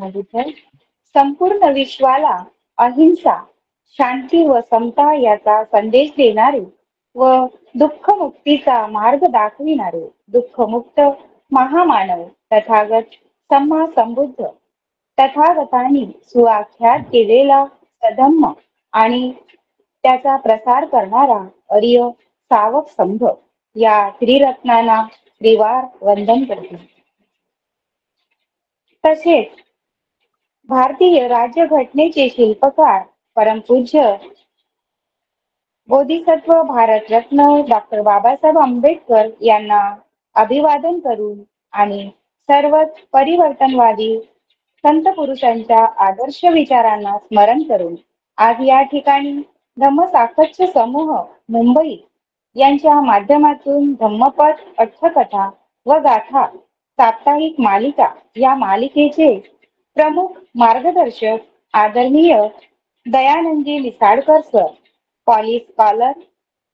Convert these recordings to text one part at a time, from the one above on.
ब्रह्मविद्या संपूर्ण विश्वाला अहिंसा, शांती व समता याचा संदेश देणारे व दुःख मुक्तीचा मार्ग दाखविणारे दुःखमुक्त महामानव तथागत सम्मा संबुद्ध तथागतांनी सुआख्यात केलेला सधम्म आणि त्याचा प्रसार करणारा आर्य सावक संघ या त्रिरत्नांना त्रिवार वंदन करते. तसेच भारतीय राज्यघटनेचे शिल्पकार परमपूज्य बोधिसत्व भारतरत्न डॉक्टर बाबासाहेब आंबेडकर यांना अभिवादन करून आणि सर्वच परिवर्तनवादी संत पुरुषांच्या आदर्श विचारांना स्मरण करून आज या ठिकाणी धम्मसाखच्य समूह मुंबई यांच्या माध्यमातून धम्मपद अठ्ठकथा व गाथा साप्ताहिक मालिका या मालिकेचे प्रमुख मार्गदर्शक आदरणीय दयानंदजी लिसाडकर सर, पाली स्कॉलर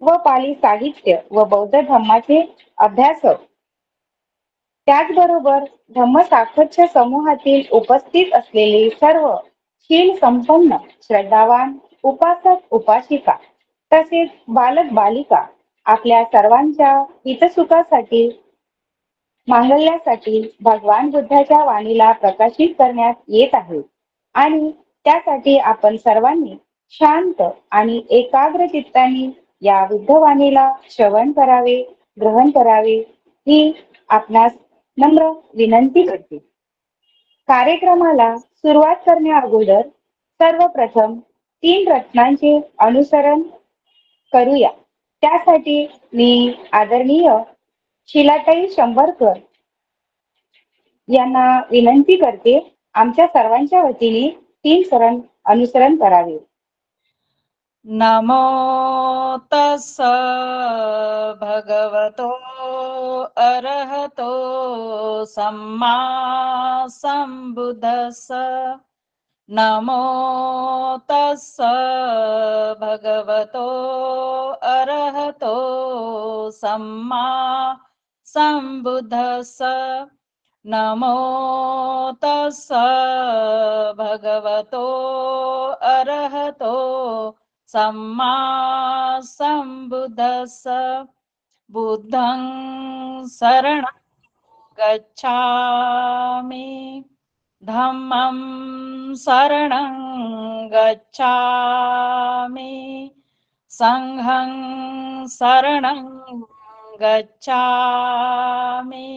व पाली साहित्य व बौद्ध धम्माचे अभ्यासक, त्याचबरोबर धम्मसाखच्य समूहातील उपस्थित असलेले सर्व शील संपन्न श्रद्धावान उपासक उपासिका तसेच बालक बालिका आपल्या सर्वांच्या हितसुखासाठी मांगल्यासाठी भगवान बुद्धाच्या वाणीला प्रकाशित करण्यात येत आहे आणि त्यासाठी आपण सर्वांनी शांत आणि एकाग्र चित्ताने या बुद्धवाणीला श्रवण करावे, ग्रहण करावे ही आपणास नम्र विनंती करते. कार्यक्रमाला सुरुवात करण्या अगोदर सर्वप्रथम 3 रत्नांचे अनुसरण करूया. त्यासाठी मी आदरणीय शिलाताई शंभरकर यांना विनंती करते आमच्या सर्वांच्या वतीने 3 शरण अनुसरण करावे. नमो तस्स भगवतो अरहतो सम्मा संबुद्धस्स. नमो तस्स भगवतो अरहतो सम्मा संबुद्धस्स. नमो तस्स भगवतो अरहतो सम्मा संबुद्धस्स. बुद्धं शरणं गच्छामि, धम्मं शरणं गच्छामि, संघं शरणं गच्छामि,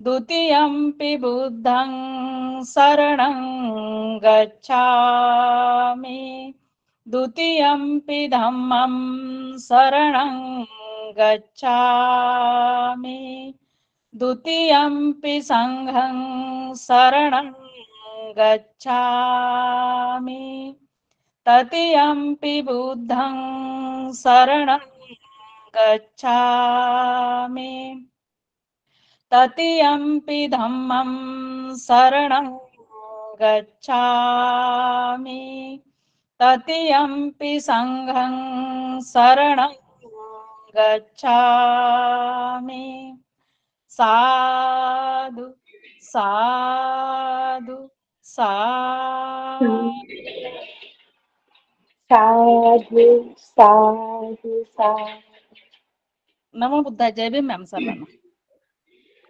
द्वितीयंपि बुद्धं शरणं गच्छामि, द्वितीयंपि धम्मं शरणं गच्छामि, द्वितीयंपि संघं शरणं गच्छामि, तृतीयंपि बुद्धं शरणं गच्छामि, तृतीयंपि धम्मं शरणं गच्छामि, तृतीयंपि संघं शरणं गच्छामि. साधु साधु साधु. साधु साधु साधु. नमो बुद्धा. जय भीम मॅम सर्वांना.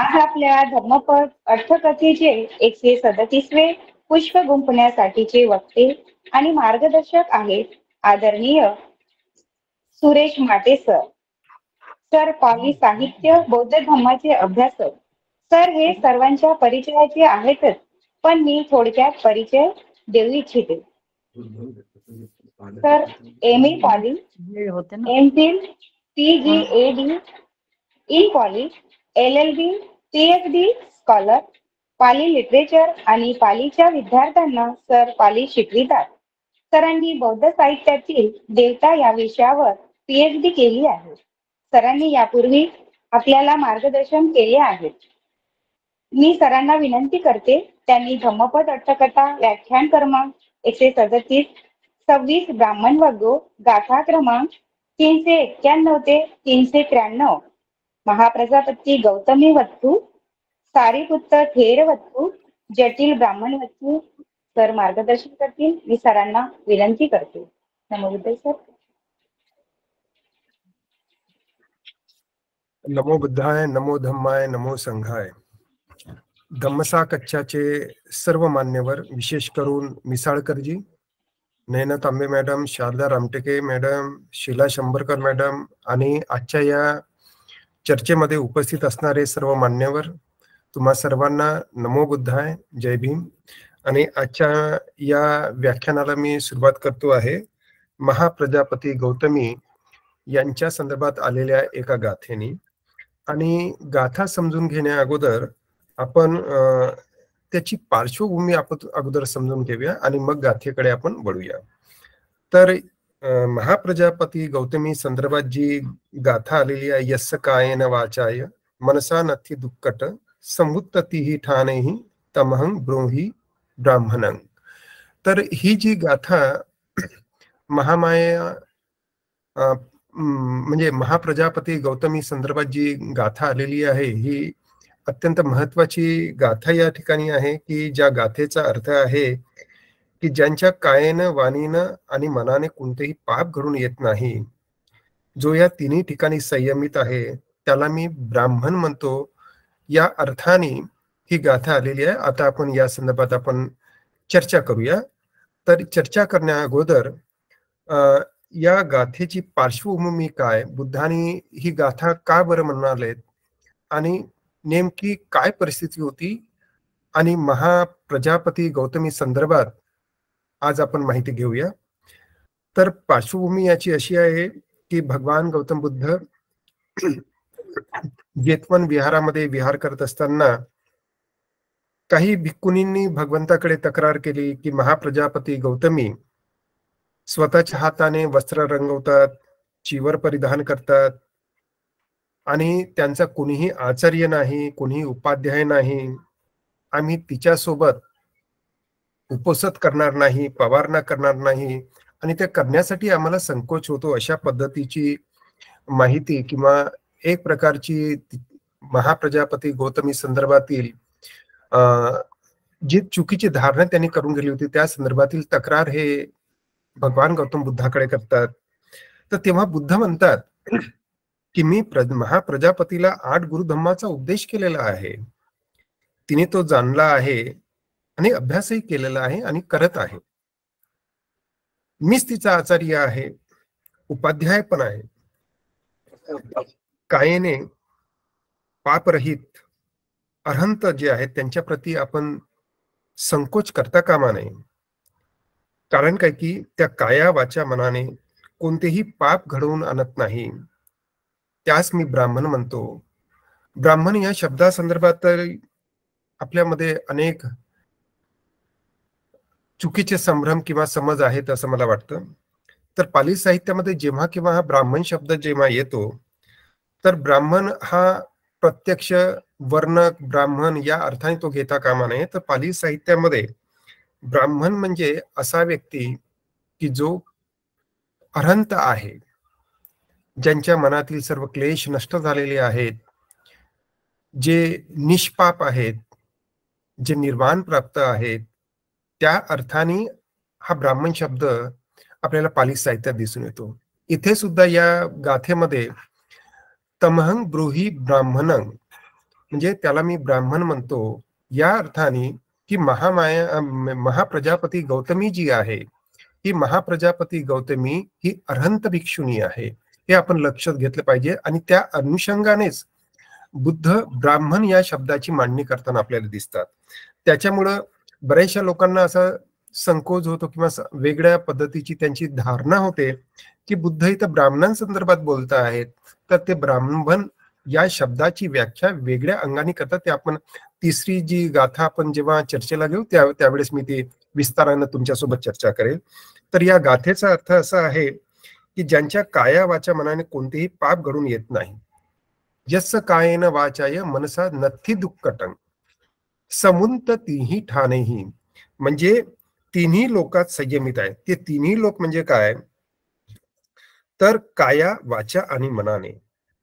आज आपल्या धम्मपद अर्थकथेचे 137वे पुष्प गुंफण्यासाठीचे वक्ते आणि मार्गदर्शक आहेत आदरणीय सुरेश माटे सर. सर पाली साहित्य बौद्ध धम्माचे अभ्यासक. सर हे सर्वांच्या परिचयाचे आहेतच, पण मी थोडक्यात परिचय देऊ इच्छिते. Sir MA Pali, MPhil PGAD in Pali, LLB PhD scholar, Pali literature आणि पालीच्या विद्यार्थ्यांना सर पाली शिकवितात. सरांनी बौद्ध साहित्यातील देवता या विषयावर PhD केली आहे. सरांनी यापूर्वी आपल्याला मार्गदर्शन केले आहे. मी सरांना विनंती करते त्यांनी धम्मपद अट्टकथा व्याख्यान क्रमांक 137, 26 ब्राह्मण वग्गो गाथा क्रमांक 391 ते 393, महाप्रजापती गौतमी वत्तू, सारीपुत्त थेर वत्तू जटिल ब्राह्मण वस्तू सर मार्गदर्शन करतील. मी सरांना विनंती करते. नमो बुद्धाय सर. नमो बुद्धाय, नमो धम्माय, नमो संघाय. धम्मसा कच्छाचे सर्व मान्यवर, विशेष करून मिसाळकरजी, Nayana Tambe madam, Sharda Ramteke madam, Sheela Shambharkar madam आणि आजच्या या चर्चेमध्ये उपस्थित असणारे सर्व मान्यवर, तुम्हा सर्वांना नमो बुद्धाय, जय भीम. आणि आजच्या या व्याख्यानाला मी सुरुवात करतो आहे महाप्रजापती गौतमी यांच्या संदर्भात आलेल्या एका गाथेनी. आणि गाथा समजून घेण्या अगोदर आपण त्याची पार्श्वभूमी आपण अगोदर समजून घेऊया आणि मग गाथेकडे आपण वळूया. तर महाप्रजापती गौतमी संदर्भात जी गाथा आलेली आहे, यस्य कायेन वाचाय मनसा नथी दुःखट समुत्ततीहि ठाणेहि तमहं ब्रूहि ब्राह्मणं. तर ही जी गाथा महामाया म्हणजे महाप्रजापती गौतमी संदर्भात जी गाथा आलेली आहे, ही अत्यंत महत्वाची गाथा या ठिकाणी आहे, की ज्या गाथेचा अर्थ आहे की ज्यांच्या कायेनं, वाणीनं आणि मनाने कोणतेही पाप घडून येत नाही, जो या तिन्ही ठिकाणी संयमित आहे, त्याला मी ब्राह्मण म्हणतो. या अर्थाने ही गाथा आलेली आहे. आता आपण या संदर्भात आपण चर्चा करूया. तर चर्चा करण्या अगोदर या गाथेची पार्श्वभूमी काय, बुद्धांनी ही गाथा का बरं म्हणालेत आणि नेमकी काय परिस्थिती होती, आणि महाप्रजापती गौतमी संदर्भात आज आपण माहिती घेऊया. तर पार्श्वभूमी याची अशी आहे की भगवान गौतम बुद्ध जेतवन विहारामध्ये विहार करत असताना काही भिक्खुनींनी भगवंताकडे तक्रार केली की महाप्रजापती गौतमी स्वतःच्या हाताने वस्त्र रंगवतात, चिवर परिधान करतात आणि त्यांचा कोणीही आचार्य नाही, कोणीही उपाध्याय नाही. आम्ही तिच्यासोबत उपोषण करणार नाही, पवारणा करणार नाही आणि ते करण्यासाठी आम्हाला संकोच होतो. अशा पद्धतीची माहिती किंवा एक प्रकारची महाप्रजापती गौतमी संदर्भातील जी चुकीची धारणा त्यांनी करून गेली होती, त्या संदर्भातील तक्रार हे भगवान गौतम बुद्धाकडे करतात. तर तेव्हा बुद्ध म्हणतात की मी महाप्रजापतीला 8 गुरुधम्माचा उपदेश केलेला आहे, तिने तो जाणला आहे आणि अभ्यासही केलेला आहे आणि करत आहे. मीच तिचा आचार्य आहे, उपाध्याय पण आहे. कायेने पापरहित अरहंत जे आहेत त्यांच्या प्रती आपण संकोच करता कामा नये. कारण काय की त्या काया वाचा मनाने कोणतेही पाप घडवून आणत नाही, त्यास मी ब्राह्मण म्हणतो. ब्राह्मण या शब्दासंदर्भात तर आपल्यामध्ये अनेक चुकीचे संभ्रम किंवा समज आहेत असं मला वाटतं. तर पाली साहित्यामध्ये जेव्हा किंवा हा ब्राह्मण शब्द जेव्हा येतो, तर ब्राह्मण हा प्रत्यक्ष वर्णक ब्राह्मण या अर्थाने तो घेता कामा नये. तर पाली साहित्यामध्ये ब्राह्मण म्हणजे असा व्यक्ती की जो अरहंत आहे, ज्यांच्या मनातील सर्व क्लेश नष्ट झालेले आहेत, जे निष्पाप आहेत, जे निर्वाण प्राप्त आहेत, त्या अर्थाने हा ब्राह्मण शब्द आपल्याला पाली साहित्यात दिसून येतो. इथे सुद्धा या गाथेमध्ये तमहं ब्रूहि ब्राह्मणं म्हणजे त्याला मी ब्राह्मण म्हणतो, या अर्थाने की महाप्रजापती गौतमी जी आहे, ही महाप्रजापती गौतमी ही अरहंत भिक्षुणी आहे, हे आपण लक्षात घेतलं पाहिजे. आणि त्या अनुषंगानेच बुद्ध ब्राह्मण या शब्दाची मांडणी करताना आपल्याला दिसतात. त्याच्यामुळं बऱ्याचशा लोकांना असा संकोच होतो किंवा वेगळ्या पद्धतीची त्यांची धारणा होते की बुद्ध इथं ब्राह्मणांसंदर्भात बोलत आहेत, तर ते ब्राह्मण या शब्दाची व्याख्या वेगळ्या अंगाने करतात. ते आपण तिसरी जी गाथा आपण जेव्हा चर्चेला घेऊ त्यावेळेस मी ती विस्तारानं तुमच्यासोबत चर्चा करेल. तर या गाथेचा अर्थ असा आहे की ज्यांच्या काया वाचा मनाने कोणतेही पाप घडून येत नाही, यस्य कायेन वाचाय मनसा नथी दुःखटं समुत्ततीहि ठाणेहि, म्हणजे तिन्ही लोकात संयमित आहे. ते तिन्ही लोक म्हणजे काय, तर काया वाचा आणि मनाने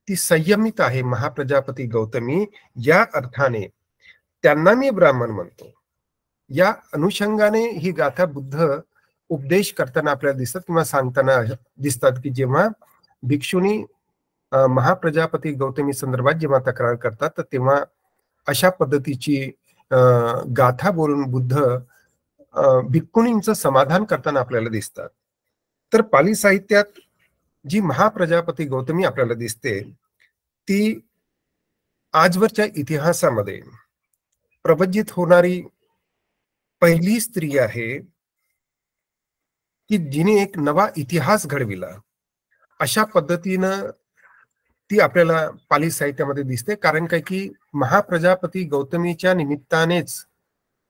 ती संयमित आहे महाप्रजापती गौतमी. या अर्थाने त्यांना मी ब्राह्मण म्हणतो. या अनुषंगाने ही गाथा बुद्ध उपदेश करताना आपल्याला दिसतात किंवा सांगताना दिसतात की जेव्हा भिक्षुनी महाप्रजापती गौतमी संदर्भात जेव्हा तक्रार करतात तर तेव्हा अशा पद्धतीची गाथा बोलून बुद्ध भिक्खुनींचं समाधान करताना आपल्याला दिसतात. तर पाली साहित्यात जी महाप्रजापती गौतमी आपल्याला दिसते ती आजवरच्या इतिहासामध्ये प्रवज्जित होणारी पहिली स्त्री आहे की जिने एक नवा इतिहास घडविला. अशा पद्धतीनं ती आपल्याला पाली साहित्यामध्ये दिसते. कारण काय की महाप्रजापती गौतमीच्या निमित्तानेच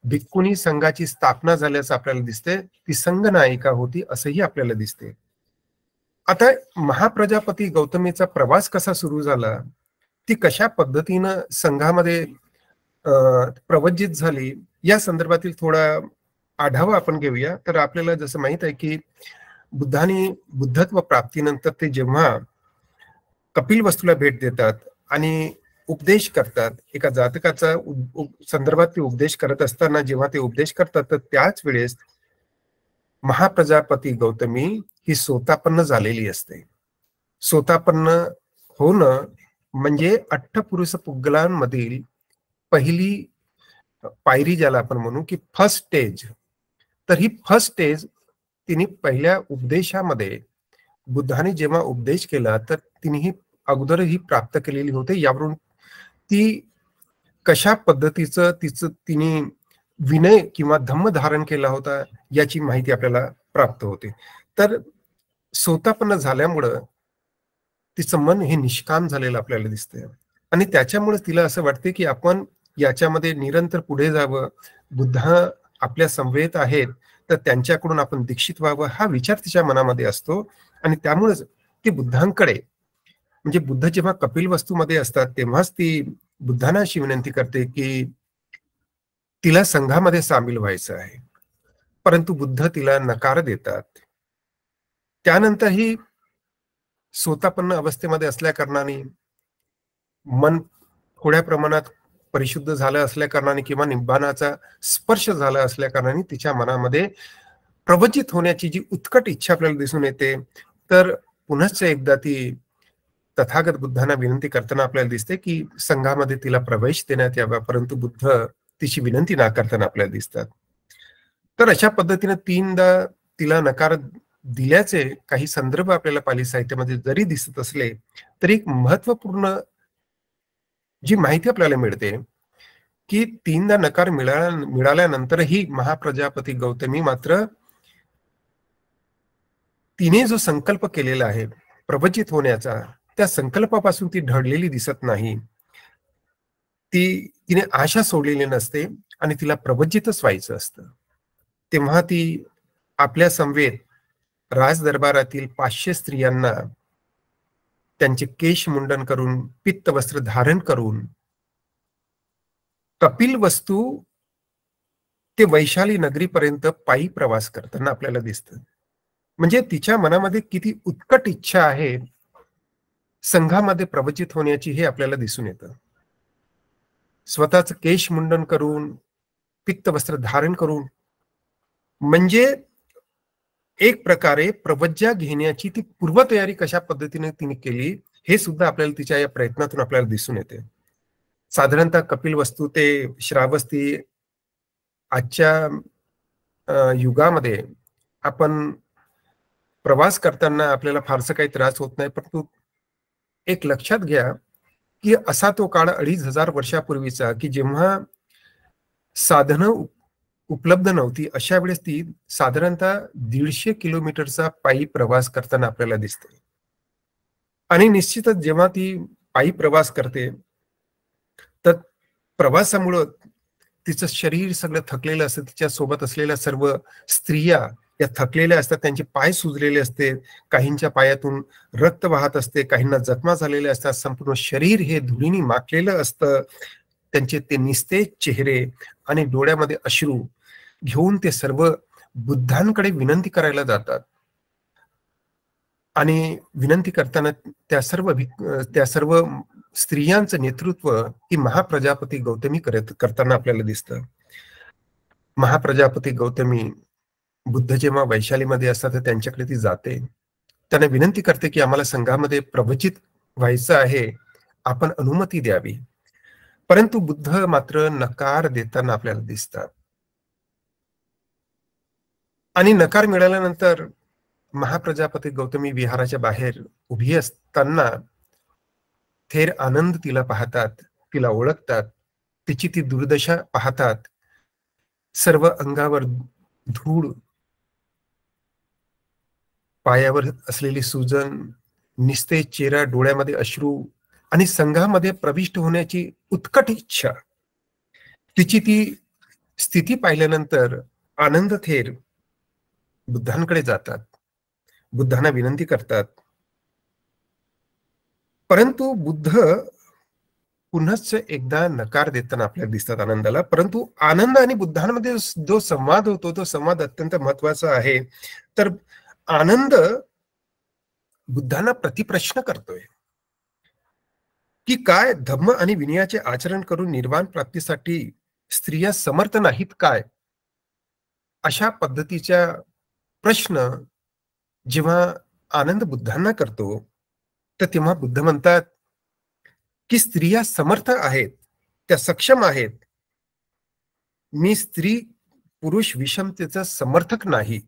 भिक्खुनी संघाची स्थापना झाल्याचं आपल्याला दिसते. ती संघनायिका होती असंही आपल्याला दिसते. आता महाप्रजापती गौतमीचा प्रवास कसा सुरू झाला, ती कशा पद्धतीनं संघामध्ये प्रवज्जित झाली या संदर्भातील थोडा आढावा आपण घेऊया. तर आपल्याला जसं माहित आहे की बुद्धाने बुद्धत्व प्राप्तीनंतर ते जेव्हा कपिलवस्तूला भेट देतात आणि उपदेश करतात, एका जातकाचा संदर्भात ते उपदेश करत असताना जेव्हा ते उपदेश करतात तर त्याच वेळेस महाप्रजापती गौतमी ही सोतापन्न झालेली असते. सोतापन्न होणं म्हणजे अठ्ठपुरुष पुद्गलांमधील पहिली पायरी ज्याला आपण म्हणू की फर्स्ट स्टेज. तर ही फर्स्ट स्टेज तिने पहिल्या उपदेशामध्ये बुद्धाने जेव्हा उपदेश केला तर तिने ही अगोदरही प्राप्त केलेली होते. यावरून ती कशा पद्धतीचं तिने विनय किंवा धम्म धारण केला होता याची माहिती आपल्याला प्राप्त होते. तर सोतापन्न झाल्यामुळं तिचं मन हे निष्काम झालेलं आपल्याला दिसतंय आणि त्याच्यामुळे तिला असं वाटते की आपण याच्यामध्ये निरंतर पुढे जावं. बुद्ध आपल्या समवेत आहेत तर त्यांच्याकडून आपण दीक्षित व्हावं हा विचार तिच्या मनामध्ये असतो. आणि त्यामुळेच ती बुद्धांकडे म्हणजे बुद्ध जेव्हा कपिलवस्तूमध्ये असतात तेव्हाच ती बुद्धांना अशी विनंती करते की तिला संघामध्ये सामील व्हायचं आहे. परंतु बुद्ध तिला नकार देतात. त्यानंतरही सोतापन्न अवस्थेमध्ये असल्या कारणाने मन थोड्या प्रमाणात परिशुद्ध झालं असल्या कारणाने किंवा निब्बाणाचा स्पर्श झाला असल्या कारणाने तिच्या मनामध्ये प्रवचित होण्याची जी उत्कट इच्छा आपल्याला दिसून येते. तर पुनश्च एकदा ती तथागत बुद्धांना विनंती करताना आपल्याला दिसते की संघामध्ये तिला प्रवेश देण्यात यावा, परंतु बुद्ध तिची विनंती नाकारताना आपल्याला दिसतात. तर अशा पद्धतीने तीनदा तिला नकार दिल्याचे काही संदर्भ आपल्याला पाली साहित्यामध्ये जरी दिसत असले तरी एक महत्वपूर्ण जी माहिती आपल्याला मिळते की तीनदा नकार मिळाल्यानंतरही महाप्रजापती गौतमी मात्र तिने जो संकल्प केलेला आहे प्रवचित होण्याचा त्या संकल्पापासून ती ढळलेली दिसत नाही. तिने आशा सोडलेली नसते आणि तिला प्रवचितच व्हायचं असतं. तेव्हा ती आपल्या समवेत राजदरबारातील 500 स्त्रियांना त्यांचे केश मुंडन करून पित्त वस्त्र धारण करून कपिलवस्तू ते वैशाली नगरीपर्यंत पायी प्रवास करताना आपल्याला दिसतं. म्हणजे तिच्या मनामध्ये किती उत्कट इच्छा आहे संघामध्ये प्रवचित होण्याची हे आपल्याला दिसून येतं. स्वतःच केश मुंडन करून पित्त वस्त्र धारण करून म्हणजे एक प्रकारे प्रवज्जा घेण्याची ती पूर्वतयारी कशा पद्धतीने तिने केली हे सुद्धा आपल्याला तिच्या या प्रयत्नातून आपल्याला दिसून येते. साधारणतः कपिलवस्तू ते श्रावस्ती आजच्या युगामध्ये आपण प्रवास करताना आपल्याला फारसं काही त्रास होत नाही. परंतु एक लक्षात घ्या की असा तो काळ 2500 वर्षापूर्वीचा की जेव्हा साधनं उपलब्ध नव्हती. अशा वेळेस ती साधारणतः 150 किलोमीटरचा पायी प्रवास करताना आपल्याला दिसते. आणि निश्चितच जेव्हा ती पायी प्रवास करते तर प्रवासामुळं तिचं शरीर सगळं थकलेलं असतं. तिच्या सोबत असलेल्या सर्व स्त्रिया या थकलेल्या असतात, त्यांचे पाय सुजलेले असते, काहींच्या पायातून रक्त वाहत असते, काहींना जखमा झालेल्या असतात, संपूर्ण शरीर हे धुळीने माखलेलं असतं. त्यांचे ते निस्तेज चेहरे आणि डोळ्यामध्ये अश्रू घेऊन ते सर्व बुद्धांकडे विनंती करायला जातात. आणि विनंती करताना त्या सर्व स्त्रियांचं नेतृत्व ही महाप्रजापती गौतमी करताना आपल्याला दिसतं. महाप्रजापती गौतमी बुद्ध जेव्हा वैशालीमध्ये असतात तर त्यांच्याकडे ती जाते, त्यांना विनंती करते की आम्हाला संघामध्ये प्रवचित व्हायचं आहे, आपण अनुमती द्यावी. परंतु बुद्ध मात्र नकार देताना आपल्याला दिसतात. आणि नकार मिळाल्यानंतर महाप्रजापती गौतमी विहाराच्या बाहेर उभी असताना थेर आनंद तिला पाहतात, तिला ओळखतात, तिची ती दुर्दशा पाहतात. सर्व अंगावर धूळ, पायावर असलेली सुजन, निस्तेज चेहरा, डोळ्यामध्ये अश्रू आणि संघामध्ये प्रविष्ट होण्याची उत्कट इच्छा. तिची ती स्थिती पाहिल्यानंतर आनंद थेर बुद्धांकडे जातात, बुद्धांना विनंती करतात. परंतु बुद्ध पुन्हाच एकदा नकार देताना आपल्याला दिसतात आनंदाला. परंतु आनंद आणि बुद्धांमध्ये जो संवाद होतो तो संवाद अत्यंत महत्वाचा आहे. तर आनंद बुद्धांना प्रतिप्रश्न करतोय की काय धम्म आणि विनयाचे आचरण करून निर्वाण प्राप्तीसाठी स्त्रिया समर्थ नाहीत काय? अशा पद्धतीच्या प्रश्न जेव्हा आनंद बुद्धांना करतो तर तेव्हा बुद्ध म्हणतात की स्त्रिया समर्थ आहेत, त्या सक्षम आहेत. मी स्त्री पुरुष विषमतेचा समर्थक नाही,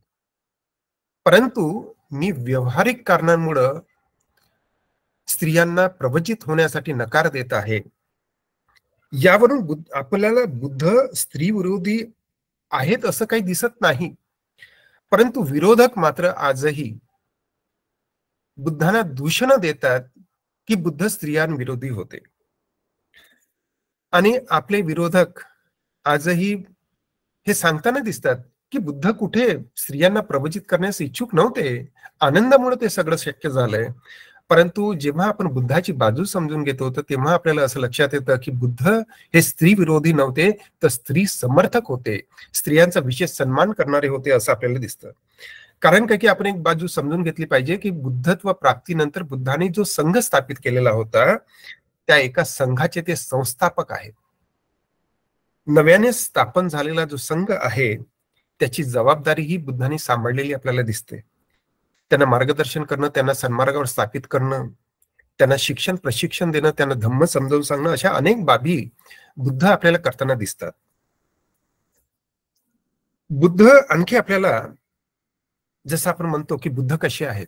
परंतु मी व्यावहारिक कारणांमुळे स्त्रियांना प्रवचित होण्यासाठी नकार देत आहे. यावरून आपल्याला बुद्ध स्त्री विरोधी आहेत असं काही दिसत नाही. परंतु विरोधक मात्र आजही बुद्धांना दूषण देतात की बुद्ध स्त्रियांविरोधी होते. आणि आपले विरोधक आजही हे सांगताना दिसतात की बुद्ध कुठे स्त्रियांना प्रवचित करण्यास इच्छुक नव्हते, आनंदामुळे ते सगळं शक्य झालंय. परंतु जेव्हा आपण बुद्धाची बाजू समजून घेतो तर तेव्हा आपल्याला असं लक्षात येतं की बुद्ध हे स्त्री विरोधी नव्हते, तर स्त्री समर्थक होते, स्त्रियांचा विशेष सन्मान करणारे होते असं आपल्याला दिसतं. कारण काय की आपण एक बाजू समजून घेतली पाहिजे की बुद्धत्व प्राप्तीनंतर बुद्धाने जो संघ स्थापित केलेला होता त्या एका संघाचे ते संस्थापक आहेत. नव्याने स्थापन झालेला जो संघ आहे त्याची जबाबदारी ही बुद्धाने सांभाळलेली आपल्याला दिसते. त्यांना मार्गदर्शन करणं, त्यांना सन्मार्गावर स्थापित करणं, त्यांना शिक्षण प्रशिक्षण देणं, त्यांना धम्म समजावून सांगणं, अशा अनेक बाबी बुद्ध आपल्याला करताना दिसतात. बुद्ध आणखी आपल्याला जसं आपण म्हणतो की बुद्ध कसे आहेत,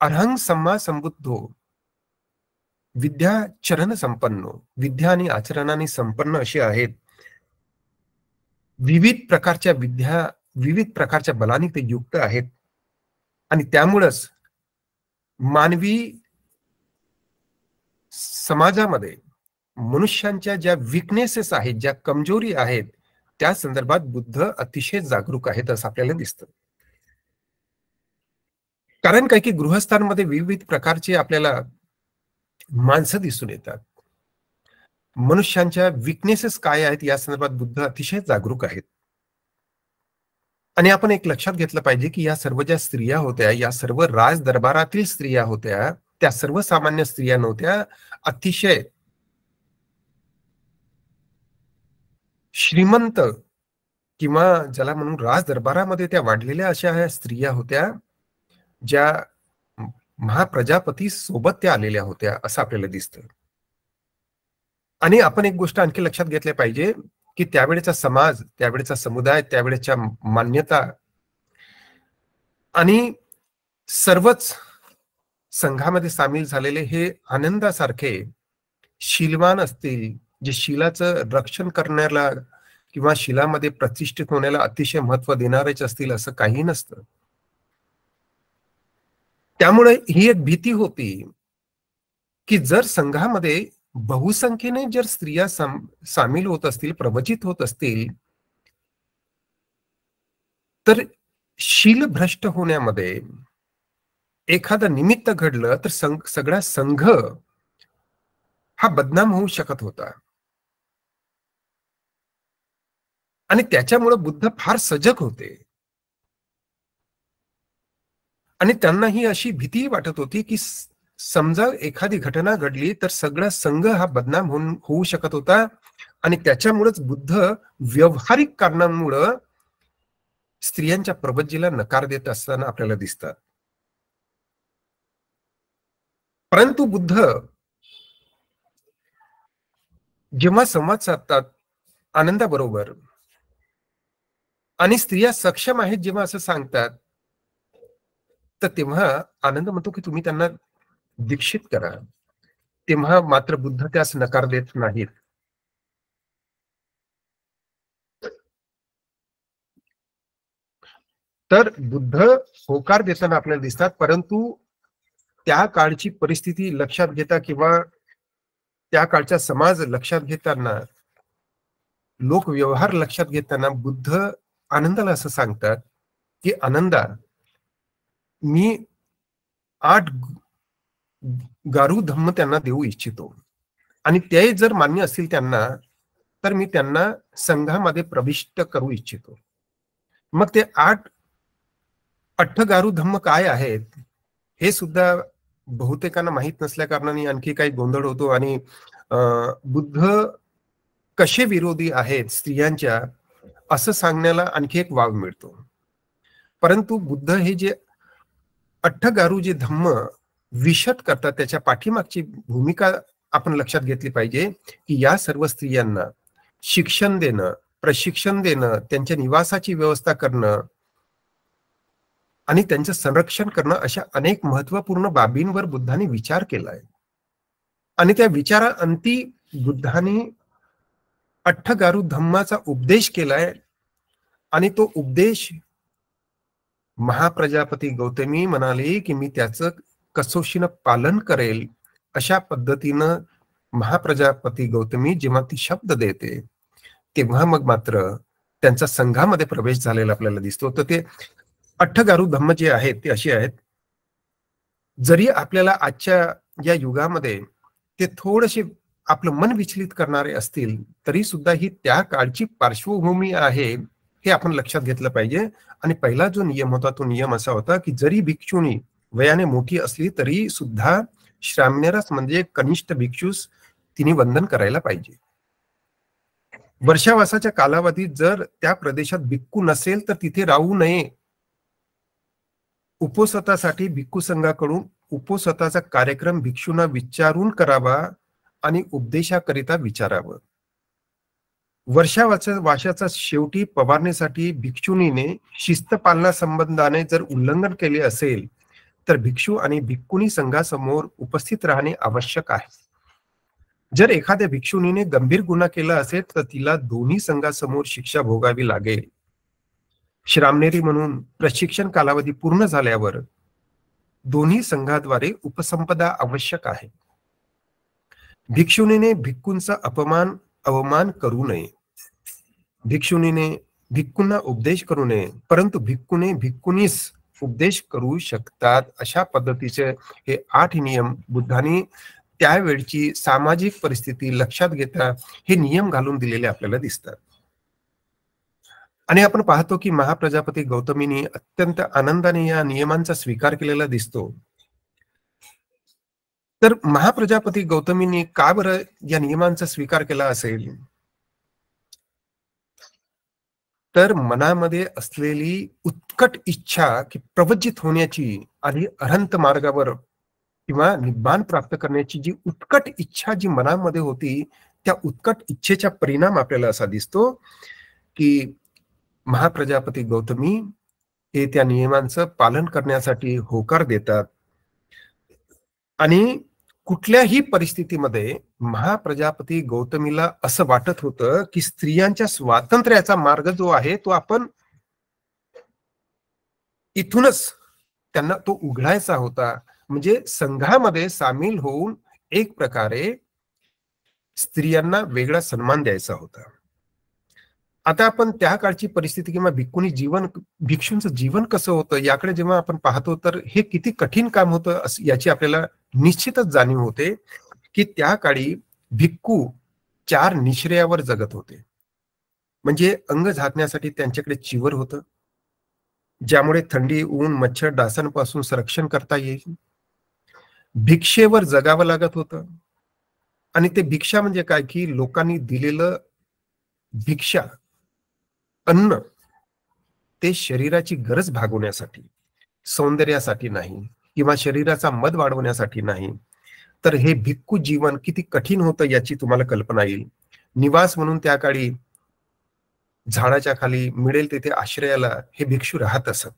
अरहं सम्मा संबुद्धो विद्या चरण संपन्नो, विद्या आणि आचरणाने संपन्न असे आहेत. विविध प्रकारच्या विद्या, विविध प्रकारच्या बलाने ते युक्त आहेत. आणि त्यामुळेच मानवी समाजामध्ये मनुष्यांच्या ज्या विकनेसेस आहेत, ज्या कमजोरी आहेत, त्या संदर्भात बुद्ध अतिशय जागरूक आहेत असं आपल्याला दिसतं. कारण काय की गृहस्थांमध्ये विविध प्रकारचे आपल्याला माणसं दिसून येतात. मनुष्यांच्या विकनेसेस काय आहेत या संदर्भात बुद्ध अतिशय जागरूक आहेत. आणि आपण एक लक्षात घेतलं पाहिजे की या सर्व ज्या स्त्रिया होत्या, या सर्व राज दरबारातील स्त्रिया होत्या, त्या सर्वसामान्य स्त्रिया नव्हत्या. अतिशय श्रीमंत किंवा ज्याला म्हणून राज दरबारामध्ये त्या वाढलेल्या अशा स्त्रिया होत्या ज्या महाप्रजापती सोबत त्या आलेल्या होत्या असं आपल्याला दिसतं. आणि आपण एक गोष्ट आणखी लक्षात घेतली पाहिजे की त्यावेळेचा समाज, त्यावेळेचा समुदाय, त्यावेळेच्या मान्यता आणि सर्वच संघामध्ये सामील झालेले हे आनंदासारखे शीलवान असतील, जे शीलाचं रक्षण करण्याला किंवा शीलामध्ये प्रतिष्ठित होण्याला अतिशय महत्व देणारेच असतील असं काही नसतं. त्यामुळे ही एक भीती होती की जर संघामध्ये बहुसंख्येने जर स्त्रिया सामील होत असतील, प्रवचित होत असतील, तर शील भ्रष्ट होण्यामध्ये एखादं निमित्त घडलं तर सगळा संघ हा बदनाम होऊ शकत होता. आणि त्याच्यामुळे बुद्ध फार सजग होते. आणि त्यांना ही अशी भीती वाटत होती की समजा एखादी घटना घडली तर सगळा संघ हा बदनाम होऊ शकत होता. आणि त्याच्यामुळेच बुद्ध व्यावहारिक कारणांमुळं स्त्रियांच्या प्रवृत्तीला नकार देत असताना आपल्याला दिसतात. परंतु बुद्ध जेव्हा संवाद साधतात आनंदाबरोबर आणि स्त्रिया सक्षम आहेत जेव्हा असं सांगतात, तर तेव्हा आनंद म्हणतो की तुम्ही त्यांना दीक्षित करा. तेव्हा मात्र बुद्ध त्यास नकार देत नाहीत. तर बुद्ध होकार देताना आपल्याला दिसतात, परंतु त्या काळची परिस्थिती लक्षात घेता किंवा त्या काळचा समाज लक्षात घेताना, लोकव्यवहार लक्षात घेताना बुद्ध आनंदाला असं सांगतात की आनंदा, मी 8 गारू धम्म त्यांना देऊ इच्छितो आणि ते जर मान्य असतील त्यांना, तर मी त्यांना संघामध्ये प्रविष्ट करू इच्छितो. मग ते 8 अठ्ठगारू धम्म काय आहेत हे सुद्धा बहुतेकांना माहीत नसल्या कारणाने आणखी काही गोंधळ होतो आणि बुद्ध कसे विरोधी आहेत स्त्रियांच्या असं सांगण्याला आणखी एक वाव मिळतो. परंतु बुद्ध हे जे अठ्ठगारू जे धम्म विशद करतात त्याच्या पाठीमागची भूमिका आपण लक्षात घेतली पाहिजे की या सर्व स्त्रियांना शिक्षण देणं, प्रशिक्षण देणं, त्यांच्या निवासाची व्यवस्था करणं आणि त्यांचं संरक्षण करणं अशा अनेक महत्वपूर्ण बाबींवर बुद्धाने विचार केलाय. आणि त्या विचाराअंती बुद्धाने अठ्ठगारू धम्माचा उपदेश केलाय आणि तो उपदेश महाप्रजापती गौतमी म्हणाले की मी त्याचं कसोशीनं पालन करेल. अशा पद्धतीनं महाप्रजापती गौतमी जेव्हा ती शब्द देते तेव्हा मग मात्र त्यांचा संघामध्ये प्रवेश झालेला आपल्याला दिसतो. तर ते अठ्ठगारू धम्म जे आहेत ते असे आहेत, जरी आपल्याला आजच्या या युगामध्ये ते थोडेसे आपलं मन विचलित करणारे असतील तरी सुद्धा ही त्या काळची पार्श्वभूमी आहे हे आपण लक्षात घेतलं पाहिजे. आणि पहिला जो नियम होता तो नियम असा होता की जरी भिक्षुणी वयाने मोठी असली तरी सुद्धा श्राम्यरस म्हणजे कनिष्ठ भिक्षूस तिने वंदन करायला पाहिजे. वर्षावासाच्या कालावधीत जर त्या प्रदेशात भिक्खू नसेल तर तिथे राहू नये. उपोसतासाठी भिक्खू संघाकडून उपोसताचा कार्यक्रम भिक्षूंना विचारून करावा आणि उपदेशाकरिता विचारावं. वर्षावासाच्या शेवटी पवारणीसाठी भिक्षुणीने शिस्त पालना संबंधाने जर उल्लंघन केले असेल तर भिक्षू आणि भिक्खुनी संघासमोर उपस्थित राहणे आवश्यक आहे. जर एखाद्या भिक्षुणीने गंभीर गुन्हा केला असेल तर तिला दोन्ही संघासमोर शिक्षा भोगावी लागेल. श्रामणेरी म्हणून प्रशिक्षण कालावधी पूर्ण झाल्यावर दोन्ही संघाद्वारे उपसंपदा आवश्यक आहे. भिक्षुणीने भिक्खूंचा अवमान करू नये. भिक्षुणीने भिक्खूंना उपदेश करू नये, परंतु भिक्खूने भिक्खुनीस उपदेश करू शकतात. अशा पद्धतीचे हे 8 नियम बुद्धाने त्यावेळची सामाजिक परिस्थिती लक्षात घेता हे नियम घालून दिलेले आपल्याला दिसतात. आणि आपण पाहतो की महाप्रजापती गौतमीने अत्यंत आनंदाने या नियमांचा स्वीकार केलेला दिसतो. तर महाप्रजापती गौतमीने का बरं या नियमांचा स्वीकार केला असेल? तर मनामध्ये असलेली उत्कट इच्छा की प्रवज्जित होण्याची आणि अनंत मार्गावर किंवा निब्बाण प्राप्त करण्याची जी उत्कट इच्छा जी मनामध्ये होती त्या उत्कट इच्छेचा परिणाम आपल्याला असा दिसतो की महाप्रजापती गौतमी हे त्या नियमांचं पालन करण्यासाठी होकार देतात. आणि कुठल्याही परिस्थितीमध्ये महाप्रजापती गौतमीला असं वाटत होतं की स्त्रियांच्या स्वातंत्र्याचा मार्ग जो आहे तो आपण इथूनच त्यांना तो उघडायचा होता. म्हणजे संघामध्ये सामील होऊन एक प्रकारे स्त्रियांना वेगळा सन्मान द्यायचा होता. आता आपण त्या काळची परिस्थिती किंवा भिक्खुनी जीवन भिक्षूंचं जीवन कसं होतं याकडे जेव्हा आपण पाहतो तर हे किती कठीण काम होतं याची आपल्याला निश्चितच जाणीव होते की त्या काळी भिक्खू 4 निश्रयावर जगत होते. म्हणजे अंग झाकण्यासाठी त्यांच्याकडे चिवर होतं ज्यामुळे थंडी, ऊन, मच्छर, डासांपासून संरक्षण करता येईल. भिक्षेवर जगावं लागत होतं. आणि ते भिक्षा म्हणजे काय की लोकांनी दिलेलं भिक्षा अन्न ते शरीराची गरज भागवण्यासाठी, सौंदर्यासाठी नाही किंवा शरीराचा मद वाढवण्यासाठी नाही. तर हे भिक्खू जीवन किती कठीण होतं याची तुम्हाला कल्पना येईल. निवास म्हणून त्या काळी झाडाच्या खाली मिळेल तिथे आश्रयाला हे भिक्षू राहत असत.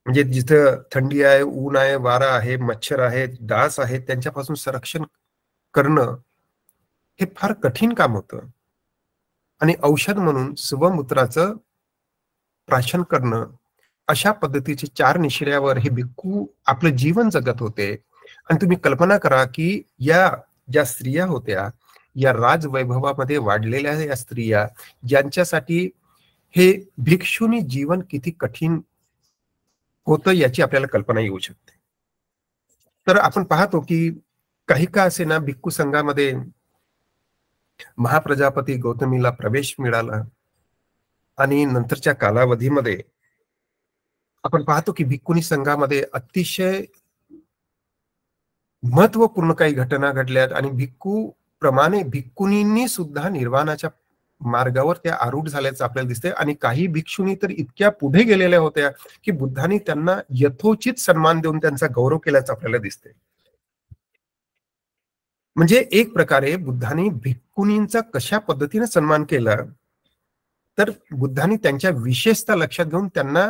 म्हणजे जिथं थंडी आहे, ऊन आहे, वारा आहे, मच्छर आहे, डास आहे, त्यांच्यापासून संरक्षण करणं हे फार कठीण काम होतं. आणि औषध म्हणून स्वमूत्राचं प्राशन करणं, अशा पद्धतीचे 4 निशिऱ्यावर हे भिक्खू आपलं जीवन जगत होते. आणि तुम्ही कल्पना करा की या ज्या स्त्रिया होत्या, या राजवैभवामध्ये वाढलेल्या या स्त्रिया, ज्यांच्यासाठी हे भिक्षुनी जीवन किती कठीण होतं याची आपल्याला कल्पना येऊ शकते. तर आपण पाहतो की काही का असे ना, भिक्खू संघामध्ये महाप्रजापती गौतमीला प्रवेश मिळाला आणि नंतरच्या कालावधीमध्ये आपण पाहतो की भिक्खुनी संघामध्ये अतिशय महत्वपूर्ण काही घटना घडल्यात आणि भिक्खू प्रमाणे भिक्खुनींनी सुद्धा निर्वाणाच्या मार्गावर त्या आरूढ झाल्याचं आपल्याला दिसतंय. आणि काही भिक्षुनी तर इतक्या पुढे गेलेल्या होत्या की बुद्धांनी त्यांना यथोचित सन्मान देऊन त्यांचा गौरव केल्याचं आपल्याला दिसतंय. म्हणजे एक प्रकारे बुद्धांनी भिक्खुनींचा कशा पद्धतीने सन्मान केला, तर बुद्धांनी त्यांच्या विशेषता लक्षात घेऊन त्यांना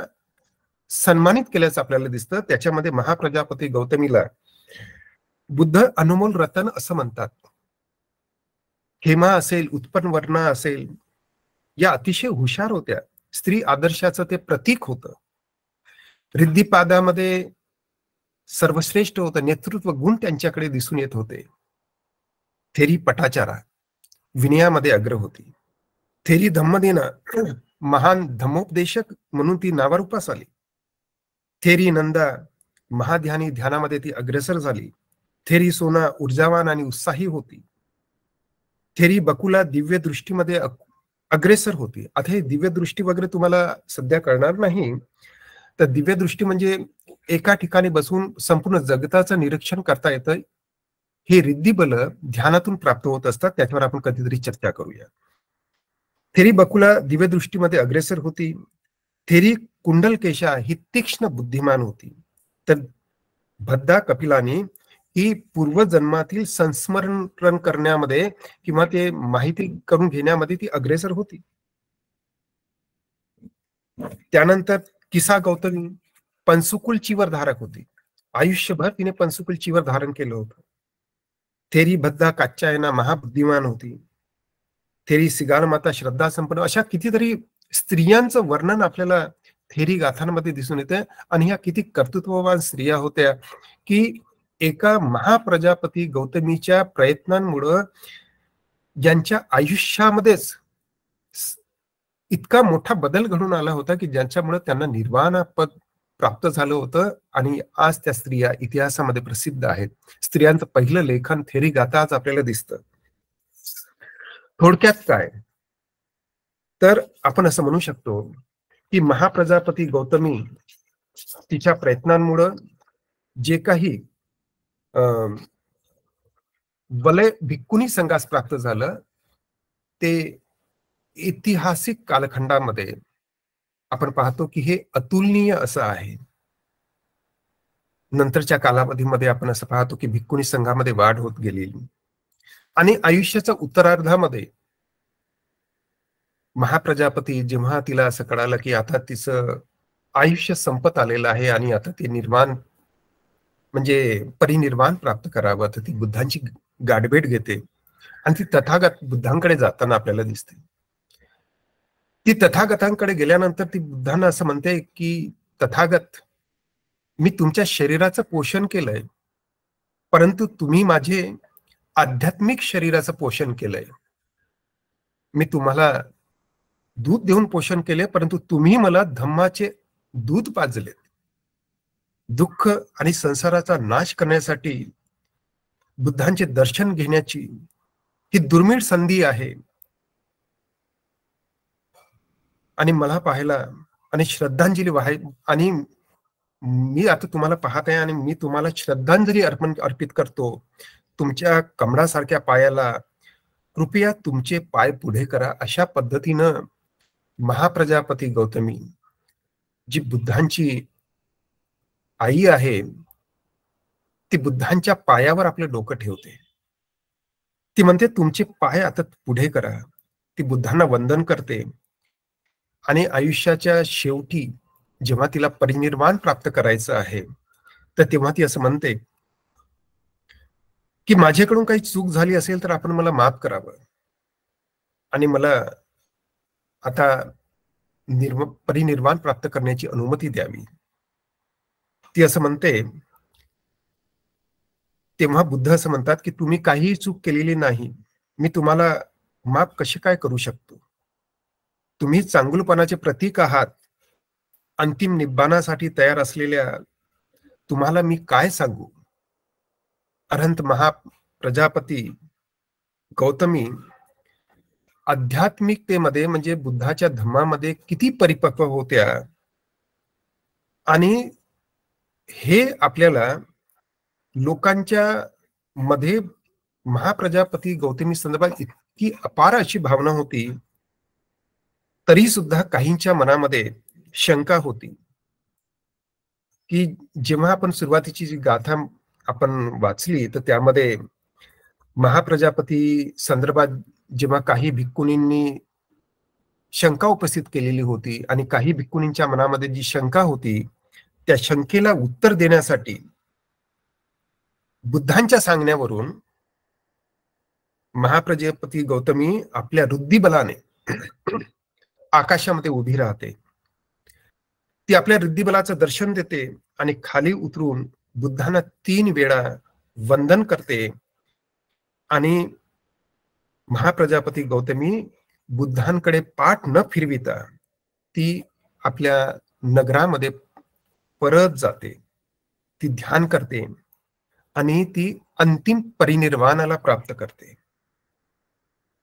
सन्मानित केल्याचं आपल्याला दिसतं. त्याच्यामध्ये महाप्रजापती गौतमीला बुद्ध अनमोल रतन असं म्हणतात. हेमा असेल, उत्पन्न वर्णा असेल, या अतिशय हुशार होत्या. स्त्री आदर्शाचं ते प्रतीक होतं. रिद्धिपादामध्ये सर्वश्रेष्ठ होतं. नेतृत्व गुण त्यांच्याकडे दिसून येत होते. थेरी पटाचारा विनयामध्ये अग्र होती. थेरी धम्मदेना महान धम्मोपदेशक म्हणून ती नावारूपास आली. थेरी नंदा महाध्यानी ध्यानामध्ये ती अग्रेसर झाली. थेरी सोना ऊर्जावान आणि उत्साही होती. थेरी बकुला दिव्य दृष्टीमध्ये अग्रेसर होती. आता हे दिव्य दृष्टी वगैरे तुम्हाला सध्या कळणार नाही. तर दिव्य दृष्टी म्हणजे एका ठिकाणी बसून संपूर्ण जगताचं निरीक्षण करता येतं. हे रिद्धिबल ध्यानातून प्राप्त होत असतात. त्याच्यावर आपण कधीतरी चर्चा करूया. थेरी बकुला दिव्य दृष्टीमध्ये अग्रेसर होती. थेरी कुंडलकेशा ही तीक्ष्ण बुद्धिमान होती. तर भद्दा कपिलानी ही पूर्वजन्मातील संस्मरण करण्यामध्ये किंवा ते माहिती करून घेण्यामध्ये ती अग्रेसर होती. त्यानंतर किसा गौतमी पंसुकुल चीवर धारक होती. आयुष्यभर तिने पंसुकुल चीवर धारण केलं होतं. थेरी भद्दा काच्चायना महाबुद्धिमान होती. थेरी सिगार माता श्रद्धा संपन्न, अशा कितीतरी स्त्रियांचं वर्णन आपल्याला थेरी गाथांमध्ये दिसून येते. आणि ह्या किती कर्तृत्ववान स्त्रिया होत्या की एका महाप्रजापती गौतमीच्या प्रयत्नांमुळं ज्यांच्या आयुष्यामध्येच इतका मोठा बदल घडून आला होता की ज्यांच्यामुळे त्यांना निर्वाण पद प्राप्त झालं होतं. आणि आज त्या स्त्रिया इतिहासामध्ये प्रसिद्ध आहेत. स्त्रियांचं पहिलं लेखन थेरी गाथा आज आपल्याला दिसतं. थोडक्यात काय, तर आपण असं म्हणू शकतो की महाप्रजापती गौतमी तिच्या प्रयत्नांमुळं जे काही वलय भिक्खुनी संघास प्राप्त झालं ते ऐतिहासिक कालखंडामध्ये आपण पाहतो की हे अतुलनीय असं आहे. नंतरच्या कालावधीमध्ये आपण असं पाहतो की भिक्खुनी संघामध्ये वाढ होत गेली. आणि आयुष्याच्या उत्तरार्धामध्ये महाप्रजापती जेव्हा तिला असं कळालं की आता तिचं आयुष्य संपत आलेलं आहे आणि आता ते निर्वाण म्हणजे परिनिर्वाण प्राप्त करावं, तर ती बुद्धांची गाठभेट घेते आणि ती तथागत बुद्धांकडे जाताना आपल्याला दिसते. ती तथागतांकडे गेल्यानंतर ती बुद्धांना असं म्हणते की तथागत, मी तुमच्या शरीराचं पोषण केलंय, परंतु तुम्ही माझे आध्यात्मिक शरीराचं पोषण केलंय. मी तुम्हाला दूध देऊन पोषण केले, परंतु तुम्ही मला धम्माचे दूध पाजले. दुःख आणि संसाराचा नाश करण्यासाठी बुद्धांचे दर्शन घेण्याची ही दुर्मिळ संधी आहे. आणि मला पाहायला आणि श्रद्धांजली वाहाय, आणि मी आता तुम्हाला पाहत आहे आणि मी तुम्हाला श्रद्धांजली अर्पित करतो. तुमच्या कमळासारख्या पायाला कृपया तुमचे पाय पुढे करा, अशा पद्धतीनं महाप्रजापती गौतमी जी बुद्धांची आई आहे, ती बुद्धांच्या पायावर आपलं डोकं ठेवते. ती म्हणते तुमचे पाय आता पुढे करा. ती बुद्धांना वंदन करते आणि आयुष्याच्या शेवटी जेव्हा तिला परिनिर्वाण प्राप्त करायचं आहे, तर तेव्हा ती असं म्हणते की माझ्याकडून काही चूक झाली असेल तर आपण मला माफ करावं आणि मला आता परिनिर्वाण प्राप्त करण्याची अनुमती द्यावी. ती असं म्हणते. तेव्हा बुद्ध असं म्हणतात की तुम्ही काहीही चूक केलेली नाही, मी तुम्हाला माफ कशी काय करू शकतो? तुम्ही चांगुलपणाचे प्रतीक आहात. अंतिम निब्बाणासाठी तयार असलेल्या तुम्हाला मी काय सांगू? अरहंत महाप्रजापती गौतमी आध्यात्मिकतेमध्ये म्हणजे बुद्धाच्या धम्मामध्ये किती परिपक्व होत्या, आणि हे आपल्याला लोकांच्या मध्ये महाप्रजापती गौतमी संदर्भात इतकी अपार अशी भावना होती, तरी सुद्धा काहींच्या मनामध्ये शंका होती की जेव्हा आपण सुरुवातीची जी गाथा आपण वाचली, तर त्यामध्ये महाप्रजापती संदर्भात जेव्हा काही भिक्खुनींनी शंका उपस्थित केलेली होती आणि काही भिक्खुनींच्या मनामध्ये जी शंका होती, त्या शंकेला उत्तर देण्यासाठी बुद्धांच्या सांगण्यावरून महाप्रजापती गौतमी आपल्या रुद्धिबलाने आकाशामध्ये उभी राहते. ती आपल्या रुद्धिबलाचं दर्शन देते आणि खाली उतरून बुद्धांना 3 वेळा वंदन करते आणि महाप्रजापती गौतमी बुद्धांकडे पाठ न फिरविता ती आपल्या नगरामध्ये परत जाते. ती ध्यान करते आणि ती अंतिम परिनिर्वाणाला प्राप्त करते.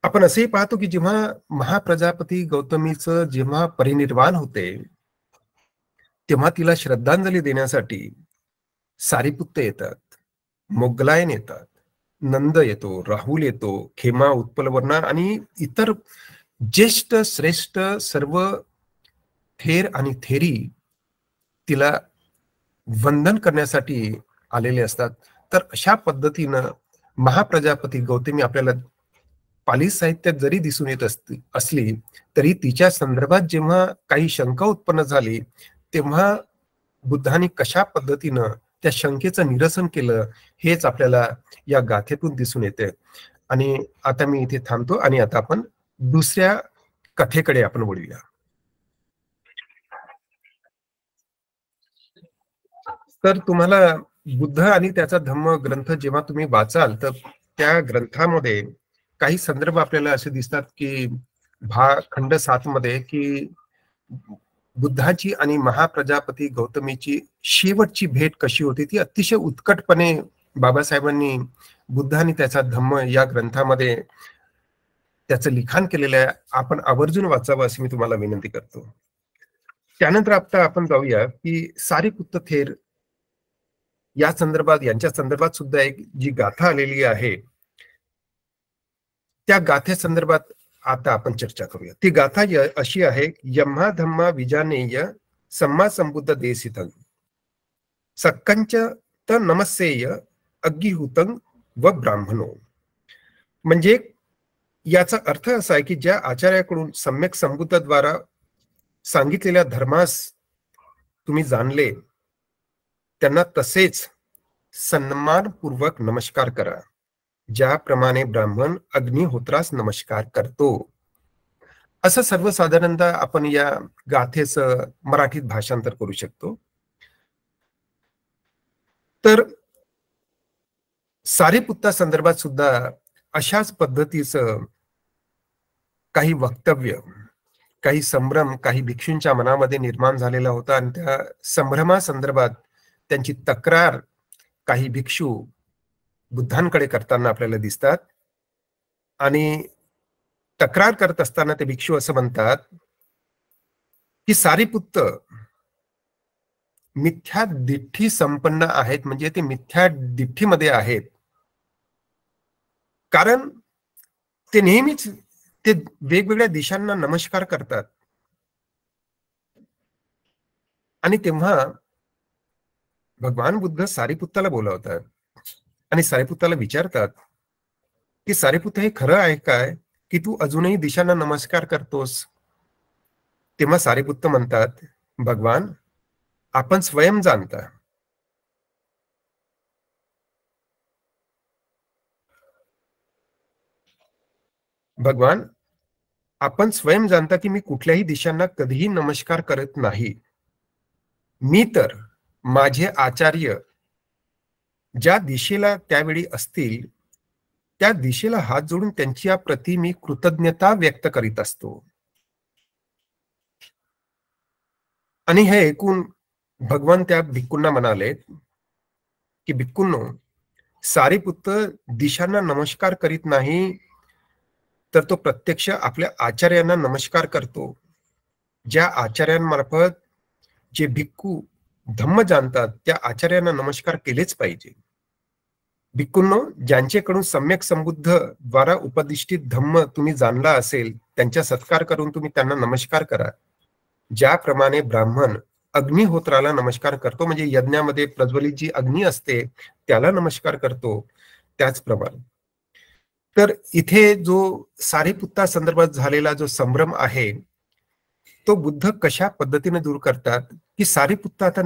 आपण असेही पाहतो की जेव्हा महाप्रजापती गौतमीचं जेव्हा परिनिर्वाण होते, तेव्हा तिला श्रद्धांजली देण्यासाठी सारिपुत्त येतात, मोगलायन येतात, नंद येतो, राहुल येतो, खेमा, उत्पलवर्णा आणि इतर ज्येष्ठ श्रेष्ठ सर्व थेर आणि थेरी तिला वंदन करण्यासाठी आलेले असतात. तर अशा पद्धतीनं महाप्रजापती गौतमी आपल्याला पाली साहित्यात जरी दिसून येत असली तरी तिच्या संदर्भात जेव्हा काही शंका उत्पन्न झाली, तेव्हा बुद्धांनी कशा पद्धतीनं त्या शंकेचं निरसन केलं हेच आपल्याला या गाथेतून दिसून येते. आणि आता मी इथे थांबतो आणि आता आपण दुसऱ्या कथेकडे आपण वळूया. तर तुम्हाला बुद्ध आणि त्याचा धम्म ग्रंथ जेव्हा तुम्ही वाचाल, तर त्या ग्रंथामध्ये काही संदर्भ आपल्याला असे दिसतात की खंड 7 मध्ये की बुद्धाची आणि महाप्रजापती गौतमीची शेवटची भेट कशी होती, ती अतिशय उत्कटपणे बाबासाहेबांनी बुद्ध आणि त्याचा धम्म या ग्रंथामध्ये त्याचं लिखाण केलेलं आहे. आपण आवर्जून वाचावं अशी मी तुम्हाला विनंती करतो. त्यानंतर आता आपण जाऊया की सारिपुत्त थेर या संदर्भात, यांच्या संदर्भात सुद्धा एक जी गाथा आलेली आहे, त्या गाथे संदर्भात आता आपण चर्चा करूया. ती गाथा अशी आहे. यम्हा धम्मा विजानेय सम्मा संबुद्ध देसितं सक्कंच त नमस्सेय अग्गिहुतं व ब्राह्मणो. म्हणजे याचा अर्थ असा आहे की ज्या आचार्याकडून सम्यक संबुद्धाद्वारा सांगितलेल्या धर्मास तुम्ही जाणले, त्यांना तसेच सन्मानपूर्वक नमस्कार करा, ज्याप्रमाणे ब्राह्मण अग्निहोत्रास नमस्कार करतो. असं सर्वसाधारणतः आपण या गाथेचं मराठीत भाषांतर करू शकतो. तर सारिपुत्ता संदर्भात सुद्धा अशाच पद्धतीचं काही वक्तव्य, काही संभ्रम काही भिक्षूंच्या मनामध्ये निर्माण झालेला होता आणि त्या संभ्रमासंदर्भात त्यांची तक्रार काही भिक्षू बुद्धांकडे करताना आपल्याला दिसतात. आणि तक्रार करत असताना ते भिक्षू असं म्हणतात की सारिपुत्त मिथ्या दिठ्ठी संपन्न आहेत, म्हणजे ते मिथ्या दिठ्ठीमध्ये आहेत. कारण ते नेहमीच ते वेगवेगळ्या दिशांना नमस्कार करतात. आणि तेव्हा भगवान बुद्ध सारिपुत्ताला बोलावतात आणि सारिपुत्ताला विचारतात की सारिपुत्त, हे खरं आहे काय की तू अजूनही दिशांना नमस्कार करतोस? तेव्हा सारिपुत्त म्हणतात, भगवान, आपण स्वयं जाणता. भगवान, आपण स्वयं जाणता की मी कुठल्याही दिशांना कधीही नमस्कार करत नाही. मी तर माझे आचार्य ज्या दिशेला त्यावेळी असतील त्या दिशेला हात जोडून त्यांच्या प्रती मी कृतज्ञता व्यक्त करीत असतो. आणि हे ऐकून भगवान त्या भिक्खूंना म्हणाले की भिक्खूंनो, सारिपुत्त दिशांना नमस्कार करीत नाही, तर तो प्रत्यक्ष आपल्या आचार्यांना नमस्कार करतो. ज्या आचार्यांमार्फत जे भिक्खू धम्म जाणतात त्या आचार्यांना नमस्कार केलेच पाहिजे. भिक्खूंनो, ज्यांच्याकडून सम्यक संबुद्ध द्वारा उपदिष्टित धम्म तुम्ही जाणला असेल त्यांचा सत्कार करून तुम्ही त्यांना नमस्कार करा. ज्याप्रमाणे ब्राह्मण अग्निहोत्राला नमस्कार करतो, म्हणजे यज्ञामध्ये प्रज्वलित जी अग्नी असते त्याला नमस्कार करतो, त्याचप्रमाणे. तर इथे जो सारिपुत्ता संदर्भात झालेला जो संभ्रम आहे तो बुद्ध कशा पद्धतीने दूर करतात की सारिपुत्ता, आता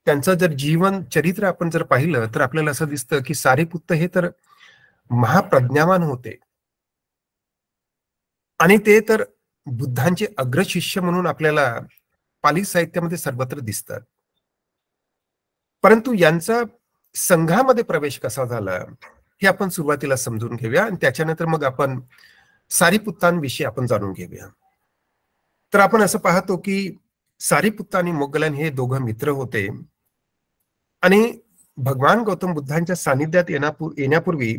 त्यांचं जर जीवन चरित्र आपण जर पाहिलं तर आपल्याला असं दिसतं की सारिपुत्त हे तर महाप्रज्ञावान होते आणि ते तर बुद्धांचे अग्रशिष्य म्हणून आपल्याला पाली साहित्यामध्ये सर्वत्र दिसतात. परंतु यांचा संघामध्ये प्रवेश कसा झाला हे आपण सुरुवातीला समजून घेऊया आणि त्याच्यानंतर मग आपण सारिपुत्तांविषयी आपण जाणून घेऊया. तर आपण असं पाहतो की सारिपुत्ता आणि मोग्गलन हे दोघं मित्र होते आणि भगवान गौतम बुद्धांच्या सानिध्यात येण्यापूर्वी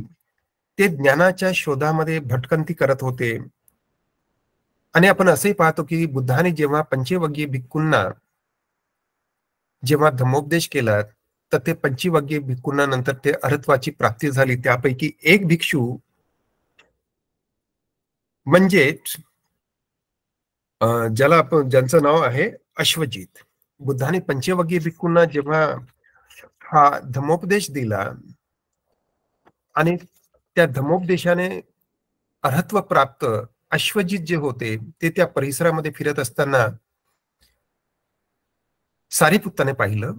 ते ज्ञानाच्या शोधामध्ये भटकंती करत होते. आणि आपण असंही पाहतो की बुद्धाने जेव्हा पंचेवग्गीय भिक्खूंना जेव्हा धम्मोपदेश केला तर ते पंचेवग्गीय भिक्खूंना नंतर ते अरहत्वाची प्राप्ती झाली. त्यापैकी एक भिक्षू म्हणजेच ज्याला आपण ज्यांचं नाव आहे अश्वजित. बुद्धाने पंचेवग्गीय भिक्खूंना जेव्हा हा धम्मोपदेश दिला आणि त्या धम्मोपदेशाने अरहत्व प्राप्त अश्वजित जे होते ते त्या परिसरामध्ये फिरत असताना सारिपुत्ताने पाहिलं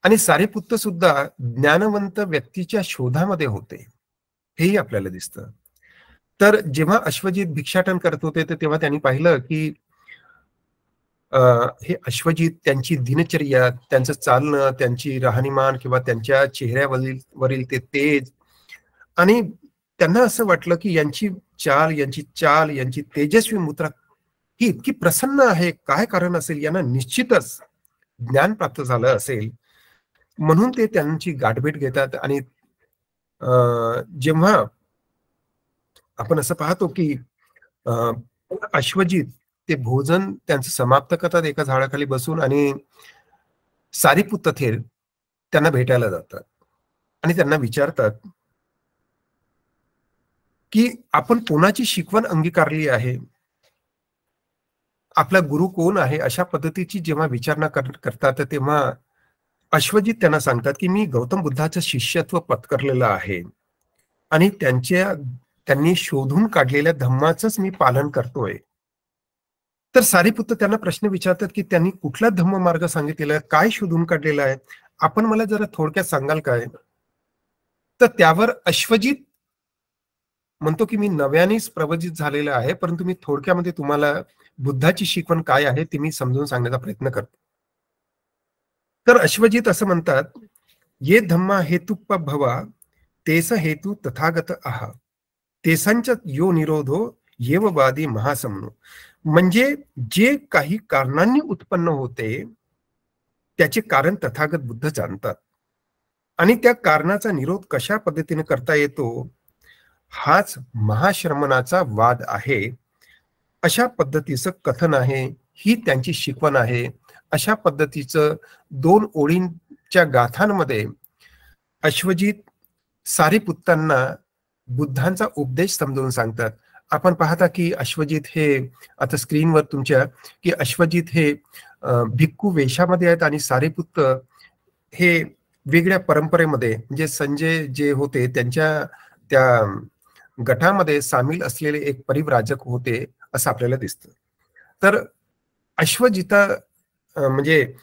आणि सारिपुत्त सुद्धा ज्ञानवंत व्यक्तीच्या शोधामध्ये होते, हेही आपल्याला दिसतं. तर जेव्हा अश्वजित भिक्षाटन करत होते तर तेव्हा त्यांनी पाहिलं की हे अश्वजित, त्यांची दिनचर्या, त्यांचं चालणं, त्यांची राहणीमान किंवा त्यांच्या चेहऱ्यावरील ते तेज, आणि त्यांना असं वाटलं की यांची चाल, यांची तेजस्वी मुद्रा ही इतकी प्रसन्न आहे, काय कारण असेल, यांना निश्चितच ज्ञान प्राप्त झालं असेल. म्हणून ते त्यांची गाठभेट घेतात आणि जेव्हा आपण असं पाहतो की अश्वजित ते भोजन त्यांचं समाप्त करतात एका झाडाखाली बसून आणि सारिपुत्त थेर त्यांना भेटायला जातात आणि त्यांना विचारतात की आपण कोणाची शिकवण अंगीकारली आहे, आपला गुरु कोण आहे, अशा पद्धतीची जेव्हा विचारणा करतात तेव्हा अश्वजित त्यांना सांगतात की मी गौतम बुद्धाचं शिष्यत्व पत्करलेलं आहे आणि त्यांनी शोधून काढलेल्या धम्माचंच मी पालन करतोय. तर सारिपुत्त त्यांना प्रश्न विचारतात की त्यांनी कुठला धम्म मार्ग सांगितलेला आहे, काय शोधून काढलेला आहे, आपण मला जरा थोडक्यात सांगाल काय? तर त्यावर अश्वजित म्हणतो की मी नव्यानेच प्रवचित झालेला आहे, परंतु मी थोडक्यामध्ये तुम्हाला बुद्धाची शिकवण काय आहे ते मी समजून सांगण्याचा प्रयत्न करतो. तर अश्वजित असं म्हणतात, ये धम्मा हेतुप भवा तेस हेतू तथागत आहा तेसांच यो निरोधो येववादी महासमनो. म्हणजे जे काही कारणांनी उत्पन्न होते त्याचे कारण तथागत बुद्ध जाणतात आणि त्या कारणाचा निरोध कशा पद्धतीने करता येतो हाच महाश्रमणाचा वाद आहे. अशा पद्धतीचं कथन आहे, ही त्यांची शिकवण आहे. अशा पद्धतीचं 2 ओळींच्या गाथांमध्ये अश्वजित सारिपुत्तांना बुद्धांचा उपदेश समजावून सांगतात. आपण पाहता की अश्वजित हे आता स्क्रीनवर तुमच्या की अश्वजित हे भिक्खू वेशामध्ये आहेत आणि सारिपुत्त हे वेगळ्या परंपरेमध्ये म्हणजे संजय जे होते त्यांच्या त्या गटामध्ये सामील असलेले एक परिव्राजक होते असं आपल्याला दिसतं. तर अश्वजिता म्हणजे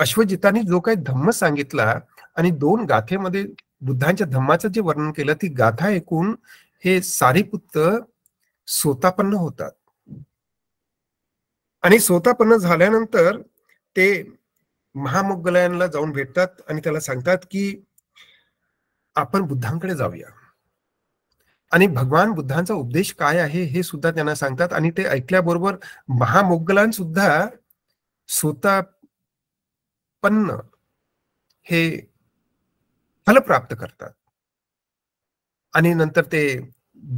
अश्वजिताने जो काही धम्म सांगितला आणि 2 गाथेमध्ये बुद्धांच्या धम्माचं जे वर्णन केलं ती गाथा ऐकून हे सारिपुत्त सोतापन्न होतात आणि सोतापन्न झाल्यानंतर ते महामोग्गलायनला जाऊन भेटतात आणि त्याला सांगतात की आपण बुद्धांकडे जाऊया आणि भगवान बुद्धांचा उपदेश काय आहे हे सुद्धा त्यांना सांगतात आणि ते ऐकल्याबरोबर महामोग्गलायन सुद्धा सोतापन्न हे फल प्राप्त करतात आणि नंतर ते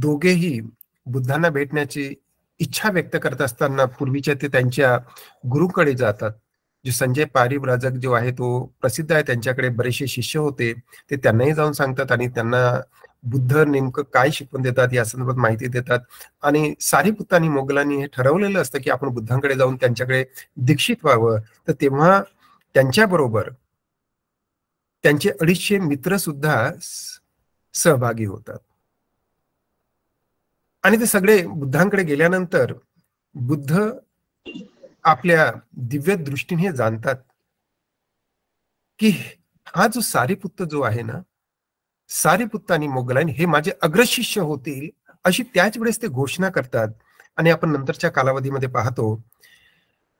दोघेही बुद्धांना भेटण्याची इच्छा व्यक्त करत असताना पूर्वीच्या ते त्यांच्या गुरुकडे जातात. जे संजय पारिव्राजक जो आहे तो प्रसिद्ध आहे, त्यांच्याकडे बरेचसे शिष्य होते, ते त्यांनाही जाऊन सांगतात आणि त्यांना बुद्ध नेमकं काय शिकवून देतात या संदर्भात माहिती देतात. आणि सारिपुत्त आणि मोगलांनी हे ठरवलेलं असतं की आपण बुद्धांकडे जाऊन त्यांच्याकडे दीक्षित व्हावं. तर तेव्हा त्यांच्याबरोबर त्यांचे 250 मित्र सुद्धा सहभागी होतात आणि ते सगळे बुद्धांकडे गेल्यानंतर बुद्ध आपल्या दिव्य दृष्टीने जाणतात की हा जो सारिपुत्त जो आहे ना, सारिपुत्त आणि मोगलायन हे माझे अग्रशिष्य होतील अशी त्याच वेळेस ते घोषणा करतात. आणि आपण नंतरच्या कालावधीमध्ये पाहतो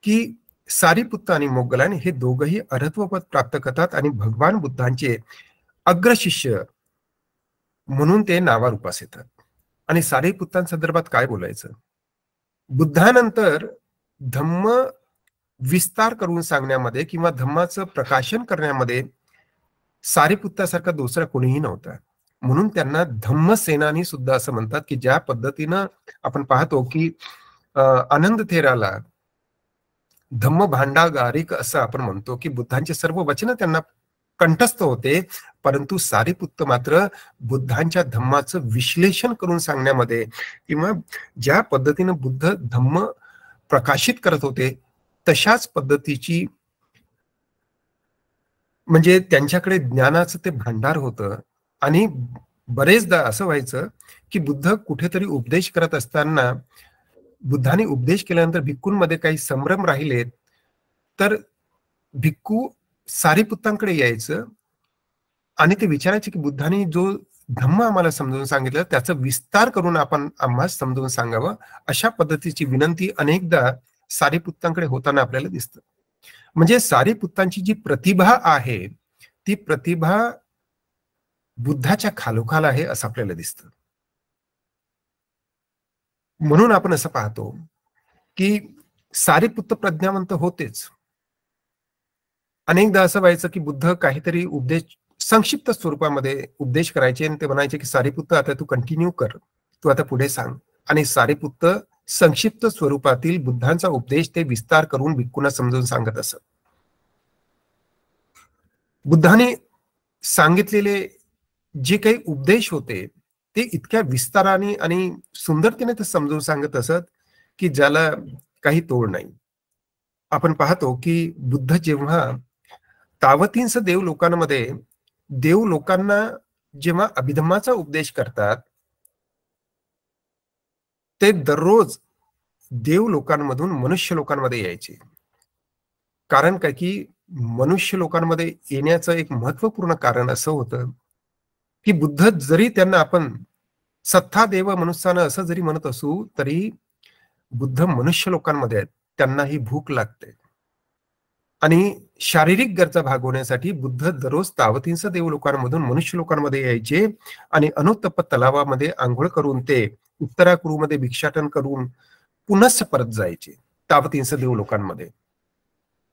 की सारिपुत्त आणि मोगलायन हे दोघंही अर्हत्वपद प्राप्त करतात आणि भगवान बुद्धांचे अग्रशिष्य म्हणून ते नावारूपास येतात. आणि सारिपुत्तांसंदर्भात काय बोलायचं, बुद्धानंतर धम्म विस्तार करून सांगण्यामध्ये किंवा धम्माचं प्रकाशन करण्यामध्ये सारिपुत्तासारखा दुसरा कोणीही नव्हता. म्हणून त्यांना धम्मसेनानी सुद्धा असं म्हणतात की ज्या पद्धतीनं आपण पाहतो की आनंद थेराला धम्म भांडागारिक असं आपण म्हणतो की बुद्धांचे सर्व वचन त्यांना कंठस्थ होते, परंतु सारिपुत्त मात्र बुद्धांच्या धम्माचं विश्लेषण करून सांगण्यामध्ये किंवा ज्या पद्धतीनं बुद्ध धम्म प्रकाशित करत होते तशाच पद्धतीची म्हणजे त्यांच्याकडे ज्ञानाचं ते भांडार होतं. आणि बरेचदा असं व्हायचं की बुद्ध कुठेतरी उपदेश करत असताना बुद्धाने उपदेश केल्यानंतर भिक्खूंमध्ये काही संभ्रम राहिलेत तर भिक्खू सारिपुत्तांकडे यायचं आणि ते विचारायचे की बुद्धाने जो धम्म आम्हाला समजावून सांगितलं त्याचा विस्तार करून आपण आम्हाला समजावून सांगावं. अशा पद्धतीची विनंती अनेकदा सारिपुत्तांकडे होताना आपल्याला दिसतं. म्हणजे सारिपुत्तांची जी प्रतिभा आहे ती प्रतिभा बुद्धाच्या खालोखाल आहे असं आपल्याला दिसतं. म्हणून आपण असं पाहतो की सारिपुत्त प्रज्ञावंत होतेच. अनेकदा असं व्हायचं की बुद्ध काहीतरी उपदेश संक्षिप्त स्वरूपामध्ये उपदेश करायचे आणि ते म्हणायचे की सारिपुत्त आता तू कंटिन्यू कर, तू आता पुढे सांग. आणि सारिपुत्त संक्षिप्त स्वरूपातील बुद्धांचा उपदेश ते विस्तार करून भिक्खूंना समजावून सांगत असत. बुद्धाने सांगितलेले जे काही उपदेश होते ते इतक्या विस्ताराने आणि सुंदरतेने ते समजावून सांगत असत की ज्याला काही तोड नाही. आपण पाहतो की बुद्ध जेव्हा तावतींस देव लोकांना जेव्हा अभिधम्माचा उपदेश करतात ते दररोज देव लोकांमधून मनुष्य लोकांमध्ये यायचे. कारण काय की मनुष्य लोकांमध्ये येण्याचं एक महत्वपूर्ण कारण असं होतं की बुद्ध जरी त्यांना आपण सत्ता देव मनुष्यानं असं जरी म्हणत असू तरी बुद्ध मनुष्य लोकांमध्ये आहेत, त्यांनाही भूक लागते आणि शारीरिक गरजा भागवण्यासाठी बुद्ध दररोज तावतींस देव लोकांमधून मनुष्य लोकांमध्ये यायचे आणि अनुत्तप्त तलावामध्ये आंघोळ करून ते उत्तराकुरूमध्ये भिक्षाटन करून पुनश्च परत जायचे तावतींस देव लोकांमध्ये.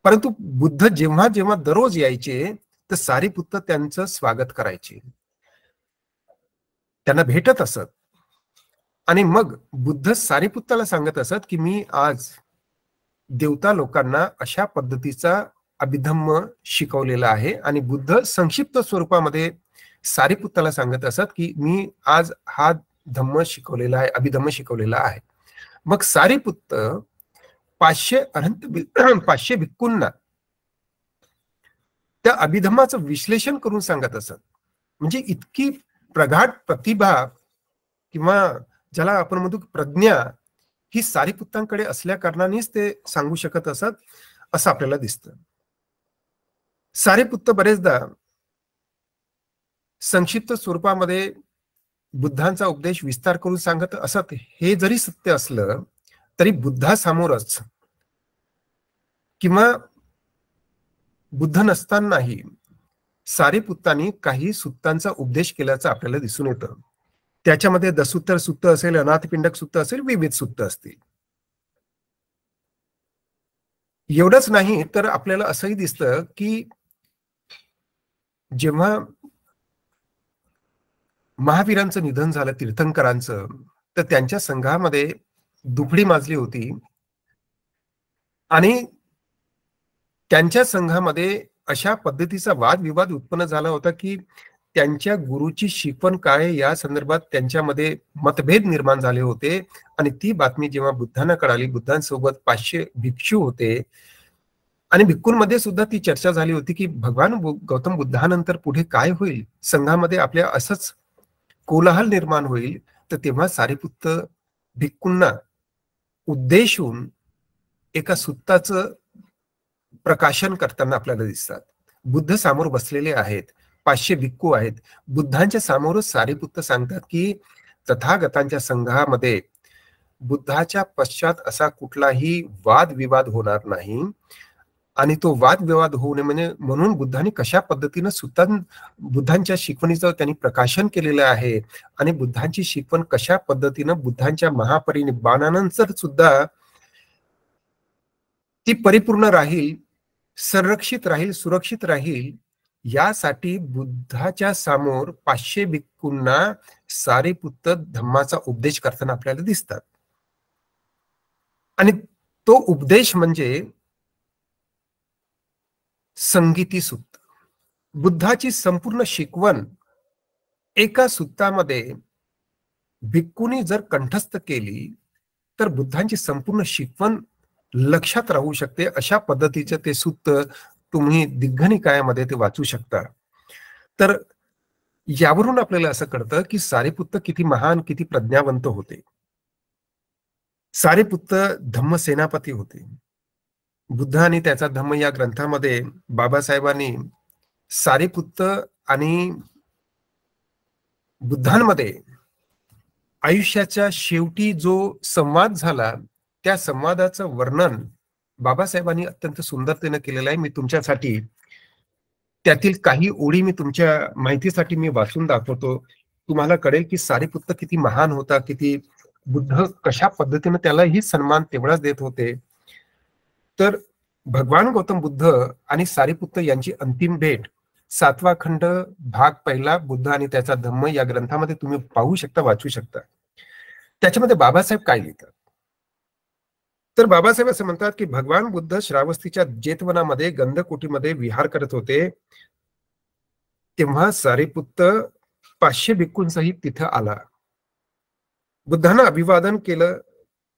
परंतु बुद्ध जेव्हा जेव्हा दररोज यायचे तर सारिपुत्त त्यांचं स्वागत करायचे, त्यांना भेटत असत. आणि मग बुद्ध सारिपुत्ताला सांगत असत की मी आज देवता लोकांना अशा पद्धतीचा अभिधम्म शिकवलेला आहे. आणि बुद्ध संक्षिप्त स्वरूपामध्ये सारिपुत्ताला सांगत असत की मी आज हा धम्म शिकवलेला आहे, अभिधम्म शिकवलेला आहे. मग सारिपुत्त 500 भिक्खूंना त्या अभिधम्माचं विश्लेषण करून सांगत असत. म्हणजे इतकी प्रगाढ प्रतिभा किंवा ज्याला आपण म्हणतो प्रज्ञा ही सारिपुत्तांकडे असल्या कारणानेच ते सांगू शकत असत असं आपल्याला दिसतं. सारिपुत्त बरेचदा संक्षिप्त स्वरूपामध्ये बुद्धांचा उपदेश विस्तार करून सांगत असत. हे जरी सत्य असलं तरी बुद्धासमोरच किंवा बुद्ध नसतानाही सारिपुत्तांनी काही सुत्तांचा उपदेश केल्याचं आपल्याला दिसून येतं. त्याच्यामध्ये दसूत्तर सुत्त असेल, अनाथपिंडक सुत्त असेल, विविध सुत्त असतील. एवढंच नाही तर आपल्याला असंही दिसतं की जेव्हा महावीरांचं निधन झालं, तीर्थंकरांचं, तर त्यांच्या संघामध्ये दुफडी माजली होती आणि त्यांच्या संघामध्ये अशा पद्धतीचा वादविवाद उत्पन्न झाला होता की त्यांच्या गुरुची शिकवण काय या संदर्भात त्यांच्यामध्ये मतभेद निर्माण झाले होते. आणि ती बातमी जेव्हा बुद्धांना कळाली, बुद्धांसोबत 500 भिक्षू होते आणि भिक्खूंमध्ये सुद्धा ती चर्चा झाली होती की भगवान गौतम बुद्धानंतर पुढे काय होईल, संघामध्ये आपल्या असंच कोलाहल निर्माण होईल. तर तेव्हा सारिपुत्त भिक्खूंना उद्देशून एका सुत्ताचं प्रकाशन करताना आपल्याला दिसतात. बुद्ध समोर बसलेले आहेत, 500 भिक्खू आहेत. बुद्धांच्या समोरच सारिपुत्त सांगतात की तथागतांच्या संघामध्ये बुद्धाच्या पश्चात असा कुठलाही वादविवाद होणार नाही आणि तो वादविवाद होऊ नये म्हणजे म्हणून बुद्धांनी कशा पद्धतीनं बुद्धांच्या शिकवणीचं त्यांनी प्रकाशन केलेलं आहे आणि बुद्धांची शिकवण कशा पद्धतीनं बुद्धांच्या महापरिनिब्बाणानंतर सुद्धा ती परिपूर्ण राहील, संरक्षित राहील, सुरक्षित राहील, यासाठी बुद्धाच्या समोर 500 भिक्खूंना सारिपुत्त धम्माचा उपदेश करताना आपल्याला दिसतात. आणि तो उपदेश म्हणजे संगीती सुत्त. बुद्धाची संपूर्ण शिकवण एका सुत्तामध्ये भिक्खूंनी जर कंठस्थ केली तर बुद्धांची संपूर्ण शिकवण लक्षात राहू शकते. अशा पद्धतीचे ते सुत्त तुम्ही दिग्घनिकायामध्ये ते वाचू शकता. तर यावरून आपल्याला असं कळतं की सारिपुत्त किती महान, किती प्रज्ञावंत होते. सारिपुत्त धम्म सेनापती होते. बुद्ध आणि त्याचा धम्म या ग्रंथामध्ये बाबासाहेबांनी सारिपुत्त आणि बुद्धांमध्ये आयुष्याच्या शेवटी जो संवाद झाला त्या संवादाचं वर्णन बाबासाहेबांनी अत्यंत सुंदरतेने केलेलं आहे. मी तुमच्यासाठी त्यातील काही ओळी मी तुमच्या माहितीसाठी मी वाचून दाखवतो. तुम्हाला कळेल की सारिपुत्त किती महान होता, किती बुद्ध कशा पद्धतीने त्यालाही सन्मान तेवढाच देत होते. तर भगवान गौतम बुद्ध आणि सारिपुत्त यांची अंतिम भेट 7वा खंड भाग 1 बुद्ध आणि त्याचा धम्म या ग्रंथामध्ये तुम्ही पाहू शकता, वाचू शकता. त्याच्यामध्ये बाबासाहेब काय लिहितात तर बाबासाहेब असं म्हणतात की भगवान बुद्ध श्रावस्तीच्या जेतवनामध्ये गंधकुटीमध्ये विहार करत होते तेव्हा सारिपुत्त 500 भिक्खूंसहित तिथं आला. बुद्धांना अभिवादन केलं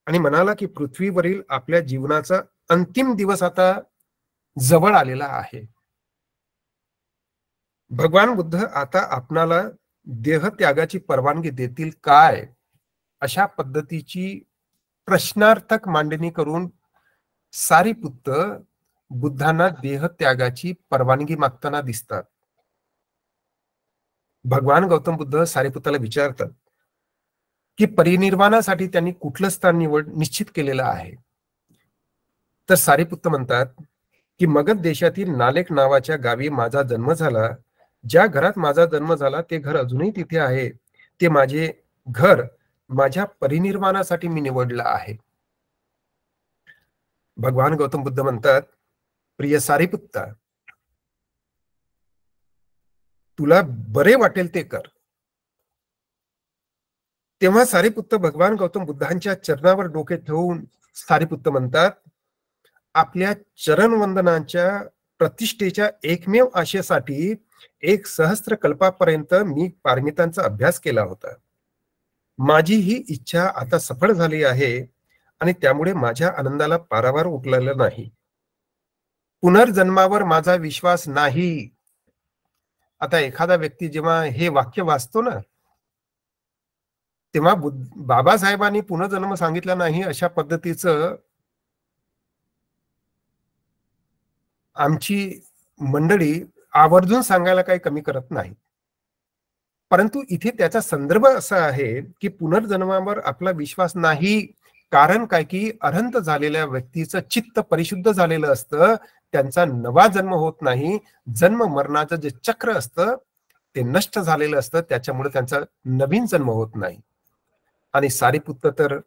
आणि म्हणाला की पृथ्वीवरील आपल्या जीवनाचा अंतिम दिवस आता जवळ आलेला आहे. भगवान बुद्ध आता आपणाला देहत्यागाची परवानगी देतील काय, अशा पद्धतीची प्रश्नार्थक मांडणी करून सारिपुत्त बुद्धांना देहत्यागाची परवानगी मागताना दिसतात. भगवान गौतम बुद्ध सारिपुत्ताला विचारतात की परिनिर्वाणासाठी त्यांनी कुठलं स्थान निश्चित केलेलं आहे. तर सारिपुत्त म्हणतात की मगध देशातील नालेक नावाच्या गावी माझा जन्म झाला. ज्या घरात माझा जन्म झाला ते घर अजूनही तिथे आहे. ते माझे घर माझ्या परिनिर्वाणासाठी मी निवडलं आहे. भगवान गौतम बुद्ध म्हणतात, प्रिय सारिपुत्ता, तुला बरे वाटेल ते कर. तेव्हा सारिपुत्त भगवान गौतम बुद्धांच्या चरणावर डोके ठेवून सारिपुत्त म्हणतात, आपल्या चरणवंदनाच्या प्रतिष्ठेच्या एकमेव आशेसाठी 1 सहस्त्र कल्पापर्यंत मी पारमितांचा अभ्यास केला होता. माझी ही इच्छा आता सफळ झाली आहे आणि त्यामुळे माझ्या आनंदाला पारावार उरलेला नाही. पुनर्जन्मावर माझा विश्वास नाही. आता एखादा व्यक्ती जेव्हा हे वाक्य वाचतो ना, तेव्हा बाबासाहेबांनी पुनर्जन्म सांगितला नाही अशा पद्धतीचं आमची मंडळी आवर्जून सांगायला काही कमी करत नाही. परंतु इथे त्याचा संदर्भ असा आहे की पुनर्जन्मावर आपला विश्वास नाही. कारण काय की अनंत झालेल्या व्यक्तीचं चित्त परिशुद्ध झालेलं असतं, त्यांचा नवा जन्म होत नाही. जन्म मरणाचं जे चक्र असतं ते नष्ट झालेलं असतं, त्याच्यामुळे त्यांचा नवीन जन्म होत नाही. आणि सारीपुत्त तर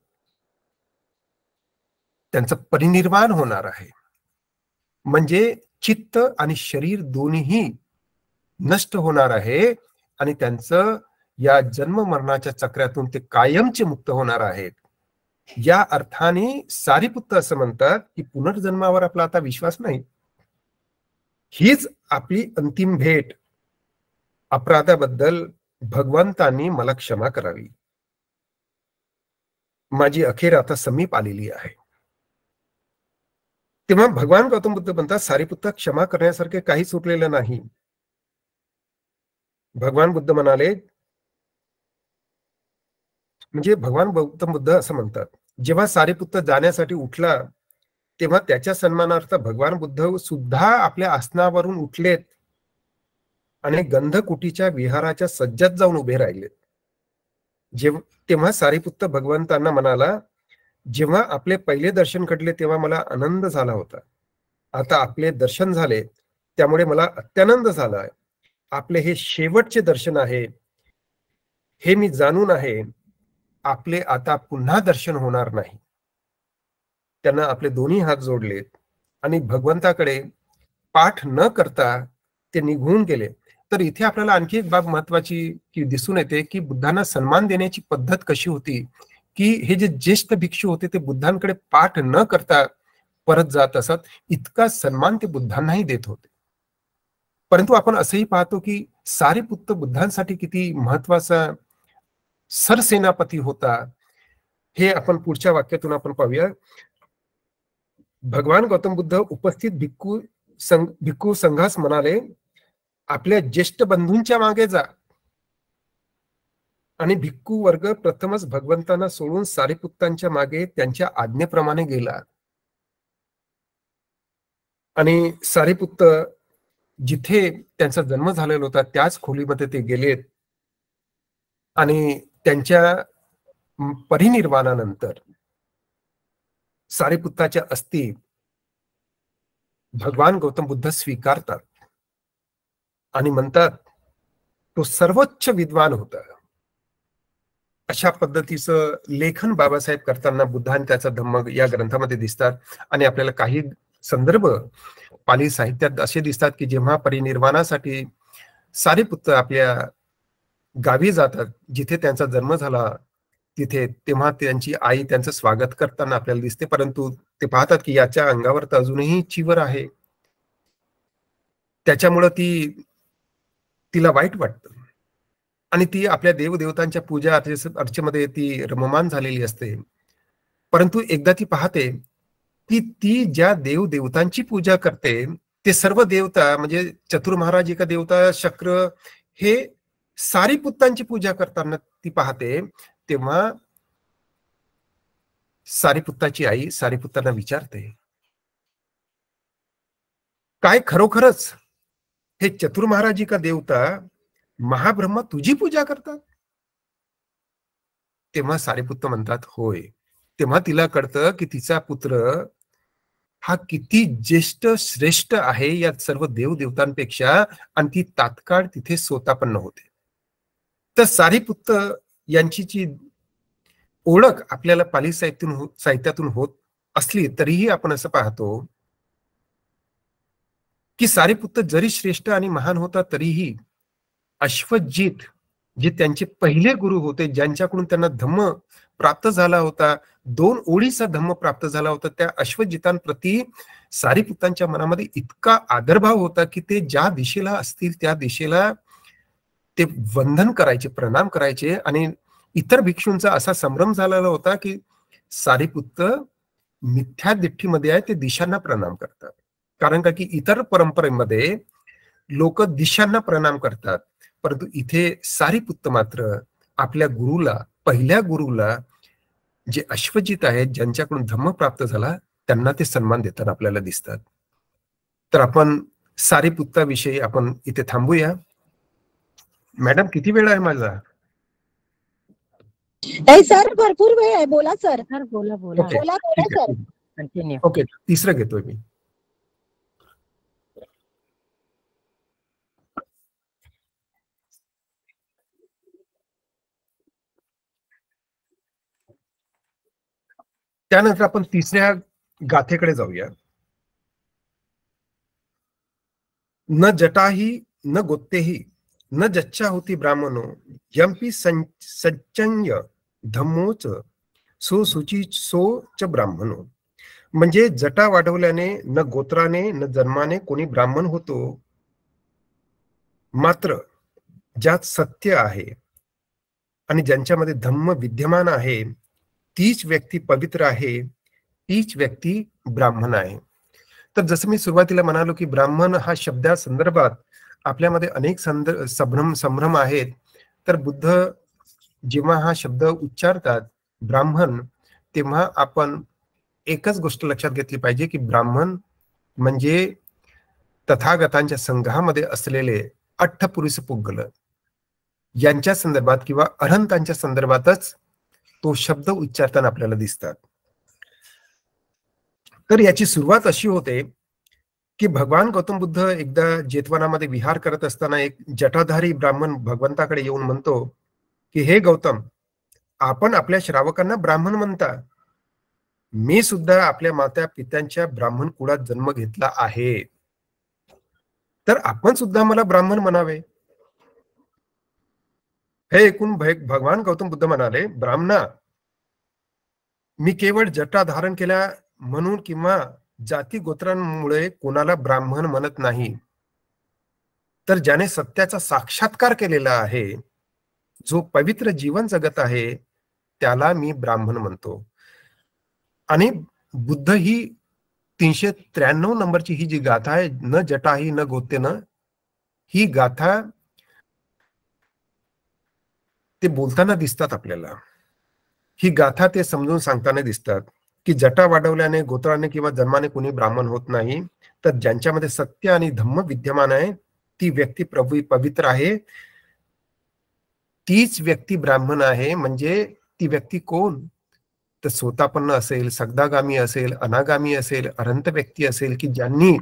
त्यांचं परिनिर्वाण होणार आहे. म्हणजे चित्त आणि शरीर दोन्ही नष्ट होणार आहे आणि त्यांचं या जन्म मरणाच्या चक्रातून ते कायमचे मुक्त होणार आहेत. या अर्थाने सारीपुत्त असं म्हणतात की पुनर्जन्मावर आपला आता विश्वास नाही. हीच आपली अंतिम भेट. अपराधाबद्दल भगवंतांनी मला क्षमा करावी. माझी अखेर आता समीप आलेली आहे. तेव्हा भगवान गौतम बुद्ध म्हणतात सारीपुत्त क्षमा करण्यासारखे काहीच उरलेलं नाही. भगवान बुद्ध म्हणाले, म्हणजे भगवान गौतम बुद्ध असं म्हणतात, जेव्हा सारीपुत्त जाण्यासाठी उठला तेव्हा त्याच्या सन्मानार्थ भगवान बुद्ध सुद्धा आपल्या आसनावरून उठलेत आणि गंधकुटीच्या विहाराच्या सज्जात जाऊन उभे राहिलेत. तेव्हा सारीपुत्त भगवंतांना म्हणाला, जेव्हा आपले पहिले दर्शन घडले तेव्हा मला आनंद झाला होता. आता आपले दर्शन झाले त्यामुळे मला अत्यानंद झाला आहे. आपले हे शेवटचे दर्शन आहे हे मी जाणून आहे. आपले आता पुन्हा दर्शन होणार नाही. त्यांना आपले दोन्ही हात जोडलेत आणि भगवंताकडे पाठ न करता ते निघून गेले. तर इथे आपल्याला आणखी एक बाब महत्वाची दिसून येते की बुद्धांना सन्मान देण्याची पद्धत कशी होती, की हे जे ज्येष्ठ भिक्षू होते ते बुद्धांकडे पाठ न करता परत जात असत. इतका सन्मान ते बुद्धांनाही देत होते. परंतु आपण असंही पाहतो की सारीपुत्त बुद्धांसाठी किती महत्वाचा सरसेनापती होता. हे आपण पुढच्या वाक्यातून आपण पाहूया. भगवान गौतम बुद्ध उपस्थित भिक्खू संघास म्हणाले, आपल्या ज्येष्ठ बंधूंच्या मागे जा. आणि भिक्खू वर्ग प्रथमच भगवंतांना सोडून सारीपुत्तांच्या मागे त्यांच्या आज्ञेप्रमाणे गेला. आणि सारीपुत्त जिथे त्यांचा जन्म झालेला होता त्याच खोलीमध्ये ते गेलेत. आणि त्यांच्या परिनिर्वाणानंतर सारीपुत्ताच्या अस्थी भगवान गौतम बुद्ध स्वीकारतात आणि म्हणतात तो सर्वोच्च विद्वान होता. अशा पद्धतीचं लेखन बाबासाहेब करताना बुद्धांनी त्याचा धम्म या ग्रंथामध्ये दिसतात. आणि आपल्याला काही संदर्भ पाली साहित्यात असे दिसतात की जेव्हा परिनिर्वाणासाठी सारीपुत्त आपल्या गावी जातात जिथे त्यांचा जन्म झाला तिथे, तेव्हा त्यांची आई त्यांचं स्वागत करताना आपल्याला दिसते. परंतु ते पाहतात की याच्या अंगावर तर अजूनही चिवर आहे. त्याच्यामुळं तिला वाईट वाटतं आणि ती आपल्या देवदेवतांच्या पूजा अर्चेमध्ये ती रममान झालेली असते. परंतु एकदा ती पाहते की ती ज्या देवदेवतांची पूजा करते ते सर्व देवता म्हणजे चतुर्महाराज एका देवता शक्र हे सारीपुत्तांची पूजा करताना ती पाहते. तेव्हा सारीपुत्ताची आई सारीपुत्तांना विचारते, काय खरोखरच हे चतुर्महाराजी का देवता महाब्रह्मा तुझी पूजा करतात? तेव्हा सारीपुत्त म्हणतात होय. तेव्हा तिला कळतं की तिचा पुत्र हा किती ज्येष्ठ श्रेष्ठ आहे या सर्व देवदेवतांपेक्षा आणि ती तात्काळ तिथे सोतापन्न होते. तर सारीपुत्त यांची जी ओळख आपल्याला पाली साहित्यातून होत असली तरीही आपण असं पाहतो की सारीपुत्त जरी श्रेष्ठ आणि महान होता तरीही अश्वजित जे त्यांचे पहिले गुरु होते, ज्यांच्याकडून त्यांना धम्म प्राप्त झाला होता, 2 ओळीचा धम्म प्राप्त झाला होता, त्या अश्वजितांप्रती सारीपुतांच्या मनामध्ये इतका आदरभाव होता की ते ज्या दिशेला असतील त्या दिशेला ते वंदन करायचे, प्रणाम करायचे. आणि इतर भिक्षूंचा असा संभ्रम झालेला होता की सारीपुत्त मिथ्या दिठ्ठीमध्ये आहे, ते दिशांना प्रणाम करतात. कारण का की इतर परंपरेमध्ये लोक दिशांना प्रणाम करतात, परंतु इथे सारीपुत्त मात्र आपल्या गुरुला, पहिल्या गुरुला, जे अश्वजित आहेत, ज्यांच्याकडून धम्म प्राप्त झाला, त्यांना ते सन्मान देताना आपल्याला दिसतात. तर आपण सारीपुत्ताविषयी आपण इथे थांबूया. मॅडम, किती वेळ आहे माझा? नाही सर, भरपूर वेळ आहे. बोला सर. सर बोला बोला ओके, बोला ठीक बोला आहे. सर. कंटिन्यू. ओके, तिसरं घेतोय मी. त्यानंतर आपण तिसऱ्या गाथेकडे जाऊया. न जटाही न गोत्तेही न जच्चा होती ब्राह्मणो यंपी सच्चन्य धम्मोच सो सुची सो च ब्राह्मणो. म्हणजे जटा वाढवल्याने न गोत्राने न जन्माने कोणी ब्राह्मण होतो, मात्र ज्यात सत्य आहे आणि ज्यांच्यामध्ये धम्म विद्यमान आहे, तीच व्यक्ती पवित्र आहे, तीच व्यक्ती ब्राह्मण आहे. तर जसं मी सुरुवातीला म्हणालो की ब्राह्मण हा शब्दा संदर्भात आपल्यामध्ये अनेक संभ्रम आहेत. तर बुद्ध जेव्हा हा शब्द उच्चारतात ब्राह्मण, तेव्हा आपण एकच गोष्ट लक्षात घेतली पाहिजे की ब्राह्मण म्हणजे तथागतांच्या संघामध्ये असलेले अठ्ठपुरुष पुद्गल यांच्या संदर्भात किंवा अरहंतांच्या संदर्भातच तो शब्द उच्चारताना आपल्याला दिसतात. तर याची सुरुवात अशी होते की भगवान गौतम बुद्ध एकदा जेतवनामध्ये विहार करत असताना एक जटाधारी ब्राह्मण भगवंताकडे येऊन म्हणतो की हे गौतम, आपण आपल्या श्रावकांना ब्राह्मण म्हणता, मी सुद्धा आपल्या माता पित्यांच्या ब्राह्मण कुळात जन्म घेतला आहे, तर आपण सुद्धा मला ब्राह्मण म्हणावे. हे ऐकून भगवान गौतम बुद्ध म्हणाले, ब्राह्मणा, मी केवळ जटा धारण केल्या म्हणून किंवा जाती गोत्रांमुळे कोणाला ब्राह्मण म्हणत नाही, तर ज्याने सत्याचा साक्षात्कार केलेला आहे, जो पवित्र जीवन जगत आहे, त्याला मी ब्राह्मण म्हणतो. आणि बुद्ध ही 393 नंबरची ही जी गाथा आहे, न जटाही न गोत्तेन, ही गाथा ते बोलताना दिसतात आपल्याला. ही गाथा ते समजून सांगताना दिसतात की जटा वाढवल्याने, गोत्राने किंवा जन्माने कोणी ब्राह्मण होत नाही, तर ज्यांच्यामध्ये सत्य आणि धम्म विद्यमान आहे, ती व्यक्ती पवित्र आहे, तीच व्यक्ती ब्राह्मण आहे. म्हणजे ती व्यक्ती कोण? तर स्वतःपन्न असेल, सगदागामी असेल, अनागामी असेल, अनंत व्यक्ती असेल की ज्यांनी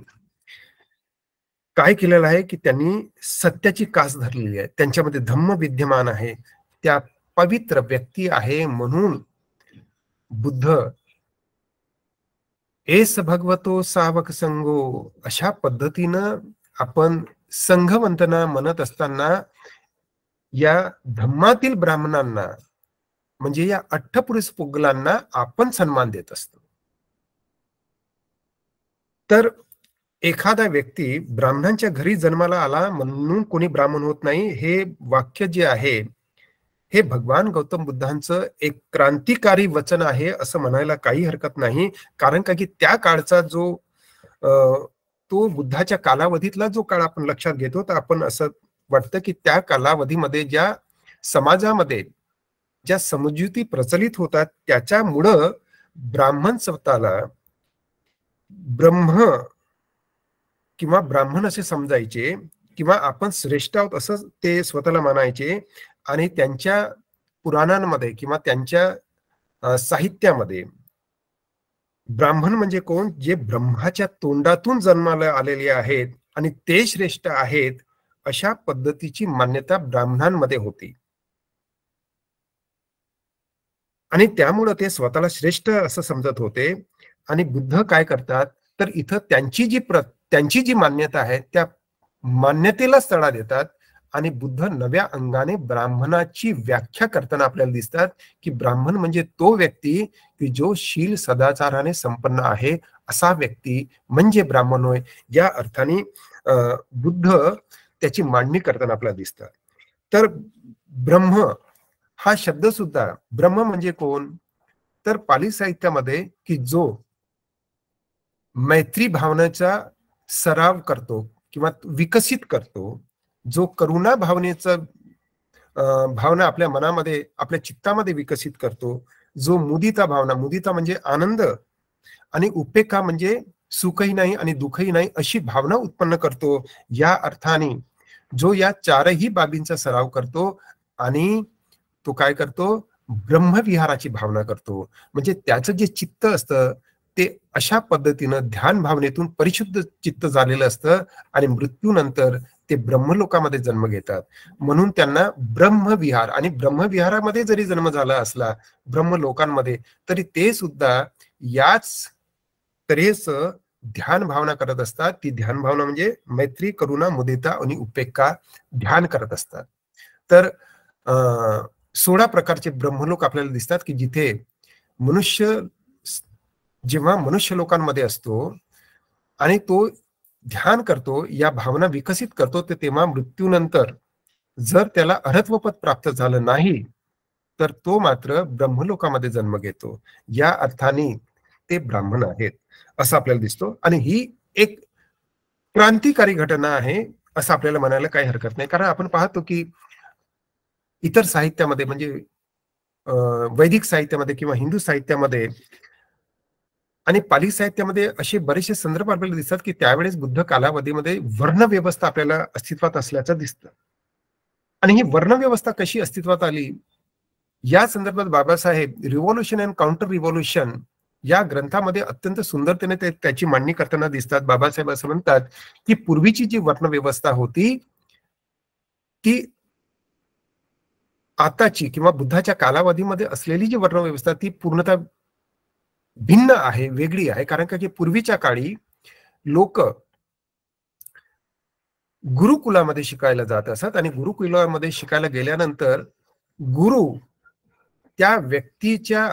काय केलेलं आहे की त्यांनी सत्याची कास धरलेली आहे, त्यांच्यामध्ये धम्म विद्यमान आहे, त्या पवित्र व्यक्ती आहे. म्हणून बुद्ध एस भगवतो सावक संगो अशा पद्धतीनं आपण संघवंतना म्हणत असताना या धम्मातील ब्राह्मणांना म्हणजे या अठ्ठपुरुष पुद्गलांना आपण सन्मान देत असतो. तर एखादा व्यक्ती ब्राह्मणांच्या घरी जन्माला आला म्हणून कोणी ब्राह्मण होत नाही, हे वाक्य जे आहे हे भगवान गौतम बुद्धांचं एक क्रांतिकारी वचन आहे असं म्हणायला काही हरकत नाही. कारण का की त्या काळचा जो तो बुद्धाच्या कालावधीतला जो काळ आपण लक्षात घेतो, तर आपण असं वाटतं की त्या कालावधीमध्ये ज्या समाजामध्ये ज्या समजुती प्रचलित होतात, त्याच्यामुळं ब्राह्मण स्वतःला ब्रह्म किंवा ब्राह्मण असे समजायचे किंवा आपण श्रेष्ठ आहोत असं ते स्वतःला मानायचे. आणि त्यांच्या पुराणांमध्ये किंवा त्यांच्या साहित्यामध्ये ब्राह्मण म्हणजे कोण? जे ब्रह्माच्या तोंडातून जन्माला आलेले आहेत आणि ते श्रेष्ठ आहेत, अशा पद्धतीची मान्यता ब्राह्मणांमध्ये होती. आणि त्यामुळं ते स्वतःला श्रेष्ठ असं समजत होते. आणि बुद्ध काय करतात, तर इथं त्यांची जी मान्यता आहे त्या मान्यतेला तडा देतात आणि बुद्ध नव्या अंगाने ब्राह्मणाची व्याख्या करताना आपल्याला दिसतात की ब्राह्मण म्हणजे तो व्यक्ती की जो शील सदाचाराने संपन्न आहे, असा व्यक्ती म्हणजे ब्राह्मण होय. या अर्थाने बुद्ध त्याची मांडणी करताना आपल्याला दिसतात. तर ब्रह्म हा शब्द सुद्धा, ब्रह्म म्हणजे कोण, तर पाली साहित्यामध्ये की जो मैत्री भावनेचा सराव करतो किंवा विकसित करतो, जो करुणा भावनेचा भावना आपल्या मनामध्ये आपल्या चित्तामध्ये विकसित करतो, जो मुदिता भावना, मुदिता म्हणजे आनंद आणि उपेक्षा म्हणजे सुखही नाही आणि दुःखही नाही अशी भावना उत्पन्न करतो. या अर्थाने जो या चारही बाबींचा सराव करतो आणि तो काय करतो, ब्रह्मविहाराची भावना करतो. म्हणजे त्याचं जे चित्त असतं ते अशा पद्धतीनं ध्यान भावनेतून परिशुद्ध चित्त झालेलं असतं आणि मृत्यूनंतर ते ब्रह्मलोकामध्ये जन्म घेतात. म्हणून त्यांना ब्रह्मविहार, आणि ब्रह्मविहारामध्ये जरी जन्म झाला असला ब्रह्मलोकांमध्ये, तरी ते सुद्धा याच तऱ्हेचं ध्यान भावना करत असतात. ती ध्यान भावना म्हणजे मैत्री, करुणा, मुदिता आणि उपेक्षा ध्यान करत असतात. तर 16 प्रकारचे ब्रह्मलोक आपल्याला दिसतात की जिथे मनुष्य जेव्हा मनुष्य लोकांमध्ये असतो आणि तो ध्यान करतो, या भावना विकसित करतो, तर तेव्हा मृत्यूनंतर जर त्याला अर्हत्वपद प्राप्त झालं नाही तर तो मात्र ब्रह्मलोकामध्ये जन्म घेतो. या अर्थाने ते ब्राह्मण आहेत असं आपल्याला दिसतो. आणि ही एक क्रांतिकारी घटना आहे असं आपल्याला म्हणायला काही हरकत नाही. कारण आपण पाहतो की इतर साहित्यामध्ये म्हणजे वैदिक साहित्यामध्ये किंवा हिंदू साहित्यामध्ये आणि पाली साहित्यामध्ये असे बरेचसे संदर्भ आपल्याला दिसतात की त्यावेळेस बुद्ध कालावधीमध्ये वर्णव्यवस्था आपल्याला अस्तित्वात असल्याचं दिसतं. आणि ही वर्णव्यवस्था कशी अस्तित्वात आली या संदर्भात Babasaheb revolution and counter revolution या ग्रंथामध्ये अत्यंत सुंदरतेने त्याची मांडणी करताना दिसतात. बाबासाहेब असं म्हणतात की पूर्वीची जी वर्णव्यवस्था होती ती आताची किंवा बुद्धाच्या कालावधीमध्ये असलेली जी वर्णव्यवस्था ती पूर्णतः भिन्न आहे, वेगळी आहे. कारण का की पूर्वीच्या काळी लोक गुरुकुलामध्ये शिकायला जात असत आणि गुरुकुलामध्ये शिकायला गेल्यानंतर गुरु त्या व्यक्तीच्या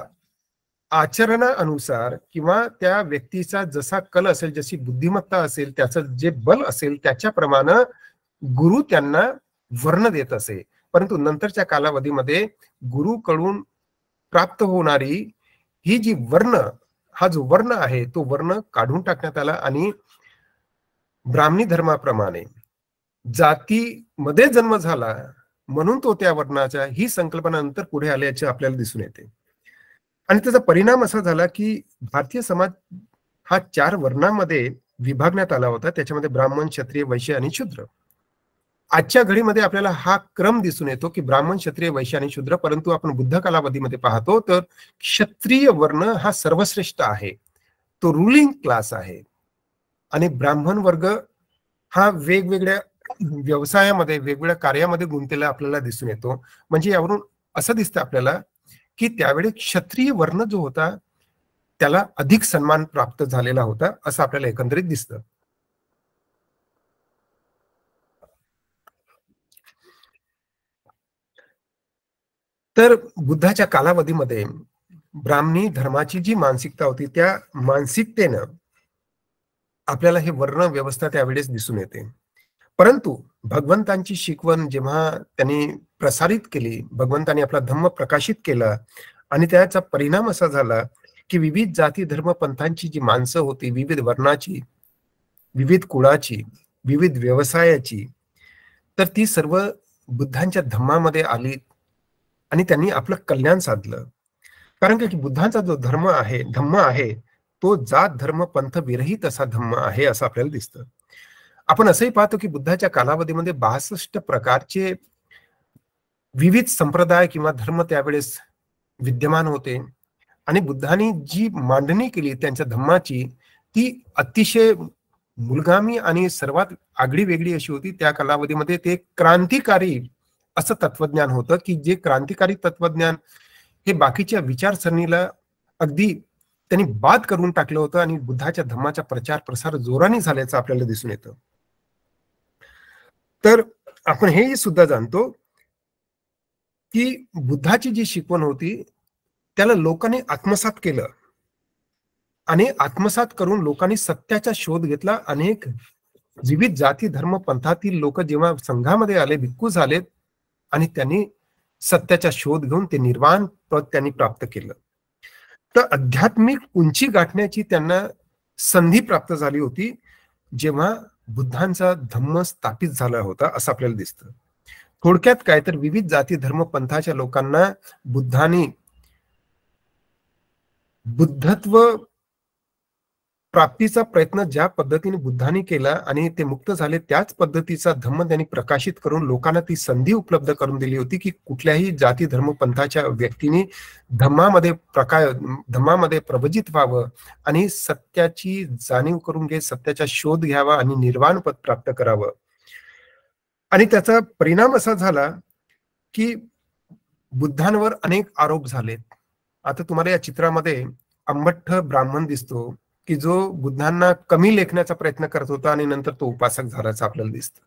आचरणानुसार किंवा त्या व्यक्तीचा जसा कल असेल, जशी बुद्धिमत्ता असेल, त्याचं जे बल असेल त्याच्याप्रमाणे गुरु त्यांना वर्ण देत असे. परंतु नंतरच्या कालावधीमध्ये गुरुकडून प्राप्त होणारी ही जी वर्ण, हा जो वर्ण आहे तो वर्ण काढून टाकण्यात आला आणि ब्राह्मणी धर्माप्रमाणे जातीमध्ये जन्म झाला म्हणून तो त्या वर्णाच्या ही संकल्पना नंतर पुढे आल्याचे आपल्याला दिसून येते. आणि त्याचा परिणाम असा झाला की भारतीय समाज हा 4 वर्णांमध्ये विभागण्यात आला होता. त्याच्यामध्ये ब्राह्मण, क्षत्रिय, वैश्य आणि शूद्र. आजच्या घडीमध्ये आपल्याला हा क्रम दिसून येतो की ब्राह्मण, क्षत्रिय, वैश्य आणि शूद्र. परंतु आपण बुद्ध कालावधीमध्ये पाहतो तर क्षत्रिय वर्ण हा सर्वश्रेष्ठ आहे, तो रुलिंग क्लास आहे. आणि ब्राह्मण वर्ग हा वेगवेगळ्या व्यवसायामध्ये, वेगवेगळ्या कार्यामध्ये गुंतलेला आपल्याला दिसून येतो. म्हणजे यावरून असं दिसतं आपल्याला की त्यावेळी क्षत्रिय वर्ण जो होता त्याला अधिक सन्मान प्राप्त झालेला होता असं आपल्याला एकंदरीत दिसतं. तर बुद्धाच्या कालावधीमध्ये ब्राह्मणी धर्माची जी मानसिकता होती त्या मानसिकतेनं आपल्याला हे वर्ण व्यवस्था त्यावेळेस दिसून येते. परंतु भगवंतांची शिकवण जेव्हा त्यांनी प्रसारित केली, भगवंतांनी आपला धम्म प्रकाशित केला आणि त्याचा परिणाम असा झाला की विविध जाती धर्म पंथांची जी माणसं होती, विविध वर्णाची, विविध कुळाची, विविध व्यवसायाची, तर ती सर्व बुद्धांच्या धम्मामध्ये आली आणि त्यांनी आपलं कल्याण साधलं. कारण की बुद्धांचा जो धर्म आहे तो जात धर्म पंथ विरहित असा धम्म आहे असं आपल्याला दिसतं. आपण असंही पाहतो की बुद्धाच्या कालावधीमध्ये 62 प्रकारचे विविध संप्रदाय किंवा धर्म त्यावेळेस विद्यमान होते आणि बुद्धांनी जी मांडणी केली त्यांच्या धम्माची ती अतिशय मूलगामी आणि सर्वात आगळी वेगळी अशी होती. त्या कालावधीमध्ये ते क्रांतिकारी असं तत्वज्ञान होतं की जे क्रांतिकारी तत्वज्ञान हे बाकीच्या विचारसरणीला अगदी त्यांनी बाद करून टाकलं होतं आणि बुद्धाच्या धम्माचा प्रचार प्रसार जोराने झाल्याचं आपल्याला दिसून येतं. तर आपण हेही सुद्धा जाणतो की बुद्धाची जी शिकवण होती त्याला लोकांनी आत्मसात केलं आणि आत्मसात करून लोकांनी सत्याचा शोध घेतला. अनेक विविध जाती धर्म पंथातील लोक जेव्हा संघामध्ये आले, भिक्खू झालेत आणि त्यांनी सत्याचा शोध घेऊन ते निर्वाण पद त्यांनी प्राप्त केलं. तर आध्यात्मिक उंची गाठण्याची त्यांना संधी प्राप्त झाली होती जेव्हा बुद्धांचा धम्म स्थापित झाला होता असं आपल्याला दिसतं. थोडक्यात काय तर विविध जाती धर्म पंथाच्या लोकांना बुद्धांनी बुद्धत्व प्राप्तीचा प्रयत्न ज्या पद्धतीने बुद्धांनी केला आणि ते मुक्त झाले त्याच पद्धतीचा धम्म त्यांनी प्रकाशित करून लोकांना ती संधी उपलब्ध करून दिली होती की कुठल्याही जाती धर्म पंथाच्या व्यक्तीने धम्मामध्ये प्रवजित व्हावं आणि सत्याची जाणीव करून घे, सत्याचा शोध घ्यावा आणि निर्वाण पद प्राप्त करावं. आणि त्याचा परिणाम असा झाला की बुद्धांवर अनेक आरोप झालेत. आता तुम्हाला या चित्रामध्ये अंबट्ठ ब्राह्मण दिसतो की जो बुद्धांना कमी लेखण्याचा प्रयत्न करत होता आणि नंतर तो उपासक झाल्याचं आपल्याला दिसतं.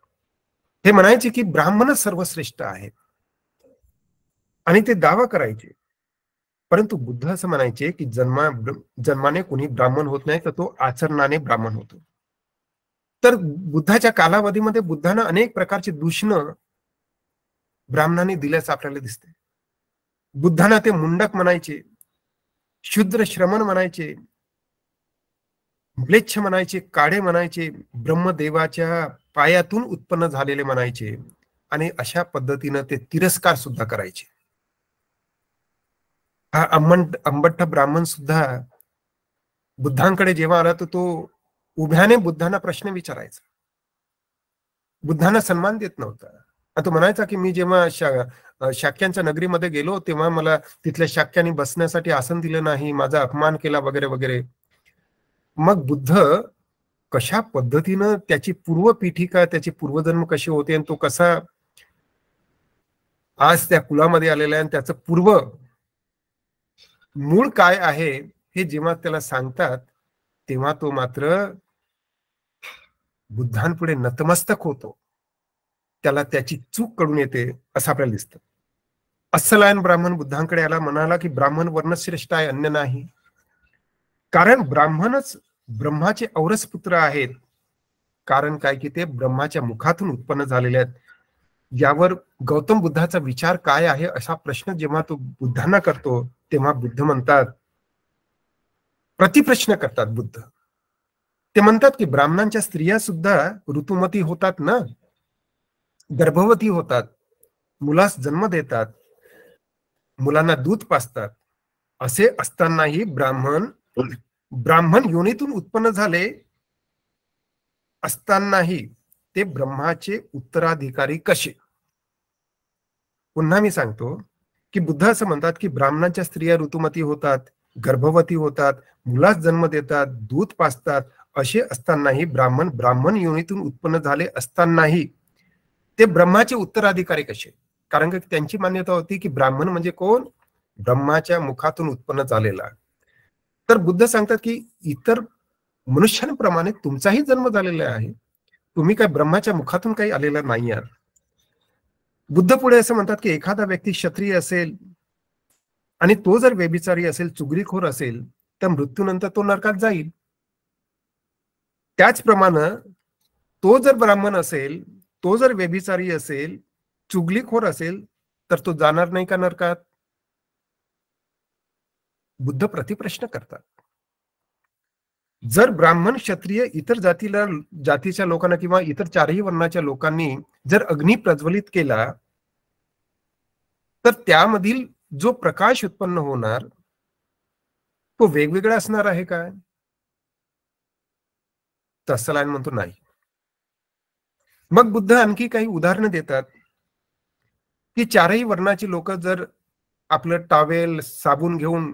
हे म्हणायचे की ब्राह्मणच सर्वश्रेष्ठ आहेत आणि ते दावा करायचे. परंतु बुद्ध असं म्हणायचे की जन्माने कोणी ब्राह्मण होत नाही, तर तो आचरणाने ब्राह्मण होतो. तर बुद्धाच्या कालावधीमध्ये बुद्धांना अनेक प्रकारचे दूषणं ब्राह्मणांनी दिल्याचं आपल्याला दिसते. बुद्धांना ते मुंडक म्हणायचे, शूद्र श्रमण म्हणायचे, म्लेच्छ म्हणायचे, काळे म्हणायचे, ब्रह्मदेवाच्या पायातून उत्पन्न झालेले म्हणायचे आणि अशा पद्धतीनं ते तिरस्कार सुद्धा करायचे. हा अंबट्ठ ब्राह्मण सुद्धा बुद्धांकडे जेव्हा आला तर तो उभ्याने बुद्धांना प्रश्न विचारायचा, बुद्धांना सन्मान देत नव्हता. आणि तो म्हणायचा की मी जेव्हा शाक्यांच्या नगरीमध्ये गेलो तेव्हा मला तिथल्या शाक्यांनी बसण्यासाठी आसन दिलं नाही, माझा अपमान केला वगैरे वगैरे. मग बुद्ध कशा पद्धतीनं त्याची पूर्वपीठिका, त्याचे पूर्वजन्म कसे होते आणि तो कसा आज त्या कुलामध्ये आलेला आहे आणि त्याचं पूर्व मूळ काय आहे हे जेव्हा त्याला सांगतात तेव्हा तो मात्र बुद्धांपुढे नतमस्तक होतो. त्याला त्याची चूक कळून येते असं आपल्याला दिसतं. अस्सलायन ब्राह्मण बुद्धांकडे आला, म्हणाला की ब्राह्मण वर्णश्रेष्ठ आहे, अन्य नाही. कारण ब्राह्मणच ब्रह्माचे औरस पुत्र आहेत. कारण काय की ते ब्रह्माच्या मुखातून उत्पन्न झालेले आहेत. यावर गौतम बुद्धाचा विचार काय आहे असा प्रश्न जेव्हा तो बुद्धांना करतो तेव्हा बुद्ध म्हणतात, प्रतिप्रश्न करतात बुद्ध. ते म्हणतात की ब्राह्मणांच्या स्त्रिया सुद्धा ऋतुमती होतात ना, गर्भवती होतात, मुलास जन्म देतात, मुलांना दूध पाजतात. असे असतानाही ब्राह्मण योनीतून उत्पन्न झाले असतानाही ते ब्रह्माचे उत्तराधिकारी कसे? पुन्हा मी सांगतो की बुद्ध असं म्हणतात की ब्राह्मणांच्या स्त्रिया ऋतुमती होतात, गर्भवती होतात, मुलास जन्म देतात, दूध पाजतात. असे असतानाही ब्राह्मण योनीतून उत्पन्न झाले असतानाही ते ब्रह्माचे उत्तराधिकारी कसे? कारण की त्यांची मान्यता होती की ब्राह्मण म्हणजे कोण? ब्रह्माच्या मुखातून उत्पन्न झालेला. तर बुद्ध सांगतात की इतर मनुष्यांप्रमाणे तुमचाही जन्म झालेला आहे, तुम्ही काय ब्रह्माच्या मुखातून काही आलेला नाही आहात. बुद्ध पुढे असं म्हणतात की एखादा व्यक्ती क्षत्रिय असेल आणि तो जर व्यभिचारी असेल, चुगलीखोर असेल, तर मृत्यूनंतर तो नरकात जाईल. त्याचप्रमाणे तो जर ब्राह्मण असेल, तो जर व्यभिचारी असेल, चुगलीखोर असेल, तर तो जाणार नाही का नरकात? बुद्ध प्रतिप्रश्न करतात. जर ब्राह्मण, क्षत्रिय, इतर जातीच्या लोकांना किंवा इतर चारही वर्णाच्या लोकांनी जर अग्नी प्रज्वलित केला तर त्यामधील जो प्रकाश उत्पन्न होणार तो वेगवेगळा असणार आहे काय? तसलायन म्हणतो नाही. मग बुद्ध आणखी काही उदाहरणं देतात की चारही वर्णाची लोक जर आपलं टॉवेल, साबून घेऊन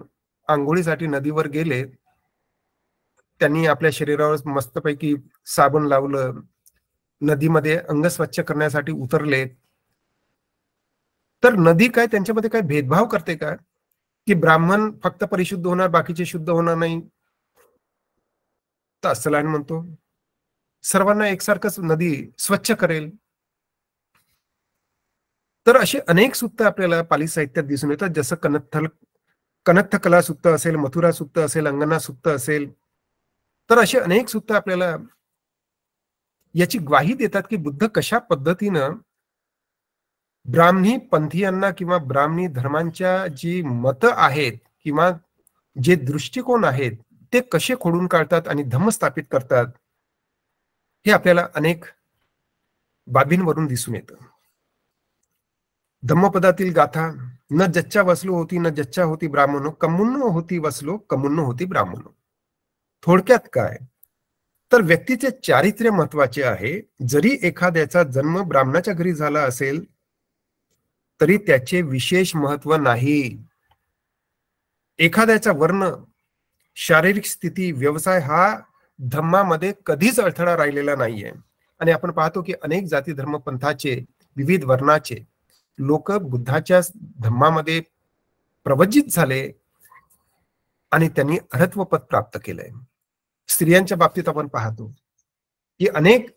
आंघोळीसाठी नदीवर गेले, त्यांनी आपल्या शरीरावर मस्तपैकी साबण लावलं, नदीमध्ये अंग स्वच्छ करण्यासाठी उतरले, तर नदी काय त्यांच्यामध्ये काय भेदभाव करते का की ब्राह्मण फक्त परिशुद्ध होणार, बाकीचे शुद्ध होणार नाही? तर अस्सलान म्हणतो सर्वांना एकसारखंच नदी स्वच्छ करेल. तर असे अनेक सूक्त आपल्याला पाली साहित्यात दिसून येतात, जसं कनत्थ कला सूक्त असेल, मथुरा सूक्त असेल, अंगना सूक्त असेल. तर असे अनेक सूक्त आपल्याला याची ग्वाही देतात की बुद्ध कशा पद्धतीनं ब्राह्मणी पंथीयांना किंवा ब्राह्मणी धर्मांच्या जी मतं आहेत किंवा जे दृष्टिकोन आहेत ते कसे खोडून काढतात आणि धम्म स्थापित करतात, हे आपल्याला अनेक बाबींवरून दिसून येतं. धम्मपदातील गाथा, न जच्चा वसलो होती न जच्चा होती ब्राह्मणो, कमुन्नो होती वसलो कमुन्नो होती ब्राह्मणो. थोडक्यात काय, तर व्यक्तीचे चारित्र्य महत्वाचे आहे. जरी एखाद्याचा जन्म ब्राह्मणाच्या घरी झाला असेल तरी त्याचे विशेष महत्व नाही. एखाद्याचा वर्ण, शारीरिक स्थिती, व्यवसाय हा धम्मामध्ये कधीच अडथळा राहिलेला नाहीये. आणि आपण पाहतो की अनेक जाती धर्म पंथाचे, विविध वर्णाचे लोक बुद्धाच्या धम्मामध्ये प्रवज्जित झाले आणि त्यांनी अर्हत्व पद प्राप्त केलंय. स्त्रियांच्या बाबतीत आपण पाहतो की अनेक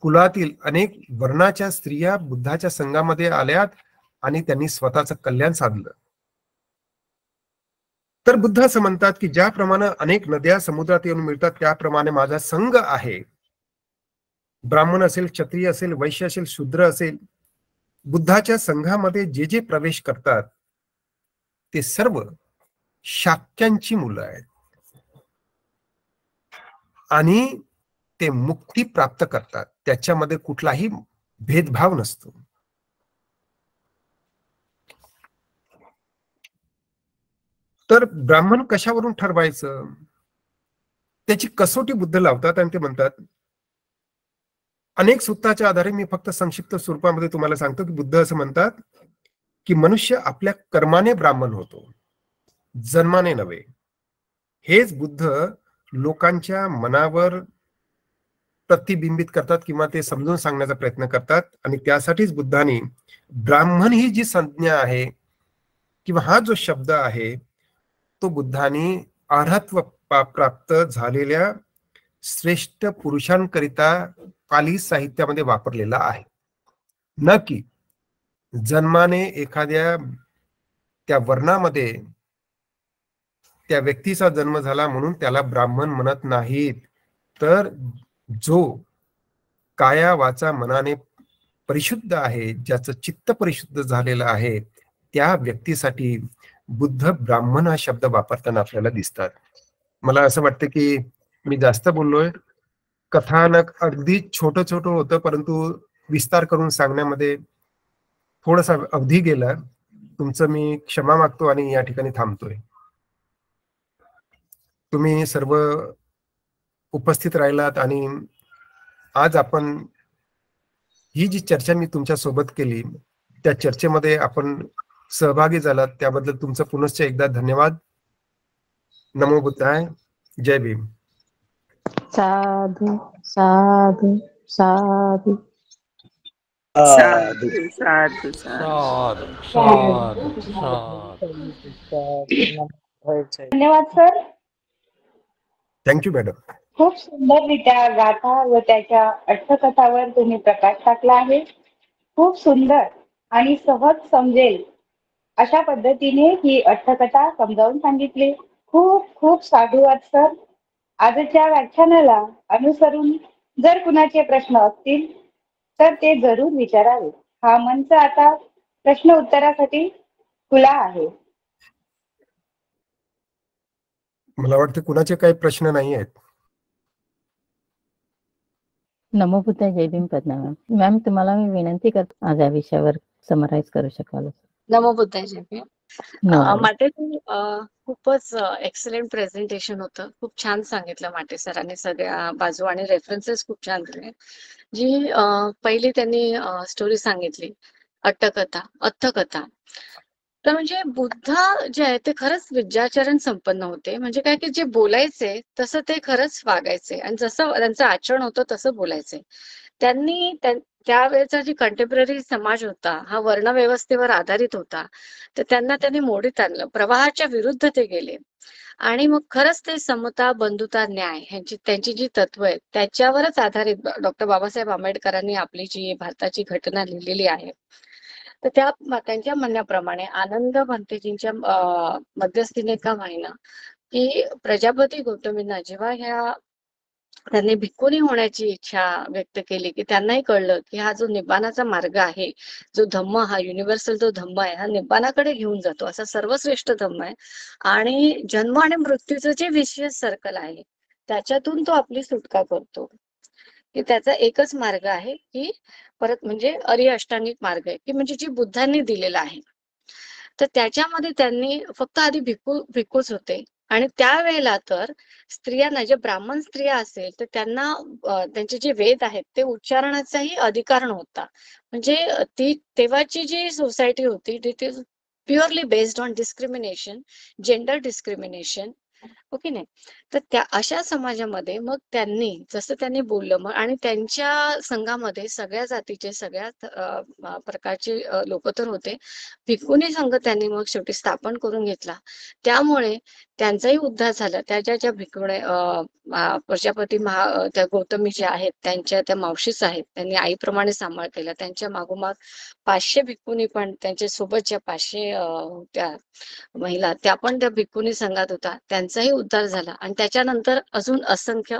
कुलातील, अनेक वर्णाच्या स्त्रिया बुद्धाच्या संघामध्ये आल्यात आणि त्यांनी स्वतःचं कल्याण साधलं. तर बुद्ध असं म्हणतात की ज्याप्रमाणे अनेक नद्या समुद्रात येऊन मिळतात त्याप्रमाणे माझा संघ आहे. ब्राह्मण असेल, क्षत्रिय असेल, वैश्य असेल, शूद्र असेल, बुद्धाच्या संघामध्ये जे जे प्रवेश करतात ते सर्व शाक्यांची मुलं आहेत आणि ते मुक्ती प्राप्त करतात. त्याच्यामध्ये कुठलाही भेदभाव नसतो. तर ब्राह्मण कशावरून ठरवायचं, त्याची कसोटी बुद्ध लावतात आणि ते म्हणतात, अनेक सूत्राच्या आधारे मी फक्त संक्षिप्त स्वरूपामध्ये तुम्हाला सांगतो की बुद्ध असं म्हणतात की मनुष्य आपल्या कर्माने ब्राह्मण होतो, जन्माने नव्हे. हेच बुद्ध लोकांच्या मनावर प्रतिबिंबित करतात किंवा ते समजून सांगण्याचा प्रयत्न करतात. आणि त्यासाठीच बुद्धांनी ब्राह्मण ही जी संज्ञा आहे किंवा हा जो शब्द आहे तो बुद्धांनी अर्हत्व प्राप्त झालेल्या श्रेष्ठ पुरुषांकरिता पाली साहित्यामध्ये वापरलेला आहे, न की जन्माने एखाद्या त्या वर्णामध्ये त्या व्यक्तीचा जन्म झाला म्हणून त्याला ब्राह्मण म्हणत नाहीत. तर जो काया वाचा मनाने परिशुद्ध आहे, ज्याचं चित्त परिशुद्ध झालेलं आहे, त्या व्यक्तीसाठी बुद्ध ब्राह्मण हा शब्द वापरताना आपल्याला दिसतात. मला असं वाटतं की मी जास्त बोललोय. कथानक अगदी छोटं छोटं होतं, परंतु विस्तार करून सांगण्यामध्ये थोडासा अवधी गेला. तुमचं मी क्षमा मागतो आणि या ठिकाणी थांबतोय. तुम्ही सर्व उपस्थित राहिलात आणि आज आपण ही जी चर्चा मी तुमच्या सोबत केली त्या चर्चेमध्ये आपण सहभागी झालात, त्याबद्दल तुमचं पुनश्च एकदा धन्यवाद. नमो बुद्धाय. जय भीम. साधु साधु साधु साधु साधु धन्यवाद सर. Thank you madam. खूप सुंदररित्या गाथा व त्याच्या अर्थकथावर तुम्ही प्रकाश टाकला आहे. खूप सुंदर आणि सहज समजेल अशा पद्धतीने ही अर्थकथा समजावून सांगितली. खूप खूप साधुवाद सर. आजच्या व्याख्यानाला अनुसरून जर कुणाचे प्रश्न असतील तर ते जरूर विचारावे. हा मंच आता प्रश्न उत्तरासाठी खुला आहे. मला वाटतं कुणाचे काही प्रश्न नाही आहेत. नमो बुद्धाय. जय भीम. पद्मा मॅम, तुम्हाला मी विनंती करतो आज या विषयावर समराईज करू शकाल. नमो बुद्धाय. जय भीम. No. माटे खूपच एक्सलेंट प्रेझेंटेशन होतं. खूप छान सांगितलं माटे सरांनी, सगळ्या बाजू आणि रेफरन्सेस खूप छान दिले. जी पहिली त्यांनी स्टोरी सांगितली, अट्टकथा. तर म्हणजे बुद्ध जे आहे ते खरंच विद्याचरण संपन्न होते. म्हणजे काय की जे बोलायचे तसं ते खरंच वागायचे आणि जसं त्यांचं आचरण होतं तसं बोलायचे. त्यांनी त्यावेळेचा जी कंटेम्पररी समाज होता हा वर्णव्यवस्थेवर आधारित होता. तर त्यांनी मोडीत आणलं, प्रवाहाच्या विरुद्ध ते गेले आणि मग खरंच ते समता, बंधुता, न्याय त्यांची जी तत्व आहेत त्याच्यावरच आधारित डॉक्टर बाबासाहेब आंबेडकरांनी आपली जी भारताची घटना लिहिलेली आहे तर त्यांच्या म्हणण्याप्रमाणे आनंद भंतेजींच्या मध्यस्थीने का होईना की प्रजापती गौतमींना जेव्हा त्यांनी भिक्खुनी होण्याची इच्छा व्यक्त केली, की त्यांनाही कळलं की हा जो निब्बाणाचा मार्ग आहे, जो धम्म हा युनिव्हर्सल जो धम्म आहे, हा निब्बाणाकडे घेऊन जातो, असा सर्वश्रेष्ठ धम्म आहे. आणि जन्म आणि मृत्यूचं जे विशेष सर्कल आहे त्याच्यातून तो आपली सुटका करतो, की त्याचा एकच मार्ग आहे की परत म्हणजे आर्य अष्टांगिक मार्ग आहे, की म्हणजे जी बुद्धांनी दिलेला आहे. तर त्याच्यामध्ये त्यांनी फक्त आधी भिक्खूच होते आणि त्यावेळेला तर स्त्रियांना, जे ब्राह्मण स्त्रिया असेल तर त्यांना त्यांचे जे वेद आहेत ते उच्चारणाचाही अधिकार नव्हता. म्हणजे ती तेव्हाची जी सोसायटी होती ती purely based on discrimination, gender discrimination, okay नाही. तर त्या अशा समाजामध्ये मग त्यांनी जसं त्यांनी बोललं मग आणि त्यांच्या संघामध्ये सगळ्या जातीचे सगळ्या प्रकारचे लोक तर होते. भिक्खुनी संघ त्यांनी मग शेवटी स्थापन करून घेतला. त्यामुळे त्यांचाही उद्धार झाला. त्या भिक्खुणे प्रजापती त्या गौतमी ज्या आहेत त्यांच्या त्या मावशीच आहेत. त्यांनी आईप्रमाणे सांभाळ केला. त्यांच्या मागोमाग 500 भिक्खुनी पण त्यांच्या सोबत ज्या 500 त्या महिला त्या पण त्या भिक्खुनी संघात होता. त्यांचाही उद्धार झाला आणि त्याच्यानंतर अजून असंख्य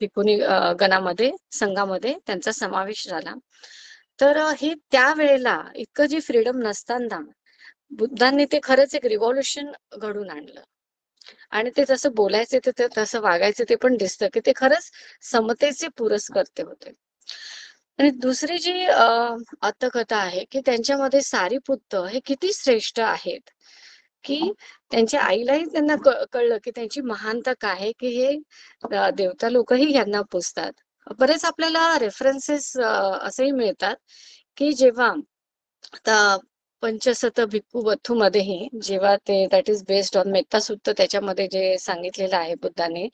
भिक्खुनी गणामध्ये संघामध्ये त्यांचा समावेश झाला. तर हे त्यावेळेला इतकं जी फ्रीडम नसताना बुद्धांनी ते खरंच एक रिव्हॉल्युशन घडून आणलं आणि ते जसं बोलायचे ते तसं वागायचे ते पण दिसतं की ते खरंच समतेचे पुरस्कर्ते होते. आणि दुसरी जी आत्मकथा आहे की त्यांच्यामध्ये सारीपुत्त हे किती श्रेष्ठ आहेत, की त्यांच्या आईलाही त्यांना कळलं की त्यांची महानता काय आहे, की हे देवता लोकही यांना पुजतात. बरेच आपल्याला रेफरन्सेस असेही मिळतात की जेव्हा आता पंचशत भिक्खू वथू मध्येही जेव्हा ते that is based on Metta सूत्र त्याच्यामध्ये जे सांगितलेलं आहे बुद्धाने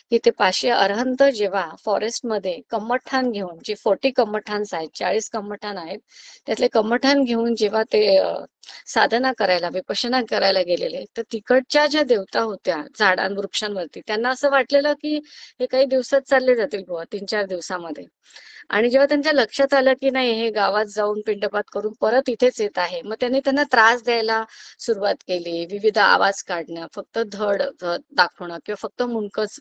की ते 500 अरहंत जेव्हा फॉरेस्टमध्ये कम्मठान घेऊन, जे 40 कम्मठान्स आहेत, 40 कम्मठान आहेत, त्यातले कम्मठान घेऊन जेव्हा ते साधना करायला, विपश्यना करायला गेलेले, तर तिकडच्या ज्या देवता होत्या वृक्षांवरती, त्यांना असं वाटलेलं की हे काही दिवसात चालले जातील बुवा, 3-4 दिवसामध्ये. आणि जेव्हा त्यांच्या लक्षात आलं की नाही हे गावात जाऊन पिंडपात करून परत इथेच येत आहे, मग त्यांनी त्यांना त्रास द्यायला सुरुवात केली. विविध आवाज काढणं, फक्त धड दाखवणं किंवा फक्त मुंडकच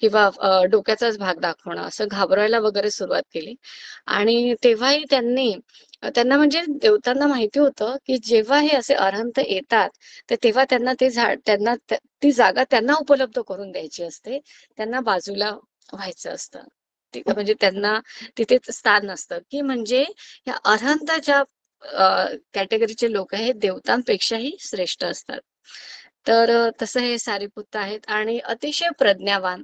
किंवा डोक्याचाच भाग दाखवणं, असं घाबरायला वगैरे सुरुवात केली. आणि तेव्हाही त्यांना म्हणजे देवतांना माहिती होतं की जेव्हा हे असे अरहंत येतात तर तेव्हा त्यांना त्यांना ती जागा त्यांना उपलब्ध करून द्यायची असते, त्यांना बाजूला व्हायचं असतं. म्हणजे त्यांना तिथेच स्थान नसतं, की म्हणजे या अरहंताच्या कॅटेगरीचे लोक हे देवतांपेक्षाही श्रेष्ठ असतात. तर तसं हे सारीपुत्त आहेत आणि अतिशय प्रज्ञावान.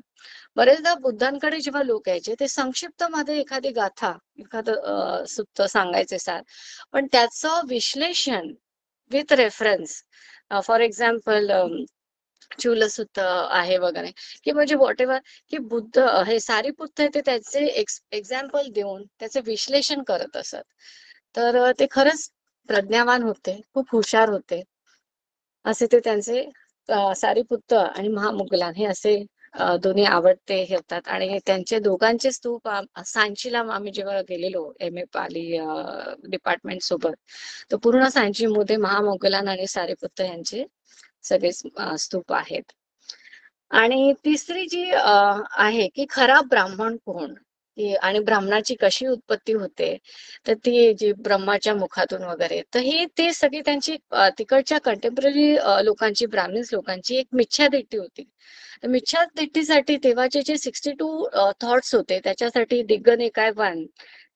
बरेचदा बुद्धांकडे जेव्हा लोक यायचे ते संक्षिप्त मध्ये एखादी गाथा, एखादं सुत्त सांगायचे सार, पण त्याचं विश्लेषण विथ रेफरन्स, फॉर एक्झाम्पल चूलसुत्त आहे वगैरे, की म्हणजे व्हॉट एव्हर, की बुद्ध हे सारीपुत्त आहे ते त्याचे एक्झाम्पल देऊन त्याचे विश्लेषण करत असत. तर ते खरंच प्रज्ञावान होते, खूप हुशार होते. असे ते त्यांचे सारीपुत्त आणि महामुगलान हे असे दोन्ही आवडते हे होतात. आणि त्यांचे दोघांचे स्तूप सांचीला आम्ही जेव्हा गेलेलो MA पाली डिपार्टमेंट सोबत, तर पूर्ण सांची मध्ये महामुगलान आणि सारीपुत्त यांचे सगळे स्तूप आहेत. आणि तिसरी जी आहे की खरा ब्राह्मण कोण, आणि ब्राह्मणाची कशी उत्पत्ती होते, तर ती जी ब्रह्माच्या मुखातून वगैरे, तर ही ते सगळी त्यांची तिकडच्या कंटेम्पररी लोकांची, ब्राह्मणीज लोकांची एक मिच्छादिट्टी होती. तर मिच्छादिट्टीसाठी तेव्हाचे जे 62 थॉट्स होते त्याच्यासाठी दिग्गनिकाय 1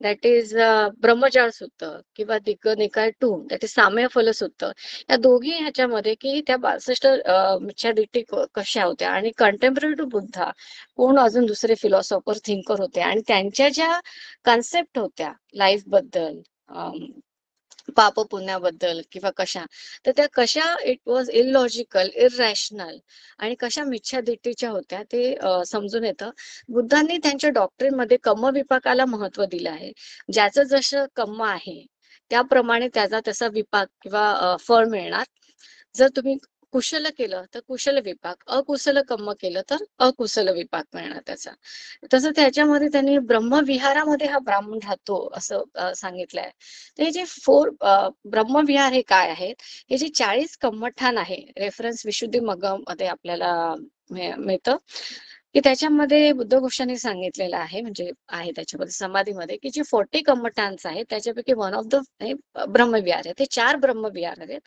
दॅट इज ब्रह्मजाळ सूत्र किंवा दिग्गनिकाय 2 दॅट इज साम्यफल सूत्र, या दोघी ह्याच्यामध्ये की त्या 62 मिच्छादिट्टी कशा होत्या आणि कंटेम्पररी टू बुद्धा कोण अजून दुसरे फिलॉसॉफर थिंकर होते आणि त्यांच्या ज्या कन्सेप्ट होत्या लाईफ बद्दल, पाप पुण्याबद्दल किंवा कशा, तर त्या कशा इट वॉज इलॉजिकल, इररॅशनल आणि कशा मिच्छादिट्टीच्या होत्या ते समजून येतं. बुद्धांनी त्यांच्या डॉक्ट्रिनमध्ये कर्म विपाकाला महत्व दिलं आहे. ज्याचं जसं कर्म आहे त्याप्रमाणे त्याचा तसा विपाक किंवा फळ मिळणार. जर तुम्ही कुशल केलं तर कुशल विपाक, अकुशल कर्म केलं तर अकुशल विपाक मिळणार त्याचा. तसं त्याच्यामध्ये त्यांनी ब्रह्मविहारामध्ये हा ब्राह्मण राहतो असं सांगितलंय. तर हे जे ब्रह्मविहार हे काय आहेत, हे जे 40 कम्मठान आहे, रेफरन्स विशुद्धी मध्ये आपल्याला मिळतं, की त्याच्यामध्ये बुद्ध घोषाने सांगितलेलं आहे, म्हणजे आहे त्याच्यामध्ये समाधीमध्ये, की जे 40 कम्मठान्स आहेत त्याच्यापैकी वन ऑफ द ब्रह्मविहार आहे. ते 4 ब्रह्मविहार आहेत,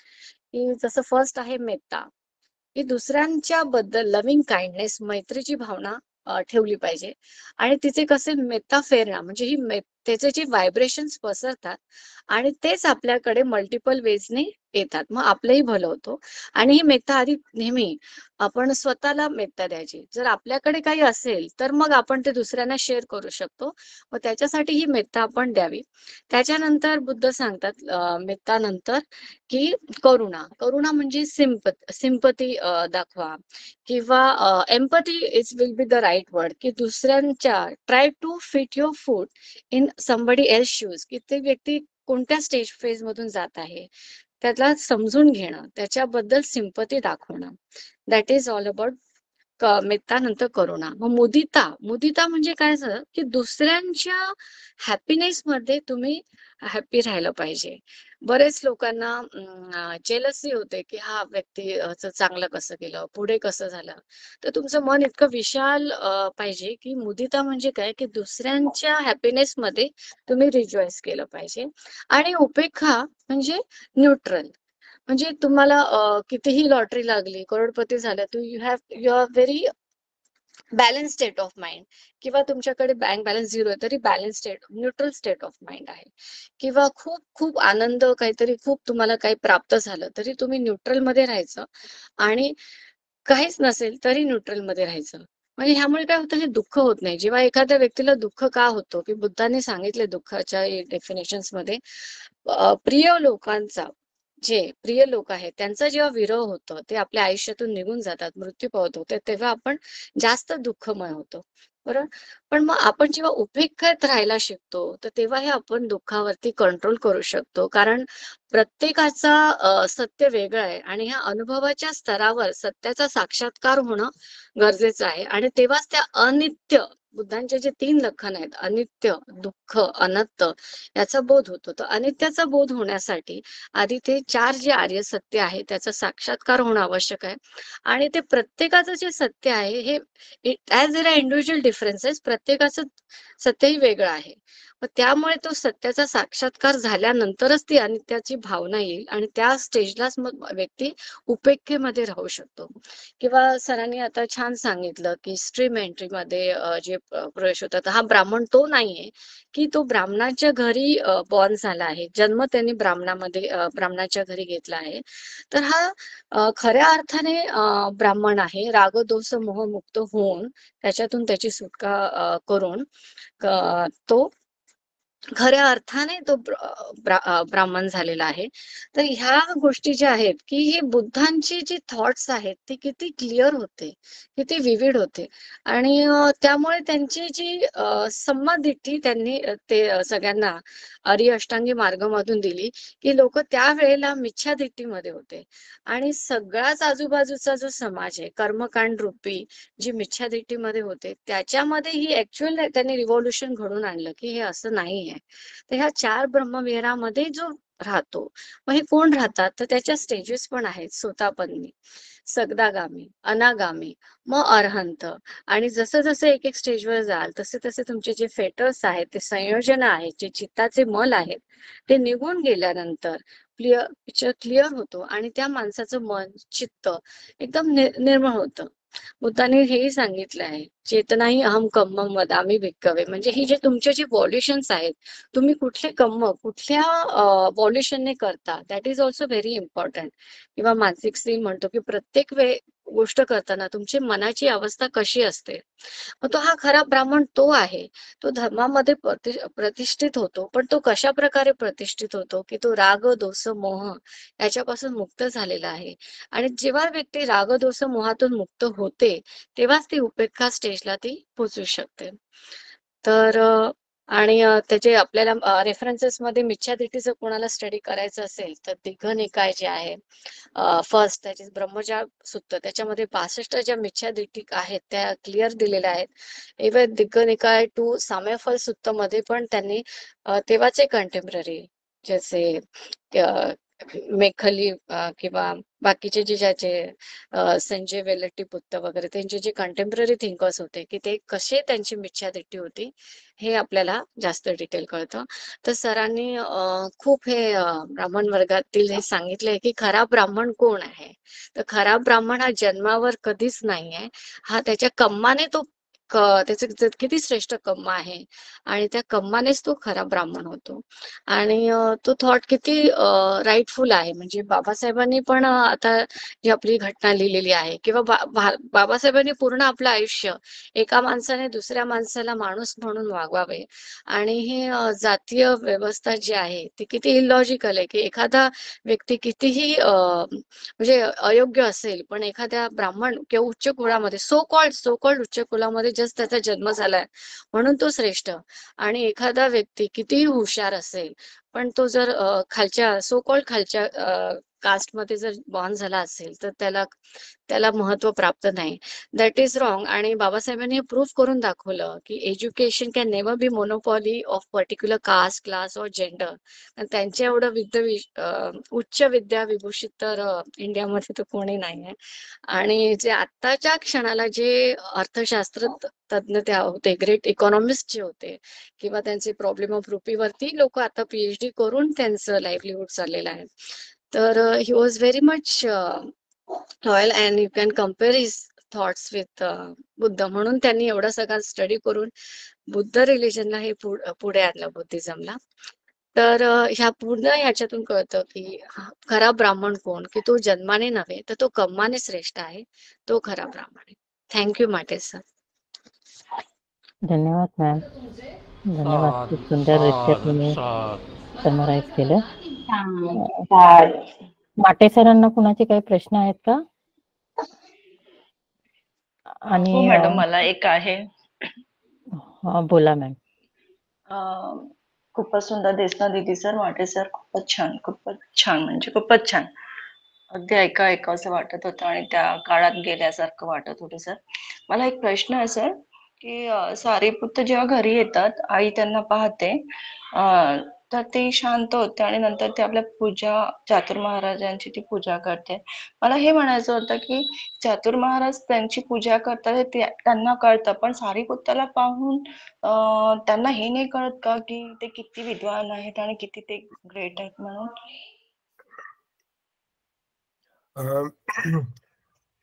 की जसं फर्स्ट आहे मेत्ता, की दुसऱ्यांच्या बद्दल लव्हिंग काइंडनेस, मैत्रीची भावना ठेवली पाहिजे. आणि तिचे कसे मेत्ता फेरणा, म्हणजे त्याचे जे व्हायब्रेशन्स पसरतात आणि तेच आपल्याकडे मल्टिपल वेजने येतात. मग आपलंही भलं होतं. आणि ही मेत्ता आधी नेहमी आपण स्वतःला मेत्ता द्यायची. जर आपल्याकडे काही असेल तर मग आपण ते दुसऱ्यांना शेअर करू शकतो. मग त्याच्यासाठी ही मेत्ता आपण द्यावी. त्याच्यानंतर बुद्ध सांगतात मेत्तानंतर, की करुणा. करुणा म्हणजे सिंपती दाखवा, किंवा empathy will be the right word, की दुसऱ्यांच्या try to fit your foot in somebody else shoes, की ते व्यक्ती कोणत्या स्टेज फेज मधून जात आहे त्याला समजून घेणं, त्याच्याबद्दल सिंपती दाखवणं. That is all about Metta, नंतर करुणा. मग मुदिता म्हणजे काय झालं, की दुसऱ्यांच्या हॅपीनेस मध्ये तुम्ही हॅपी राहिलं पाहिजे. बरेच लोकांना जेलसी होते, की हा व्यक्ती चांगलं कसं केलं, पुढे कसं झालं. तर तुमचं मन इतकं विशाल पाहिजे, की मुदिता म्हणजे काय, की दुसऱ्यांच्या हॅपीनेस मध्ये तुम्ही रिजॉईस केलं पाहिजे. आणि उपेक्षा म्हणजे न्यूट्रल, म्हणजे तुम्हाला कितीही लॉटरी लागली, करोडपती झाल्या, you are very balance state of mind, किंवा तुमच्याकडे बँक बॅलन्स 0 आहे तरी balance neutral state of mind आहे. किंवा खूप खूप आनंद, काहीतरी खूप तुम्हाला काही प्राप्त झालं तरी तुम्ही न्यूट्रल मध्ये राहायचं. आणि काहीच नसेल तरी न्यूट्रल मध्ये राहायचं. म्हणजे ह्यामुळे काय होतं, हे दुःख होत नाही. जेव्हा एखाद्या व्यक्तीला दुःख का होतो, की बुद्धाने सांगितले दुःखाच्या डेफिनेशन्स मध्ये, प्रिय लोकांचा, जे प्रिय लोक आहेत त्यांचा जेव्हा विरह होतं, ते आपल्या आयुष्यातून निघून जातात, मृत्यू पावत होते, तेव्हा आपण जास्त दुःखमय होतो. बरोबर. पण मग आपण जेव्हा उपेक्षित राहायला शिकतो, तर तेव्हा हे आपण दुःखावरती कंट्रोल करू शकतो. कारण प्रत्येकाचा सत्य वेगळं आहे आणि ह्या अनुभवाच्या स्तरावर सत्याचा साक्षात्कार होणं गरजेचं आहे. आणि तेव्हाच त्या अनित्य, बुद्धांचे जे 3 लक्षण आहेत, अनित्य, दुःख, अनंत, याचा बोध होतो. तर अनित्याचा बोध होण्यासाठी आधी ते 4 जे आर्य सत्य आहे त्याचा साक्षात्कार होणं आवश्यक आहे. आणि ते प्रत्येकाचं जे सत्य आहे, हे as there are individual differences, प्रत्येकाचं सत्यही वेगळं आहे. मग त्यामुळे तो सत्याचा साक्षात्कार झाल्यानंतरच ती अनित्याची भावना येईल आणि त्या स्टेजलाच मग व्यक्ती उपेक्षेमध्ये राहू शकतो. किंवा सरांनी आता छान सांगितलं, की स्ट्रीम एंट्रीमध्ये जे प्रवेश होतात, हा ब्राह्मण तो नाहीये, की तो ब्राह्मणाच्या घरी बॉर्न झाला आहे, जन्म त्यांनी ब्राह्मणाच्या घरी घेतला आहे. तर हा खऱ्या अर्थाने ब्राह्मण आहे. राग दोष मोहमुक्त होऊन त्याच्यातून त्याची सुटका करून तो खऱ्या अर्थाने तो ब्राह्मण झालेला आहे. तर ह्या गोष्टी ज्या आहेत, की हे बुद्धांची जी थॉट्स आहेत ती किती क्लिअर होते, किती विविड होते. आणि त्यामुळे त्यांची जी संमदिट्ठी त्यांनी सगळ्यांना आर्य अष्टांगी मार्गामधून दिली, की लोक त्यावेळेला मिथ्यादिट्ठीमध्ये होते. आणि सगळाच आजूबाजूचा जो समाज आहे कर्मकांड रूपी जी मिथ्यादिट्ठीमध्ये होते, त्याच्यामध्ये ही ऍक्च्युअल त्यांनी रिव्होल्युशन घडवून आणलं, की हे असं नाहीये. तर ह्या 4 ब्रह्मविहारामध्ये जो राहतो, मग हे कोण राहतात, तर त्याच्या स्टेजेस पण आहेत. सोतापन्नी, सगदागामी, अनागामी, मग अरहंत. आणि जसं जसं एक एक स्टेजवर जाल तसे तसे तुमचे जे फेटर्स आहेत, ते संयोजन आहेत, जे चित्ताचे मल आहेत, ते निघून गेल्यानंतर पिक्चर क्लिअर होतो आणि त्या माणसाचं मन, चित्त एकदम निर्मळ होतं. बुद्धाने हेही सांगितलं आहे, चेतनाही अहम कम्मम वदामी भिक्खवे, म्हणजे ही जे तुमचे जे व्हॉल्युशन्स आहेत, तुम्ही कुठले कर्म कुठल्या व्हॉल्युशनने करता, that is also very important. किंवा मानसिक स्त्री म्हणतो, की प्रत्येक गोष्ट करताना तुमची मनाची अवस्था कशी असते. मग तो हा खरा ब्राह्मण तो आहे. तो धर्मामध्ये प्रतिष्ठित होतो, पण तो कशा प्रकारे प्रतिष्ठित होतो, की तो राग दोष मोह याच्यापासून मुक्त झालेला आहे. आणि जेव्हा व्यक्ती राग दोष मोहातून मुक्त होते, तेव्हाच ती उपेक्षा स्टेजला ती पोहोचू शकते. तर आणि त्याचे आपल्याला रेफरन्सेस मध्ये मिथ्यादिठी जर कोणाला स्टडी करायचं असेल तर दिग्घ निकाय जे आहे फर्स्ट त्याचे ब्रह्मजाळ सूत्र त्याच्यामध्ये 62 ज्या मिथ्यादिठी आहेत त्या क्लिअर दिलेल्या आहेत. इव्हन दिग्घ निकाय टू साम्यफल सूत्र मध्ये पण त्यांनी तेव्हाचे कंटेम्पररी जसे मेखली किंवा बाकीचे जे ज्याचे संजय वेलट्टीपुत्त वगैरे त्यांचे जे कंटेम्पररी थिंकर्स होते की ते कसे त्यांची मिथ्यादिठी होती हे आपल्याला जास्त डिटेल कळतं. तर सरांनी खूप हे ब्राह्मण वर्गातील हे सांगितलंय की खरा ब्राह्मण कोण आहे. तर खरा ब्राह्मण हा जन्मावर कधीच नाहीये. हा त्याच्या कर्माने तो त्याचं किती श्रेष्ठ कर्म आहे आणि त्या कर्मानेच तो खरा ब्राह्मण होतो. आणि तो थॉट किती राईटफुल आहे. म्हणजे बाबासाहेबांनी पण आता जी आपली घटना लिहिलेली आहे किंवा बाबासाहेबांनी पूर्ण आपलं आयुष्य एका माणसाने दुसऱ्या माणसाला माणूस म्हणून वागवावे आणि हे जातीय व्यवस्था जी आहे ती किती इलॉजिकल आहे की एखादा व्यक्ती कितीही म्हणजे अयोग्य असेल पण एखाद्या ब्राह्मण किंवा उच्च कुळामध्ये सो कॉल्ड उच्च कुलामध्ये जस्ट त्याचा जन्म झालाय म्हणून तो श्रेष्ठ आणि एखादा व्यक्ती कितीही हुशार असेल पण तो जर खालच्या सो कॉल्ड खालच्या कास्टमध्ये जर बॉर्न झाला असेल तर त्याला महत्व प्राप्त नाही. That is wrong. आणि बाबासाहेबांनी हे प्रूव्ह करून दाखवलं की education can never be monopoly of particular caste class और जेंडर. त्यांच्या एवढं उच्च विद्या विभूषित तर इंडियामध्ये तर कोणी नाही आहे. आणि जे आत्ताच्या क्षणाला जे अर्थशास्त्र तज्ञ ते होते ग्रेट इकॉनॉमिस्ट जे होते किंवा त्यांचे प्रॉब्लेम ऑफ रुपीवरती लोक आता PhD करून त्यांचं लाईव्हलीहूड चाललेलं आहे. तर he was very much loyal and you can compare his thoughts with Buddha. म्हणून त्यांनी एवढा सगळा स्टडी करून बुद्ध रिलिजनला हे पुढे आणलं बुद्धिझमला. तर ह्या पूर्ण ह्याच्यातून कळतं की खरा ब्राह्मण कोण की तो जन्माने नव्हे तर तो कर्माने श्रेष्ठ आहे. तो खरा ब्राह्मण आहे. थँक्यू माटे सर. धन्यवाद मॅम. धन्यवाद. खूप सुंदररित्या तुम्ही समराईज केलं. माटे सरांना कुणाचे काही प्रश्न आहेत का? आणि हो मॅडम, मला एक आहे. बोला मॅम. खूपच सुंदर देशना दिदी सर, माटे सर, खूपच छान म्हणजे खूपच छान. अगदी ऐकावं वाटत होतं आणि त्या काळात गेल्यासारखं वाटत होतं सर. मला एक प्रश्न आहे सर की सारीपुत्त जेव्हा घरी येतात आई त्यांना पाहते तर ते शांत होते आणि नंतर ते आपल्या पूजा चातुर महाराजांची ती पूजा करते. मला हे म्हणायचं होतं की चातुर महाराज त्यांची पूजा करतात हे त्यांना कळतं पण सारीपुत्ताला पाहून त्यांना हे नाही कळत का की ते किती विद्वान आहेत आणि किती ते ग्रेट आहेत म्हणून?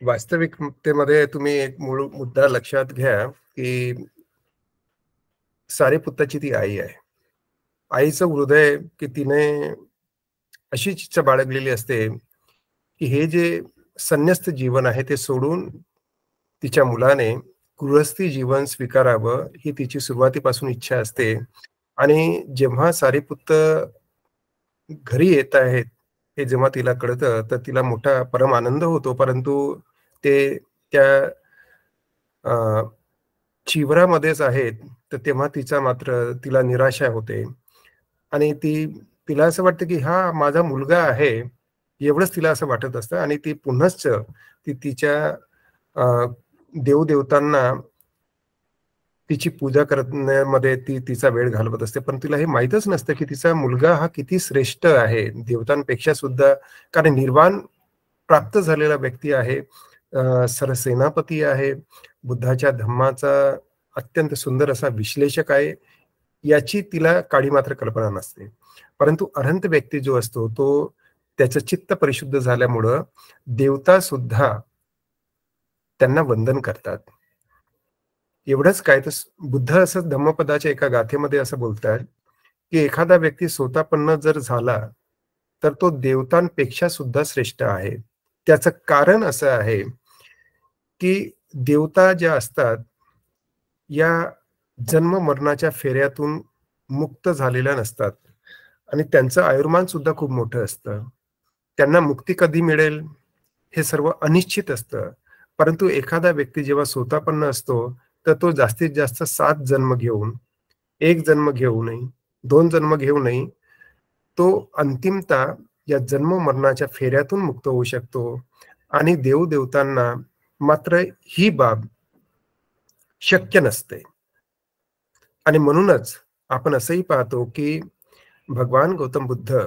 वास्तविकतेमध्ये तुम्ही एक मूळ मुद्दा लक्षात घ्या की सारीपुत्ताची ती आई आहे. आईचं हृदय की तिने अशी इच्छा बाळगलेली असते की हे जे संन्यस्त जीवन आहे ते सोडून तिच्या मुलाने गृहस्थी जीवन स्वीकारावं ही तिची सुरुवातीपासून इच्छा असते. आणि जेव्हा सारीपुत्त घरी येत आहेत हे जेव्हा तिला कळतं तर तिला मोठा परम आनंद होतो. परंतु ते त्या चिवरामध्येच आहेत तर तेव्हा तिला निराशा होते आणि तिला असं वाटतं की हा माझा मुलगा आहे एवढंच तिला असं वाटत असतं. आणि ती पुन्हाच तिच्या देवदेवतांना तिची पूजा करण्यामध्ये तिचा वेळ घालवत असते. पण तिला हे माहीतच नसतं की तिचा मुलगा हा किती श्रेष्ठ आहे देवतांपेक्षा सुद्धा. कारण निर्वाण प्राप्त झालेला व्यक्ती आहे, सरसेनापती आहे, बुद्धाच्या धम्माचा अत्यंत सुंदर असा विश्लेषक आहे, याची तिला काळी मात्र कल्पना नसते. परंतु अरहंत व्यक्ती जो असतो तो त्याचं चित्त परिशुद्ध झाल्यामुळं देवता सुद्धा त्यांना वंदन करतात. एवढंच काय तर बुद्ध असं धम्मपदाच्या एका गाथेमध्ये असं बोलतात की एखादा व्यक्ती स्वतःपन्न जर झाला तर तो देवतांपेक्षा सुद्धा श्रेष्ठ आहे. त्याचं कारण असं आहे की देवता ज्या असतात या जन्म मरणाच्या फेऱ्यातून मुक्त झालेल्या नसतात आणि त्यांचं आयुर्मान सुद्धा खूप मोठं असतं. त्यांना मुक्ती कधी मिळेल हे सर्व अनिश्चित असतं. परंतु एखादा व्यक्ती जेव्हा स्वतःपन्न असतो तर तो जास्तीत जास्त 7 जन्म घेऊन एक जन्म घेऊ नये, 2 जन्म घेऊ नये, तो अंतिमतः या जन्म मरणाच्या फेऱ्यातून मुक्त होऊ शकतो. आणि देवदेवतांना मात्र ही बाब शक्य नसते. आणि म्हणूनच आपण असंही पाहतो की भगवान गौतम बुद्ध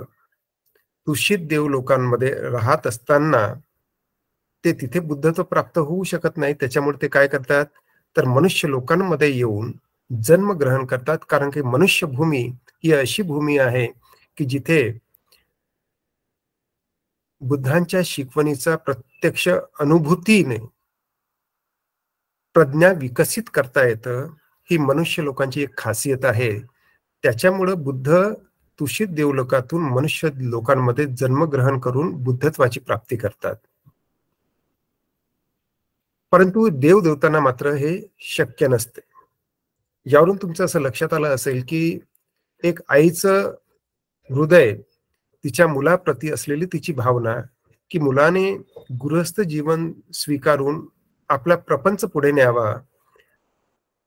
तुषित देव लोकांमध्ये राहत असताना ते तिथे बुद्धत्व प्राप्त होऊ शकत नाही. त्याच्यामुळे ते काय करतात, तर मनुष्य लोकांमध्ये येऊन जन्म ग्रहण करतात. कारण की मनुष्य भूमी ही अशी भूमी आहे की जिथे बुद्धांच्या शिकवणीचा प्रत्यक्ष अनुभूतीने प्रज्ञा विकसित करता येतं. ही मनुष्य लोकांची एक खासियत आहे. त्याच्यामुळे बुद्ध तुषित देवलोकातून मनुष्य लोकांमध्ये जन्मग्रहण करून बुद्धत्वाची प्राप्ती करतात. परंतु देवदेवतांना मात्र हे शक्य नसते. यावरून तुमचं असं लक्षात आलं असेल की एक आईचं हृदय, तिच्या मुलाप्रती असलेली तिची भावना, की मुलाने गृहस्थ जीवन स्वीकारून आपला प्रपंच पुढे न्यावा,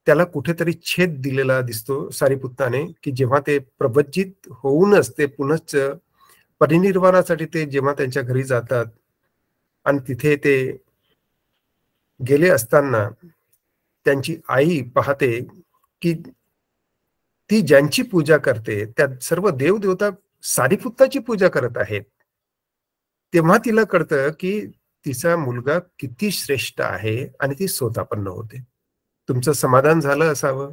त्याला कुठेतरी छेद दिलेला दिसतो सारीपुत्ताने, की जेव्हा ते प्रवज्जित होऊनच ते पुनश्च परिनिर्वाणासाठी ते जेव्हा त्यांच्या घरी जातात आणि तिथे ते गेले असताना त्यांची आई पाहते की ती ज्यांची पूजा करते त्या सर्व देवदेवता सारीपुत्ताची पूजा करत आहेत. तेव्हा तिला कळतं की तिचा मुलगा किती श्रेष्ठ आहे आणि ती स्वतःपन्न होते. तुमचं समाधान झालं असावं.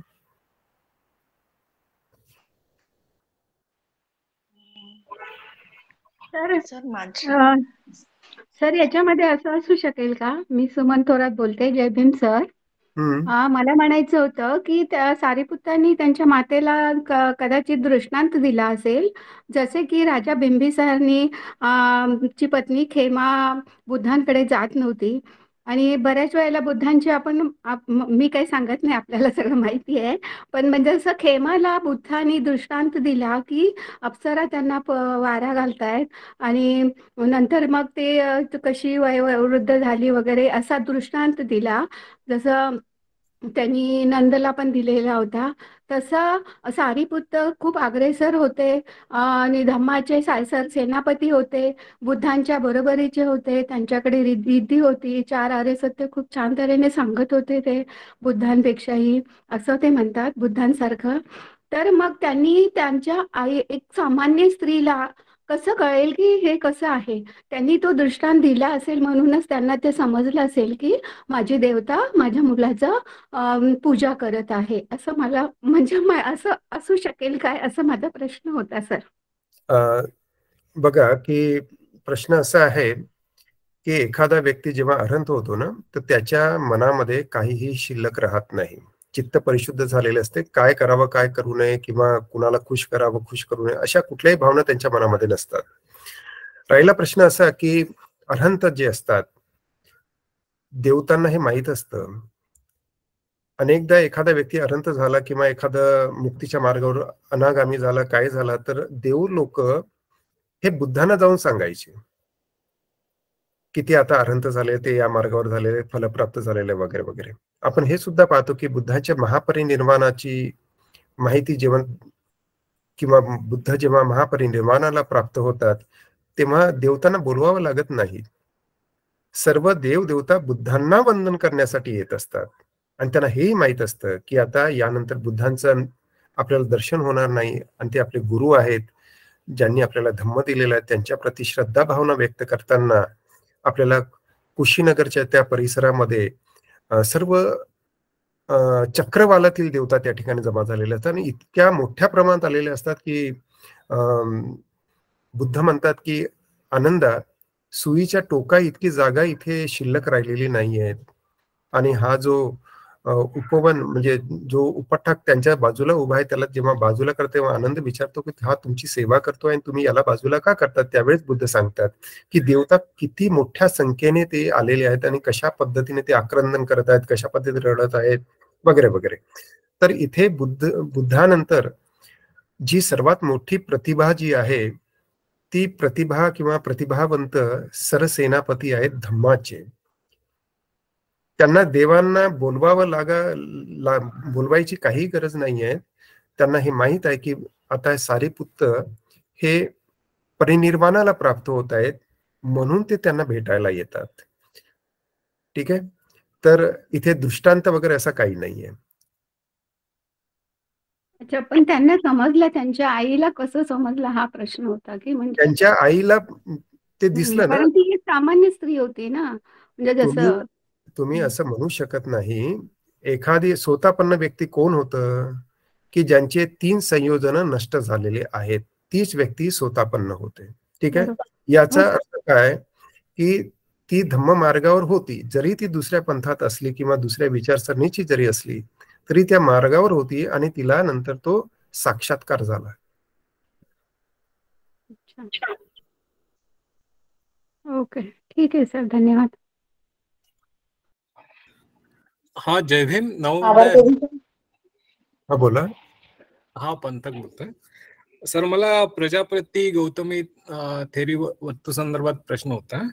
सर माझ्या सर याच्यामध्ये असं असू शकेल का, मी सुमन थोरात बोलते, जय भीम सर. मला म्हणायचं होतं की त्या सारीपुत्तांनी त्यांच्या मातेला कदाचित दृष्टांत दिला असेल, जसे की राजा बिंबिसारनी ची पत्नी खेमा बुद्धांकडे जात नव्हती आणि बऱ्याच वेळेला बुद्धांची मी काही सांगत नाही, आपल्याला सगळं माहिती आहे, पण म्हणजे असं खेमाला बुद्धांनी दृष्टांत दिला की अप्सरा त्यांना वारा घालतायत आणि नंतर मग ते कशी वयोवृद्ध झाली वगैरे असा दृष्टांत दिला. जसं त्यांनी नंदला पण दिलेला होता, तसं सारीपुत्त खूप अग्रेसर होते आणि धम्माचे सेनापती होते, बुद्धांच्या बरोबरीचे होते, त्यांच्याकडे रिद्धी होती, 4 आर्य सत्य खूप छान तऱ्हेने सांगत होते ते बुद्धांपेक्षाही, असं ते म्हणतात बुद्धांसारखं. तर मग त्यांनी त्यांच्या एक सामान्य स्त्रीला कसं कळेल की हे कसं आहे, त्यांनी तो दृष्टांत दिला असेल म्हणूनच त्यांना ते समजलं असेल की माझी देवता माझ्या मुलाचं पूजा करत आहे, असं मला म्हणजे असं असू शकेल काय, असं माझा प्रश्न होता सर. बघा की प्रश्न असा आहे की एखादा व्यक्ती जेव्हा अरहंत होतो ना, तर त्याच्या मनामध्ये काहीही शिल्लक राहत नाही. चित्त परिशुद्ध झालेले असते. काय करावं काय करू नये किंवा कुणाला खुश करावं खुश करू नये अशा कुठल्याही भावना त्यांच्या मनामध्ये नसतात. राहिला प्रश्न असा की अरहंत जे असतात देवतांना हे माहीत असतं. अनेकदा एखादा व्यक्ती अरहंत झाला किंवा एखादा मुक्तीच्या मार्गावर अनागामी झाला, काय झाला, तर देव लोक हे बुद्धांना जाऊन सांगायचे की ते आता अरहंत झाले, ते या मार्गावर झालेले, फलप्राप्त झालेले वगैरे वगैरे. आपण हे सुद्धा पाहतो की बुद्धाच्या महापरिनिर्वाणाची माहिती जेव्हा किंवा बुद्ध जेव्हा महापरिनिर्वाणाला प्राप्त होतात तेव्हा देवतांना बोलवावं लागत नाही. सर्व देव देवता बुद्धांना वंदन करण्यासाठी येत असतात आणि त्यांना हेही माहित असतं की आता यानंतर बुद्धांचं आपल्याला दर्शन होणार नाही आणि ते आपले गुरु आहेत, ज्यांनी आपल्याला धम्म दिलेला आहे. त्यांच्या प्रति श्रद्धा भावना व्यक्त करताना आपल्याला कुशीनगरच्या त्या परिसरामध्ये सर्व चक्रवालातील देवता त्या ठिकाणी जमा झालेले असतात आणि इतक्या मोठ्या प्रमाणात आलेले असतात की बुद्ध म्हणतात की आनंदा, सुईच्या टोका इतकी जागा इथे शिल्लक राहिलेली नाही आहेत. आणि हा जो उपवन म्हणजे जो उपठाक त्यांच्या बाजूला उभा आहे त्याला जेव्हा बाजूला करते तेव्हा आनंद विचारतो की हा तुमची सेवा करतोय आणि तुम्ही याला बाजूला का करतात. त्यावेळेस बुद्ध सांगतात की देवता किती मोठ्या संख्येने ते आलेले आहेत आणि कशा पद्धतीने ते आक्रंदन करत आहेत, कशा पद्धतीने रडत आहेत वगैरे वगैरे. तर इथे बुद्धानंतर जी सर्वात मोठी प्रतिभा जी आहे ती प्रतिभा किंवा प्रतिभावंत सरसेनापती आहेत धम्माचे. त्यांना देवांना बोलवावं बोलवायची काही गरज नाहीये. त्यांना हे माहित आहे की आता सारीपुत्त हे परिनिर्वाणाला प्राप्त होत आहेत, म्हणून ते त्यांना भेटायला येतात. ठीक आहे. तर इथे दृष्टांत वगैरे असा काही नाहीये. अच्छा, पण त्यांना समजलं, त्यांच्या आईला कसं समजलं हा प्रश्न होता की म्हणजे त्यांच्या आईला ते दिसलं ना. कारण ती एक सामान्य स्त्री होती ना, म्हणजे जसं तुम्ही असं म्हणू शकत नाही. एखादी स्वतःपन्न व्यक्ती कोण होतं की ज्यांचे 3 संयोजन नष्ट झालेले आहेत, तीच व्यक्ती स्वतःपन्न होते. ठीक आहे. याचा अर्थ काय की ती धम्म मार्गावर होती, जरी ती दुसऱ्या पंथात असली किंवा दुसऱ्या विचारसरणीची जरी असली तरी त्या मार्गावर होती आणि तिला नंतर तो साक्षात्कार झाला. ओके, ठीक आहे सर, धन्यवाद. हा, जय भीम. हा, बोला. हा, पंथक बोलतोय सर. मला प्रजापती गौतमी थेरी वस्तू संदर्भात प्रश्न होता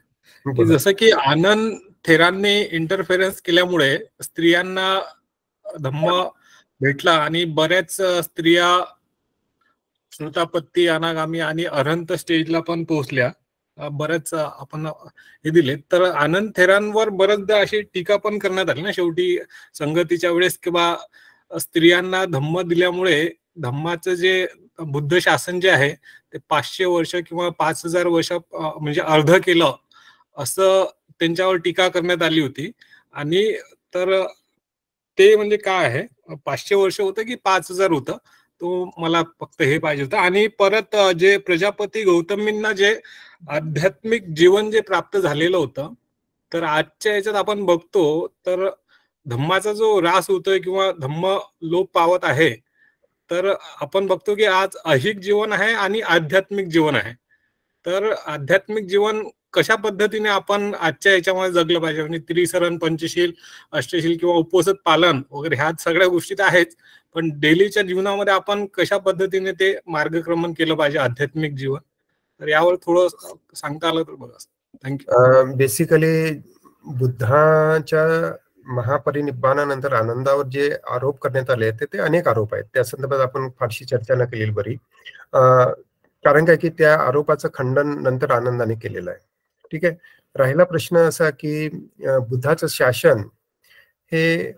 की जसं की आनंद थेरांनी इंटरफेरन्स केल्यामुळे स्त्रियांना धम्म भेटला आणि बऱ्याच स्त्रिया श्रुतापत्ती, अनागामी आणि अरहंत स्टेजला पण पोहोचल्या. बऱ्याच आपण हे दिले. तर आनंद थेरांवर बऱ्याचदा अशी टीका पण करण्यात आली ना शेवटी संगतीच्या वेळेस, किंवा स्त्रियांना धम्म दिल्यामुळे धम्माचं जे बुद्ध शासन जे आहे ते 500 वर्ष किंवा 5000 वर्ष म्हणजे अर्ध केलं, असं त्यांच्यावर टीका करण्यात आली होती. आणि तर ते म्हणजे काय आहे, 500 वर्ष होतं की 5000 होतं, तो मला फक्त हे पाहिजे होतं. आणि परत जे प्रजापती गौतमींना जे आध्यात्मिक जीवन जे प्राप्त झालेलं होतं, तर आजच्या याच्यात आपण बघतो तर धम्माचा जो ऱ्हास होतोय किंवा धम्म लोप पावत आहे, तर आपण बघतो की आज ऐहिक जीवन आहे आणि आध्यात्मिक जीवन आहे. तर आध्यात्मिक जीवन कशा पद्धतीने आपण आजच्या याच्यामध्ये जगलं पाहिजे, म्हणजे त्रिसरण, पंचशील, अष्टशील किंवा उपवास पालन वगैरे ह्या सगळ्या गोष्टी तर आहेच, पण डेलीच्या जीवनामध्ये आपण कशा पद्धतीने ते मार्गक्रमण केलं पाहिजे आध्यात्मिक जीवन, तर यावर थोडं सांगता आलं तर बघा. थँक्यू. बेसिकली बुद्धाच्या महापरिनिब्बानानंतर आनंदावर जे आरोप करण्यात आले ते अनेक आरोप आहेत. त्या संदर्भात आपण फारशी चर्चा न केलेली बरी. कारण काय की त्या आरोपाचं खंडन नंतर आनंदाने केलेलं आहे. ठीक आहे. राहिला प्रश्न असा की बुद्धाचं शासन हे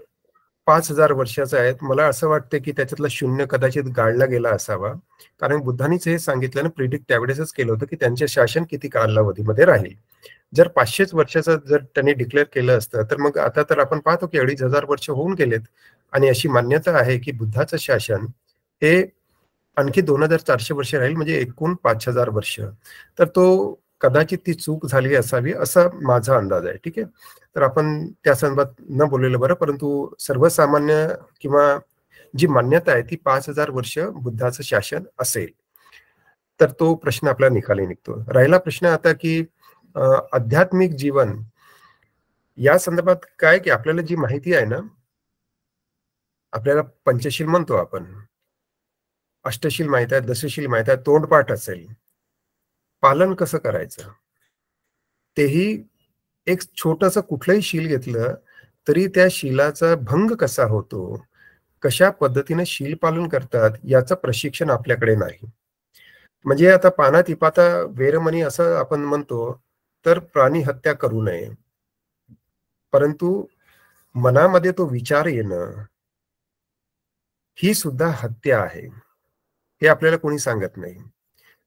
5000 वर्षाचं आहे. मला असं वाटतं की त्याच्यातलं शून्य कदाचित गाळला गेला असावा, कारण बुद्धांनीच हे सांगितलं ना, प्रिडिक्ट त्यावेळेसच केलं होतं की त्यांचे शासन किती कालावधीमध्ये राहील. जर 500 वर्षाचं जर त्यांनी डिक्लेअर केलं असतं तर मग आता तर आपण पाहतो की 2500 वर्ष होऊन गेलेत, आणि अशी मान्यता आहे की बुद्धाचं शासन हे आणखी 2400 वर्ष राहील, म्हणजे एकूण 5000 वर्ष. तर तो कदाचित ती चूक झाली असावी असा माझा अंदाज आहे. ठीक आहे. तर आपण त्या संदर्भात न बोललेलं बरं, परंतु सर्वसामान्य किंवा जी मान्यता आहे ती 5000 वर्ष बुद्धाचं शासन असेल, तर तो प्रश्न आपला निकाली निघतो. राहिला प्रश्न आता की आध्यात्मिक जीवन या संदर्भात काय की आपल्याला जी माहिती आहे ना, आपल्याला पंचशील म्हणतो आपण, अष्टशील माहित आहे, दशशील माहित आहे, तोंडपाठ असेल, पालन कसं करायचं तेही एक छोटंसं कुठलंही शील घेतलं तरी त्या शीलाचा भंग कसा होतो, कशा पद्धतीने शील पालन करतात याचं प्रशिक्षण आपल्याकडे नाही. म्हणजे आता पानातिपाता वेरमणी असं आपण म्हणतो, तर प्राणी हत्या करू नये, परंतु मनामध्ये तो विचार येणं ही सुद्धा हत्या आहे, हे आपल्याला कोणी सांगत नाही.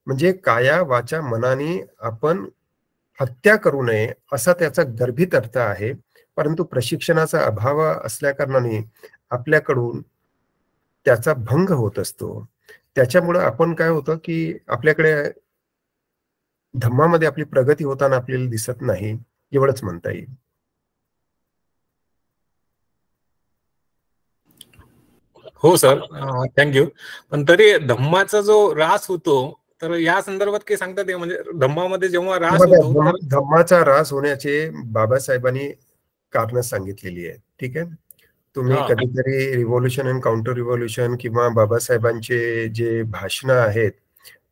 म्हणजे काया वाचा मनाने आपण हत्या करू नये असा त्याचा गर्भित अर्थ आहे, परंतु प्रशिक्षणाचा अभाव असल्या कारणाने आपल्याकडून त्याचा भंग होत असतो. त्याच्यामुळे आपण काय होतं की आपल्याकडे धम्मामध्ये आपली प्रगती होताना आपल्याला दिसत नाही, एवढंच म्हणता येईल. हो सर, थँक्यू. पण तरी धम्माचा जो ऱ्हास होतो, तर या संदर्भात काही सांगतात, म्हणजे धम्मामध्ये जेव्हा ऱ्हास होतो, धम्माचा ऱ्हास होण्याचे बाबासाहेबांनी कारण सांगितलेली आहे. ठीक आहे. तुम्ही कधीतरी रिव्होल्युशन अँड काउंटर रिव्होल्युशन किंवा बाबासाहेबांचे जे भाषण आहेत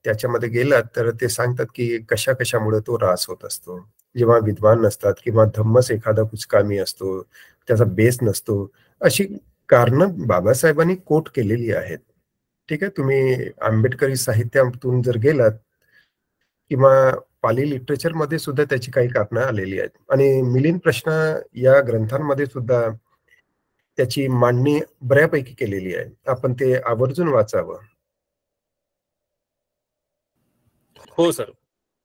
त्याच्यामध्ये गेलात तर ते सांगतात की कशा कशामुळे तो ऱ्हास होत असतो. जेव्हा विद्वान नसतात किंवा धम्मच एखादा कुचकामी असतो, त्याचा बेस नसतो, अशी कारण बाबासाहेबांनी कोट केलेली आहेत. ठीक आहे, तुम्ही आंबेडकरी साहित्यातून जर गेलात किंवा पाली लिटरेचर मध्ये सुद्धा त्याची काही कारणं आलेली आहेत आणि मिलिंद प्रश्न या ग्रंथांमध्ये सुद्धा त्याची मांडणी बऱ्यापैकी केलेली आहे. आपण ते आवर्जून वाचावं. हो सर,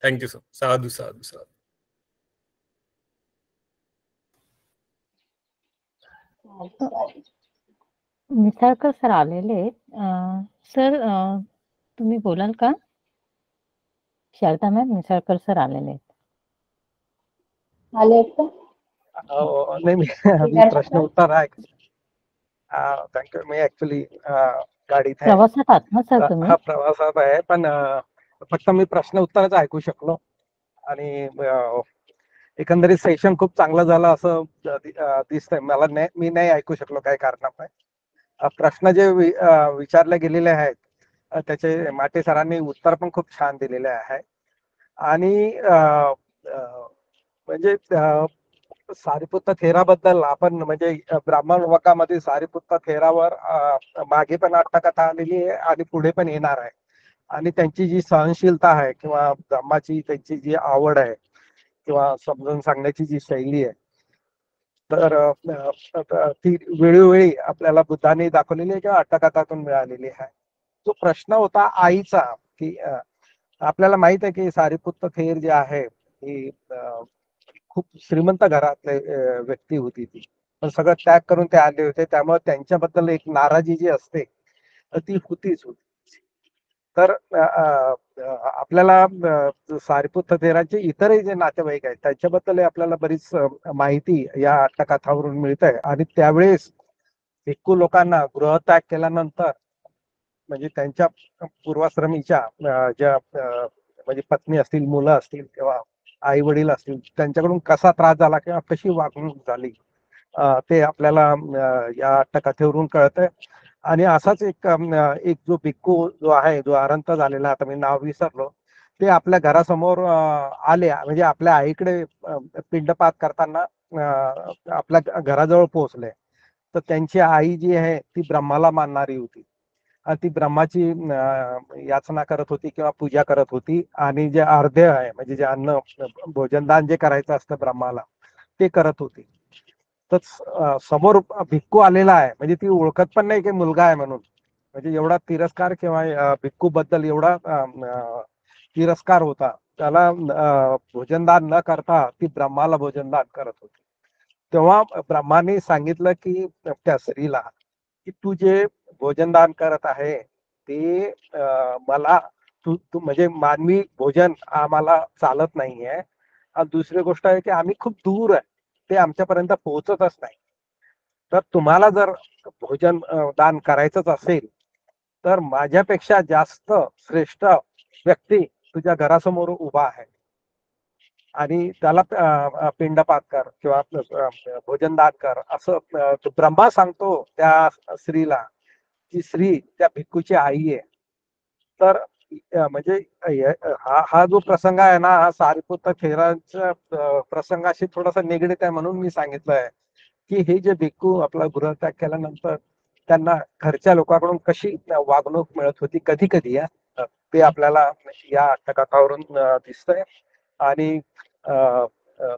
थँक्यू सर. साधू साधू साधू. मिसाळकर सर आलेले आहेत. सर तुम्ही बोलाल का? शारदा मॅम, मिसाळकर सर आलेले आहेत. आले का? नाही, मी प्रश्न उत्तर आहे. थँक्यू. मी ऍक्च्युली गाडीत आहे, प्रवासात आहात ना सर तुम्ही? हा प्रवासात आहे, पण फक्त मी प्रश्न उत्तरच ऐकू शकलो आणि एकंदरीत सेशन खूप चांगलं झालं असं दिसतंय मला. मी नाही ऐकू शकलो काही कारणामुळे. प्रश्न जे विचारले गेलेले आहेत त्याचे माटे सरांनी उत्तर पण खूप छान दिलेले आहे आणि म्हणजे सारीपुत्त थेराबद्दल आपण म्हणजे ब्राह्मण वकामध्ये सारीपुत्त थेरावर मागे पण अट्टकथा आलेली आहे आणि पुढे पण येणार आहे आणि त्यांची जी सहनशीलता आहे किंवा धम्माची त्यांची जी आवड आहे किंवा समजून सांगण्याची जी शैली आहे तर ती वेळोवेळी आपल्याला बुद्धाने दाखवलेली आहे किंवा अट्टकथातून मिळालेली आहे. जो प्रश्न होता आईचा की आपल्याला माहित आहे की सारीपुत्त थेर जे आहे ही खूप श्रीमंत घरातले व्यक्ती होती ती, पण सगळं त्याग करून ते आले होते, त्यामुळे त्यांच्याबद्दल एक नाराजी जी असते ती होतीच होती. तर आपल्याला सारीपुत्त थेराचे इतरही जे नातेवाईक आहेत त्यांच्याबद्दल आपल्याला बरीच माहिती या अट्टकथावरून मिळते आणि त्यावेळेस भिक्खू लोकांना गृहत्याग केल्यानंतर म्हणजे त्यांच्या पूर्वाश्रमीच्या ज्या म्हणजे पत्नी असतील, मुलं असतील किंवा आई वडील असतील त्यांच्याकडून कसा त्रास झाला किंवा कशी वागणूक झाली ते आपल्याला या अट्टकथेवरून कळतंय. आणि असाच एक जो भिक्खू जो आहे, जो अरंत झालेला, आता मी नाव विसरलो, ते आपल्या घरासमोर आले म्हणजे आपल्या आईकडे पिंडपात करताना आपल्या घराजवळ पोहोचले. तर त्यांची आई जी आहे ती ब्रह्माला मानणारी होती. ती ब्रह्माची याचना करत होती किंवा पूजा करत होती आणि जे अर्ध्य आहे म्हणजे जे अन्न भोजनदान जे करायचं असतं ब्रह्माला ते करत होती. तर समोर भिक्खू आलेला आहे म्हणजे ती ओळखत पण नाही की मुलगा आहे म्हणून, म्हणजे एवढा तिरस्कार किंवा भिक्खू बद्दल एवढा तिरस्कार होता. त्याला भोजनदान न करता ती ब्रह्माला भोजनदान करत होती. तेव्हा ब्रह्माने सांगितलं की त्या स्त्रीला की तू जे भोजनदान करत आहे ते मला तू म्हणजे मानवी भोजन आम्हाला चालत नाहीये. आणि दुसरी गोष्ट आहे की आम्ही खूप दूर आहे, ते आमच्यापर्यंत पोहोचतच नाही. तर तुम्हाला जर भोजन दान करायचंच असेल तर माझ्यापेक्षा जास्त श्रेष्ठ व्यक्ती तुझ्या घरासमोर उभा आहे आणि त्याला पिंडपात कर किंवा भोजनदान कर असं ब्रह्मा सांगतो त्या स्त्रीला. ती स्त्री त्या भिक्खूची आई आहे. तर म्हणजे हा जो प्रसंग आहे ना, हा सारीपुत्त थेरांच्या प्रसंगाशी थोडासा निगडीत आहे म्हणून मी सांगितलंय की हे जे भिक्खू आपला गृहत्याग केल्यानंतर त्यांना घरच्या लोकांकडून कशी वागणूक मिळत होती कधी कधी ते आपल्याला या अट्टकथावरून दिसतंय. आणि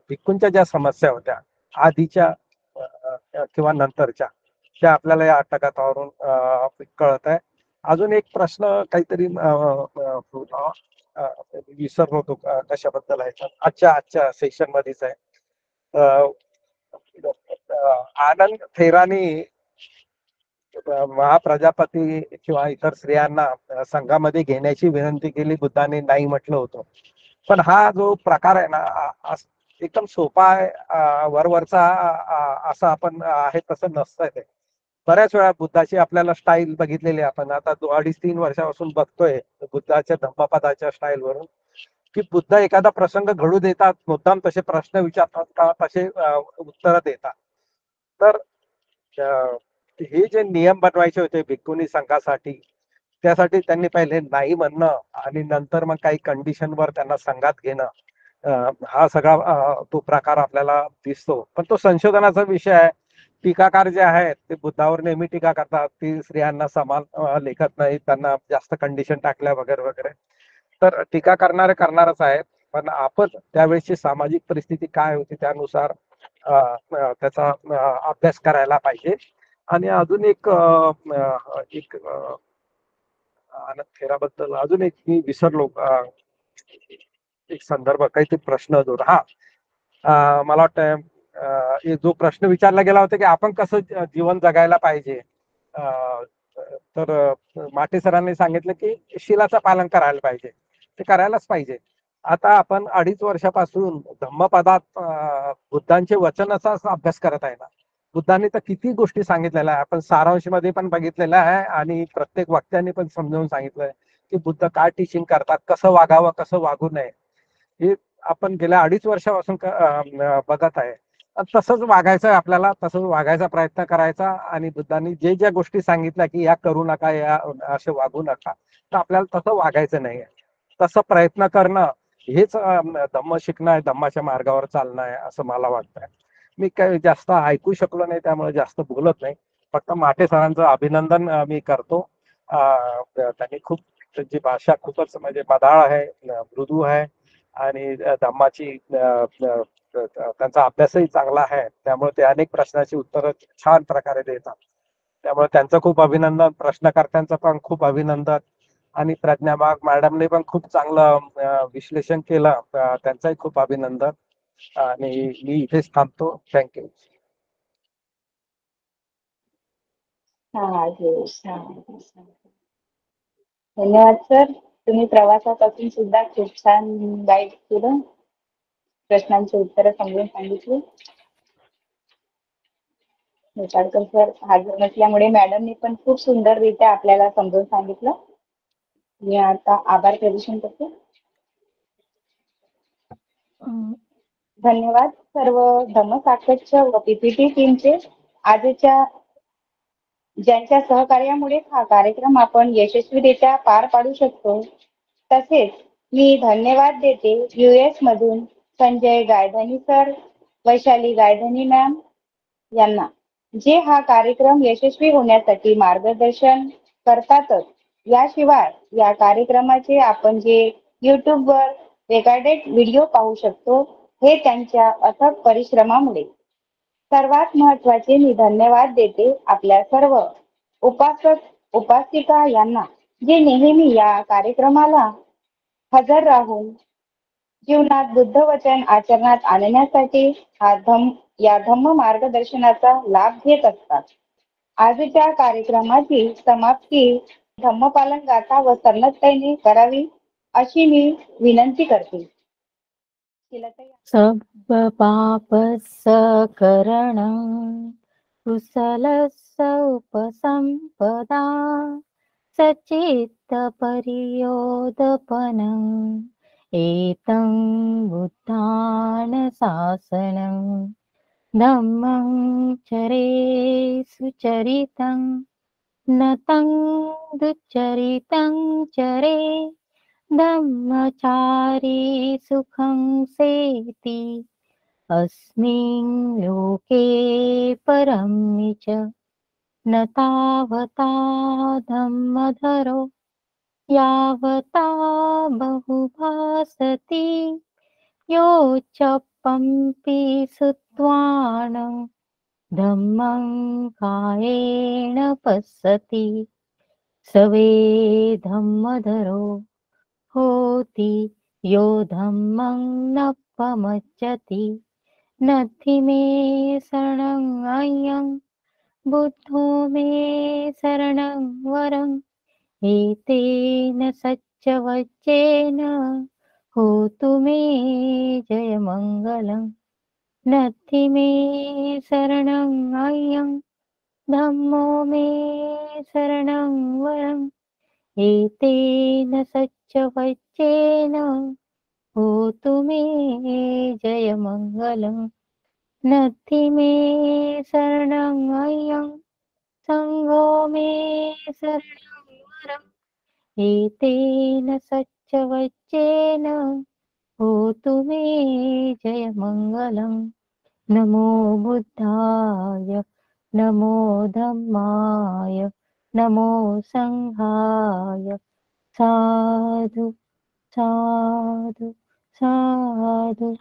भिक्खूंच्या ज्या समस्या होत्या आधीच्या किंवा नंतरच्या त्या आपल्याला या अट्टकथावरून कळत आहे. अजून एक प्रश्न काहीतरी विसरलो होतो कशाबद्दल आहे, आजच्या सेशन मध्येच आहे. आनंद थेरानी महाप्रजापती किंवा इतर स्त्रियांना संघामध्ये घेण्याची विनंती केली, बुद्धाने नाही म्हटलं होतं. पण हा जो प्रकार आहे ना एकदम सोपा आहे, वरवरचा असा आपण आहे तसं नसतंय ते. बऱ्याच वेळा बुद्धाची आपल्याला स्टाईल बघितलेली आपण आता 2-3 वर्षापासून बघतोय बुद्धाच्या धम्मपदाच्या स्टाईल वरून की बुद्ध एखादा प्रसंग घडू देतात, मुद्दाम तसे प्रश्न विचारतात का तसे उत्तर देतात. तर हे जे नियम बनवायचे होते भिक्खुनी संघासाठी त्यासाठी त्यांनी पहिले नाही म्हणणं आणि नंतर मग काही कंडिशनवर त्यांना संघात घेणं हा सगळा तो प्रकार आपल्याला दिसतो. पण तो संशोधनाचा विषय आहे टीकाकार जे आहेत ते बुद्धावर नेहमी टीका करतात की स्त्रियांना समान लेखत नाही, त्यांना जास्त कंडिशन टाकल्या वगैरे वगैरे. तर टीका करणारच आहेत, पण आपण त्यावेळेसची सामाजिक परिस्थिती काय होती त्यानुसार त्याचा अभ्यास करायला पाहिजे. आणि अजून एक आनंद थेराबद्दल अजून एक मी विसरलो, एक संदर्भ काहीतरी प्रश्न जो मला वाटतं जो प्रश्न विचारला गेला होता की आपण कसं जीवन जगायला पाहिजे, तर माटे सरांनी सांगितलं की शिलाचं पालन करायला पाहिजे, ते करायलाच पाहिजे. आता आपण 2.5 वर्षापासून धम्मपदात बुद्धांचे वचनाचाच अभ्यास करत आहे ना. बुद्धांनी तर किती गोष्टी सांगितलेल्या आहे, आपण सारांश मध्ये पण बघितलेलं आहे आणि प्रत्येक वाक्याने पण समजावून सांगितलंय की बुद्ध काय टीचिंग करतात, कसं वागावं कसं वागू नये, हे आपण गेल्या 2.5 वर्षापासून बघत आहे. तसंच वागायचं आहे आपल्याला, तसंच वागायचा प्रयत्न करायचा. आणि बुद्धांनी जे ज्या गोष्टी सांगितल्या की या करू नका, या असे वागू नका, तर आपल्याला तसं वागायचं नाही, तसं प्रयत्न करणं हेच धम्म शिकणं आहे, धम्माच्या मार्गावर चालणं आहे असं मला वाटतंय. मी काही जास्त ऐकू शकलो नाही त्यामुळे जास्त बोलत नाही, फक्त माटे सरांचं अभिनंदन मी करतो. त्यांनी खूप, त्यांची भाषा खूपच म्हणजे मधाळ आहे, मृदू आहे आणि धम्माची त्यांचा अभ्यासही चांगला आहे, त्यामुळे ते अनेक प्रश्नाची उत्तरं छान प्रकारे देतात. त्यामुळे त्यांचं खूप अभिनंदन, प्रश्नकर्त्यांचं पण खूप अभिनंदन. आणि प्रज्ञा वाघ मॅडमने पण खूप चांगलं विश्लेषण केलं, त्यांचंही खूप अभिनंदन. आणि मी इथेच थांबतो. थँक्यू. धन्यवाद सर. तुम्ही प्रवासापासून सुद्धा खूप छान गाईड केलं, प्रश्नांची उत्तरं समजून सांगितली. निचाळकर सर हजर नसल्यामुळे मॅडमनी पण खूप सुंदररित्या आपल्याला समजून सांगितलं. मी आता आभार प्रदर्शन करते. धन्यवाद सर्व धम्मसाकटच्या व पीपीटी टीमचे, आजच्या ज्यांच्या सहकार्यामुळे हा कार्यक्रम आपण यशस्वीरित्या पार पाडू शकतो. तसेच मी धन्यवाद देते US मधून संजय गायधनी सर, वैशाली गायधनी मॅम यांना, जे हा कार्यक्रम यशस्वी होण्यासाठी मार्गदर्शन करतातच. याशिवाय या कार्यक्रमाचे आपण जे YouTube वर रेकॉर्डेड व्हिडिओ पाहू शकतो, हे त्यांच्या अथक परिश्रमामुळे. सर्वात महत्त्वाचे मी धन्यवाद देते आपल्या सर्व उपासक उपासिका यांना, जे नेहमी या कार्यक्रमाला हजर राहून जीवनात बुद्ध वचन आचरणात आणण्यासाठी या धम्म मार्गदर्शनाचा लाभ घेत असतात. आजच्या कार्यक्रमाची समाप्ती धम्मपालन गाथा व सन्नततेने करावी अशी मी विनंती करते. सब पाप सकरणं कुशलस्य उपसंपदा सचित्त परियोदपनं एतं बुद्धान शासनं धम्मं चरे सुचरितं नतं दुच्चरितं चरे धम्मचारी सुखं सेति अस्मिन् लोके परं च न तावता धम्मधरो यावता बहुभासति योच्चपम्पि सुत्वानं धम्मं कायेन पश्यति सवे धम्मधरो होति यो धम्मं न पमज्जति नद्धि मे शरणं अयं बुद्धो मे शरणं वरं एतेन सच्चवच्चेन होतु मे जयमङ्गलं नद्धि मे शरणं अयं धम्मो मे शरणं वरं एतेन सच्चवच्चेन होतु मे जयमङ्गलं नद्धि मे शरणं अयं संඝो मे शरणं वरं एतेन सच्चवच्चेन होतु मे जयमङ्गलं नमो बुद्धाय नमो धम्माय नमो संघाय साधु साधु साधु